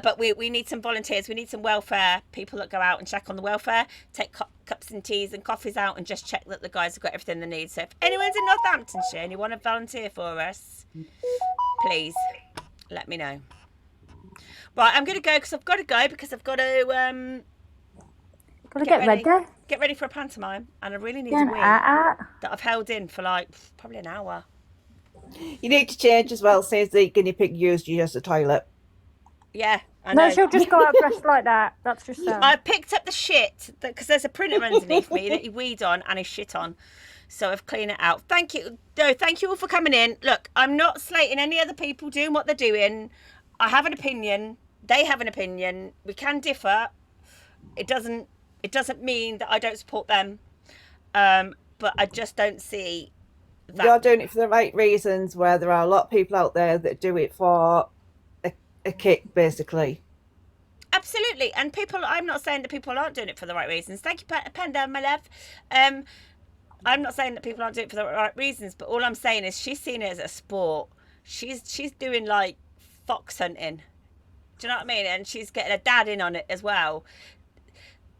But we need some volunteers. We need some welfare people that go out and check on the welfare, take cups and teas and coffees out and just check that the guys have got everything they need. So if anyone's in Northamptonshire and you want to volunteer for us, please let me know. Right, I'm going to go because I've got to get ready. Get ready for a pantomime, and I really need a wee that I've held in for like probably an hour. You need to change as well, since the guinea pig used you as a toilet. Yeah, I know. No, she'll just go out dressed like that. That's just I picked up the shit because there's a printer underneath me that he weed on and his shit on. So I've cleaned it out. Thank you. No, thank you all for coming in. Look, I'm not slating any other people doing what they're doing. I have an opinion. They have an opinion. We can differ. It doesn't mean that I don't support them. But I just don't see that. You're doing it for the right reasons, where there are a lot of people out there that do it for a kick, basically. Absolutely. And I'm not saying that people aren't doing it for the right reasons. Thank you, Panda, my love. I'm not saying that people aren't doing it for the right reasons, but all I'm saying is she's seen it as a sport. She's doing like fox hunting. Do you know what I mean? And she's getting a dad in on it as well.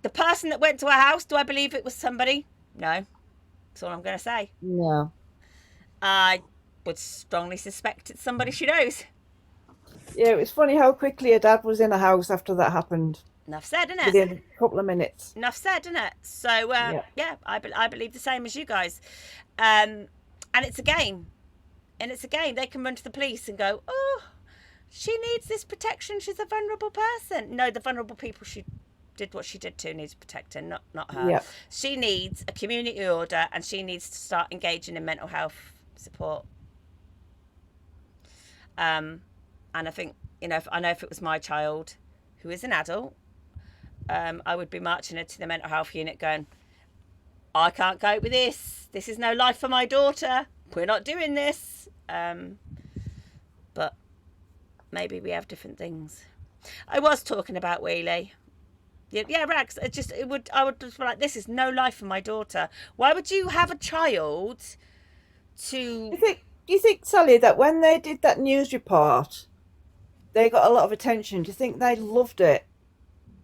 The person that went to her house, do I believe it was somebody? No. That's all I'm going to say. No. I would strongly suspect it's somebody she knows. Yeah, it was funny how quickly her dad was in the house after that happened. Enough said, isn't it? Within a couple of minutes. Enough said, isn't it? So, yeah, I believe the same as you guys. And it's a game. They can run to the police and go, oh, she needs this protection. She's a vulnerable person. No, the vulnerable people she did what she did to needs protecting, not her. Yeah. She needs a community order, and she needs to start engaging in mental health support. And I think, if it was my child, who is an adult, I would be marching her to the mental health unit going, I can't cope with this. This is no life for my daughter. We're not doing this. But maybe we have different things. I was talking about Wheelie. Yeah, Rags. I would just be like, this is no life for my daughter. Why would you have a child to... Do you think, Sally, that when they did that news report, they got a lot of attention? Do you think they loved it?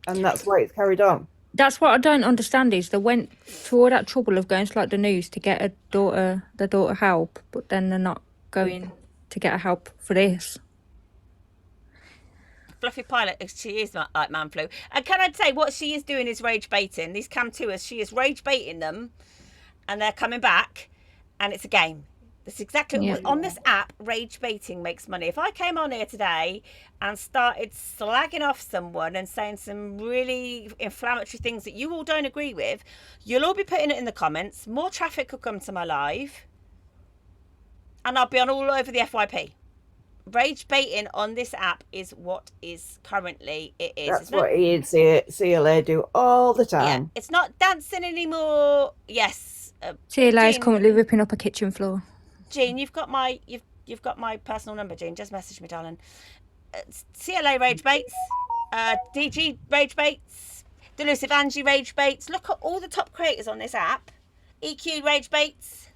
And that's why it's carried on? That's what I don't understand is they went through all that trouble of going to like the news to get their daughter help, but then they're not going to get her help for this. Fluffy Pilot, she is like man flu. And can I say, what she is doing is rage baiting. These cam tours, she is rage baiting them, and they're coming back, and it's a game. That's exactly on this app. Rage baiting makes money. If I came on here today and started slagging off someone and saying some really inflammatory things that you all don't agree with, you'll all be putting it in the comments. More traffic will come to my live, and I'll be on all over the FYP. Rage baiting on this app is what is currently it is. That's what Ian and CLA do all the time. Yeah, it's not dancing anymore. Yes. CLA is currently ripping up a kitchen floor. Jean, you've got my personal number, Jean. Just message me, darling. CLA rage baits. DG Rage Baits, Delusive Angie Rage Baits. Look at all the top creators on this app. EQ Rage Baits.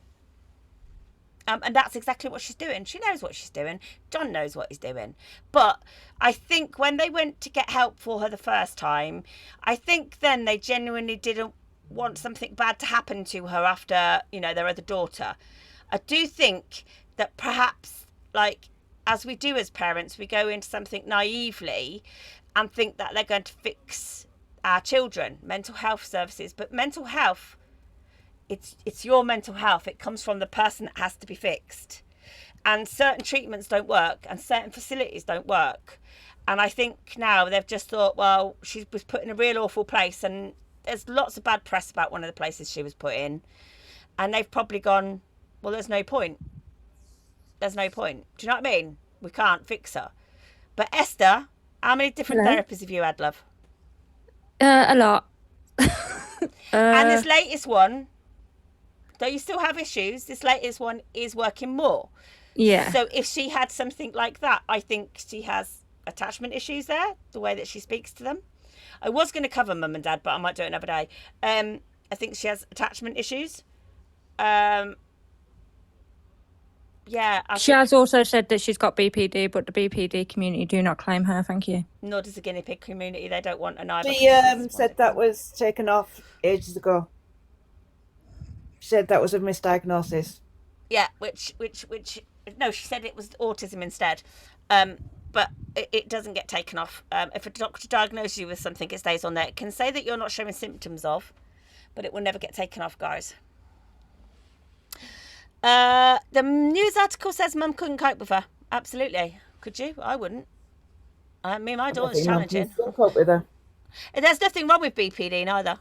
And that's exactly what she's doing. She knows what she's doing. John knows what he's doing. But I think when they went to get help for her the first time, I think then they genuinely didn't want something bad to happen to her after, their other daughter. I do think that perhaps, like, as we do as parents, we go into something naively and think that they're going to fix our children, mental health services. But mental health, it's your mental health. It comes from the person that has to be fixed. And certain treatments don't work and certain facilities don't work. And I think now they've just thought, well, she was put in a real awful place, and there's lots of bad press about one of the places she was put in. And they've probably gone, well, there's no point. There's no point. Do you know what I mean? We can't fix her. But Esther, how many different therapists have you had, love? A lot. And this latest one, though you still have issues, this latest one is working more. Yeah. So if she had something like that, I think she has attachment issues there, the way that she speaks to them. I was going to cover mum and dad, but I might do it another day. I think she has attachment issues. She has also said that she's got BPD, but the BPD community do not claim her. Thank you. Nor does the guinea pig community. They don't want an either. She said that was taken off ages ago. She said that was a misdiagnosis. Yeah, which no, she said it was autism instead. But it doesn't get taken off. If a doctor diagnoses you with something, it stays on there. It can say that you're not showing symptoms of, but it will never get taken off, guys. The news article says mum couldn't cope with her. Absolutely. Could you? I wouldn't. I mean, my daughter's challenging. Cope with her. There's nothing wrong with BPD neither.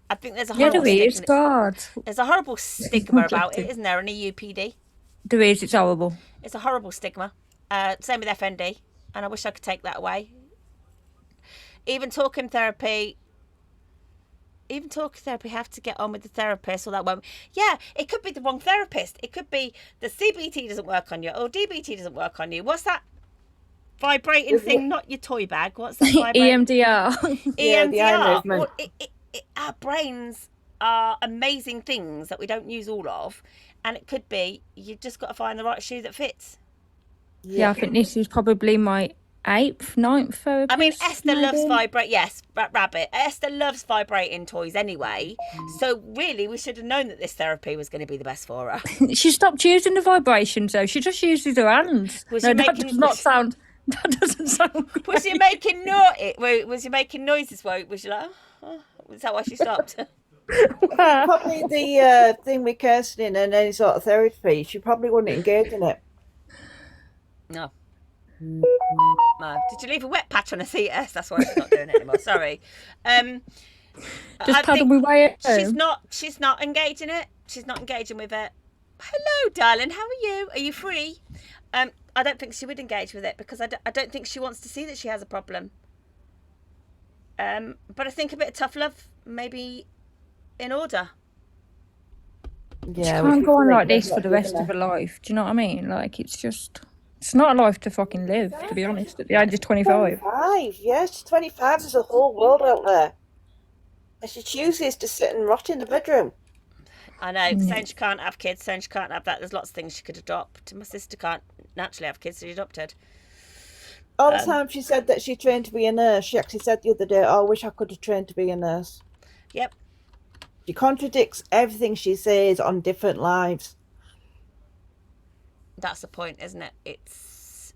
I think there's a horrible stigma. There's a horrible stigma about it, isn't there? An EUPD. There is. It's horrible. It's a horrible stigma. Same with FND, and I wish I could take that away. Even talking therapy, have to get on with the therapist or that one. Yeah, it could be the wrong therapist. It could be the CBT doesn't work on you or DBT doesn't work on you. What's that vibrating thing? Not your toy bag. What's that vibrating? EMDR. EMDR. Yeah, the eye movement. Well, our brains are amazing things that we don't use all of, and it could be you've just got to find the right shoe that fits. Yeah, I think this is probably my 8th, 9th therapist. I mean, Esther loves vibrate. Yes, Rabbit. Esther loves vibrating toys anyway. So really, we should have known that this therapy was going to be the best for her. She stopped using the vibrations though. She just uses her hands. That doesn't sound great. Was she making Was she making noises? Was she like? Oh, is that why she stopped? Probably the thing with counselling and any sort of therapy, she probably wouldn't engage in it. No. No. Did you leave a wet patch on her seat? Yes, that's why she's not doing it anymore. Sorry. Just paddle my way home. She's not engaging it. She's not engaging with it. Hello, darling. How are you? Are you free? I don't think she would engage with it because I don't think she wants to see that she has a problem. But I think a bit of tough love may be in order. Yeah, she can't go on like this for the rest of her life. Do you know what I mean? Like, it's not a life to fucking live, to be honest, at the age of 25. 25, yes, 25. There's a whole world out there. And she chooses to sit and rot in the bedroom. I know, saying she can't have kids, saying she can't have that. There's lots of things she could adopt. My sister can't naturally have kids, so she adopted. All the time she said that she trained to be a nurse. She actually said the other day, oh, I wish I could have trained to be a nurse. Yep. She contradicts everything she says on different lives. That's the point, isn't it? It's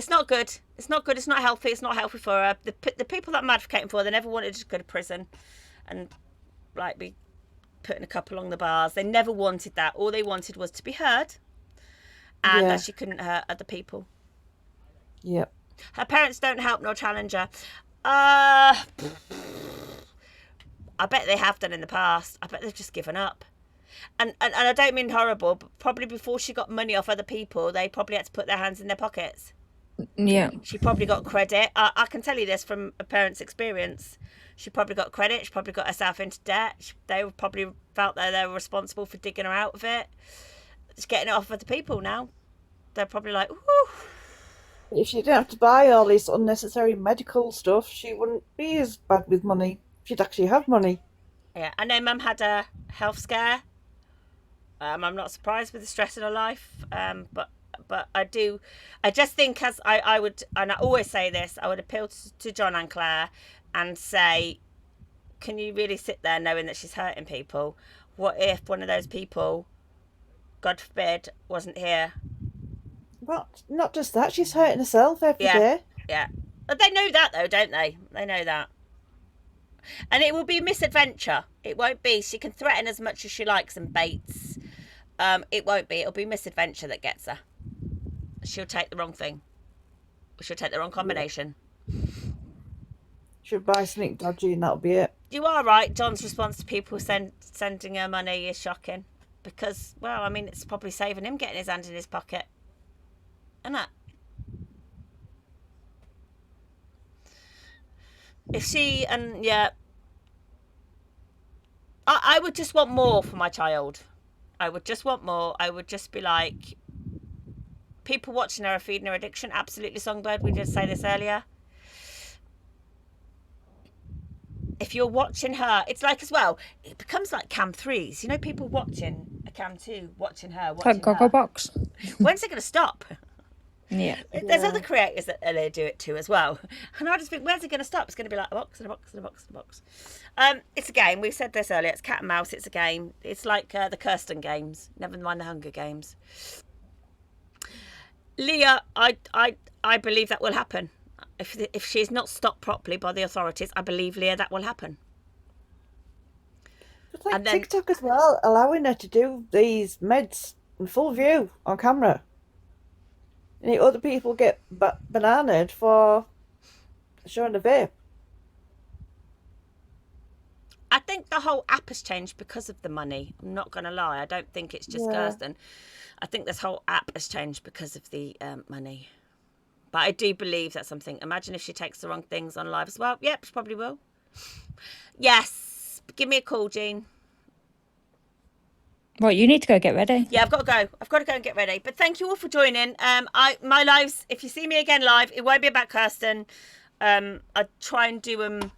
not good. It's not good. It's not healthy. It's not healthy for her. The people that I'm advocating for, they never wanted to go to prison and like be putting a couple along the bars. They never wanted that. All they wanted was to be heard and that she couldn't hurt other people. Yep. Her parents don't help nor challenge her. I bet they have done in the past. I bet they've just given up. And I don't mean horrible, but probably before she got money off other people, they probably had to put their hands in their pockets. Yeah. She probably got credit. I can tell you this from a parent's experience. She probably got credit. She probably got herself into debt. They probably felt that they were responsible for digging her out of it. She's getting it off other people now. They're probably like, ooh. If she didn't have to buy all this unnecessary medical stuff, she wouldn't be as bad with money. She'd actually have money. Yeah, I know Mum had a health scare. I'm not surprised with the stress in her life, but I just think as I would, and I always say this, I would appeal to John and Claire and say, can you really sit there knowing that she's hurting people? What if one of those people, God forbid, wasn't here? Well, not just that, she's hurting herself every Yeah, day. yeah. But they know that though, don't they? They know that. And it will be misadventure. It won't be. She can threaten as much as she likes and baits. It won't be. It'll be misadventure that gets her. She'll take the wrong thing. She'll take the wrong combination. She'll buy something dodgy and that'll be it. You are right. John's response to people sending her money is shocking. Because, well, I mean, it's probably saving him getting his hand in his pocket. Isn't it? If she, and yeah, I would just want more for my child. I would just want more. I would just be like, people watching her are feeding her addiction. Absolutely, Songbird. We did say this earlier. If you're watching her, it's like as well, it becomes like cam 3s. You know, people watching a cam 2, watching her, watching Like Goggle her. Box. When's it going to stop? Yeah. There's other creators that they do it too as well. And I just think, where's it going to stop? It's going to be like a box and a box and a box and a box. It's a game. We said this earlier. It's cat and mouse. It's a game. It's like the Kirsten games. Never mind the Hunger Games. Leah, I believe that will happen. If she's not stopped properly by the authorities, I believe, Leah, that will happen. It's like And then- TikTok as well, allowing her to do these meds in full view on camera. And other people get bananaed for showing the vape. I think the whole app has changed because of the money. I'm not going to lie. I don't think it's just Kirsten. I think this whole app has changed because of the money. But I do believe that's something. Imagine if she takes the wrong things on live as well. Yep, she probably will. Yes. Give me a call, Jean. Right, you need to go get ready. Yeah, I've got to go. I've got to go and get ready. But thank you all for joining. My lives, if you see me again live, it won't be about Kirsten. I try and do them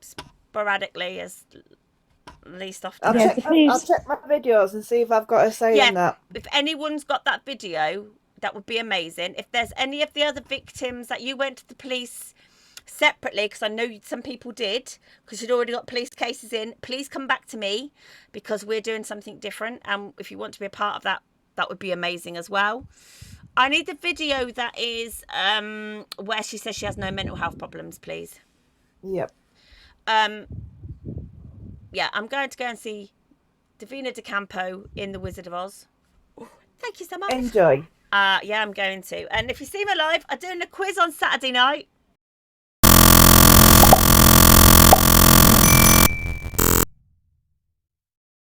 sporadically as least often. I'll check my videos and see if I've got a say in that. If anyone's got that video, that would be amazing. If there's any of the other victims that you went to the police separately, because I know some people did, because you'd already got police cases in, please come back to me, because we're doing something different. And if you want to be a part of that, that would be amazing as well. I need the video that is where she says she has no mental health problems, please. Yep. Yeah, I'm going to go and see Davina De Campo in The Wizard of Oz. Thank you so much. Enjoy. Yeah, I'm going to. And if you see me live, I'm doing a quiz on Saturday night.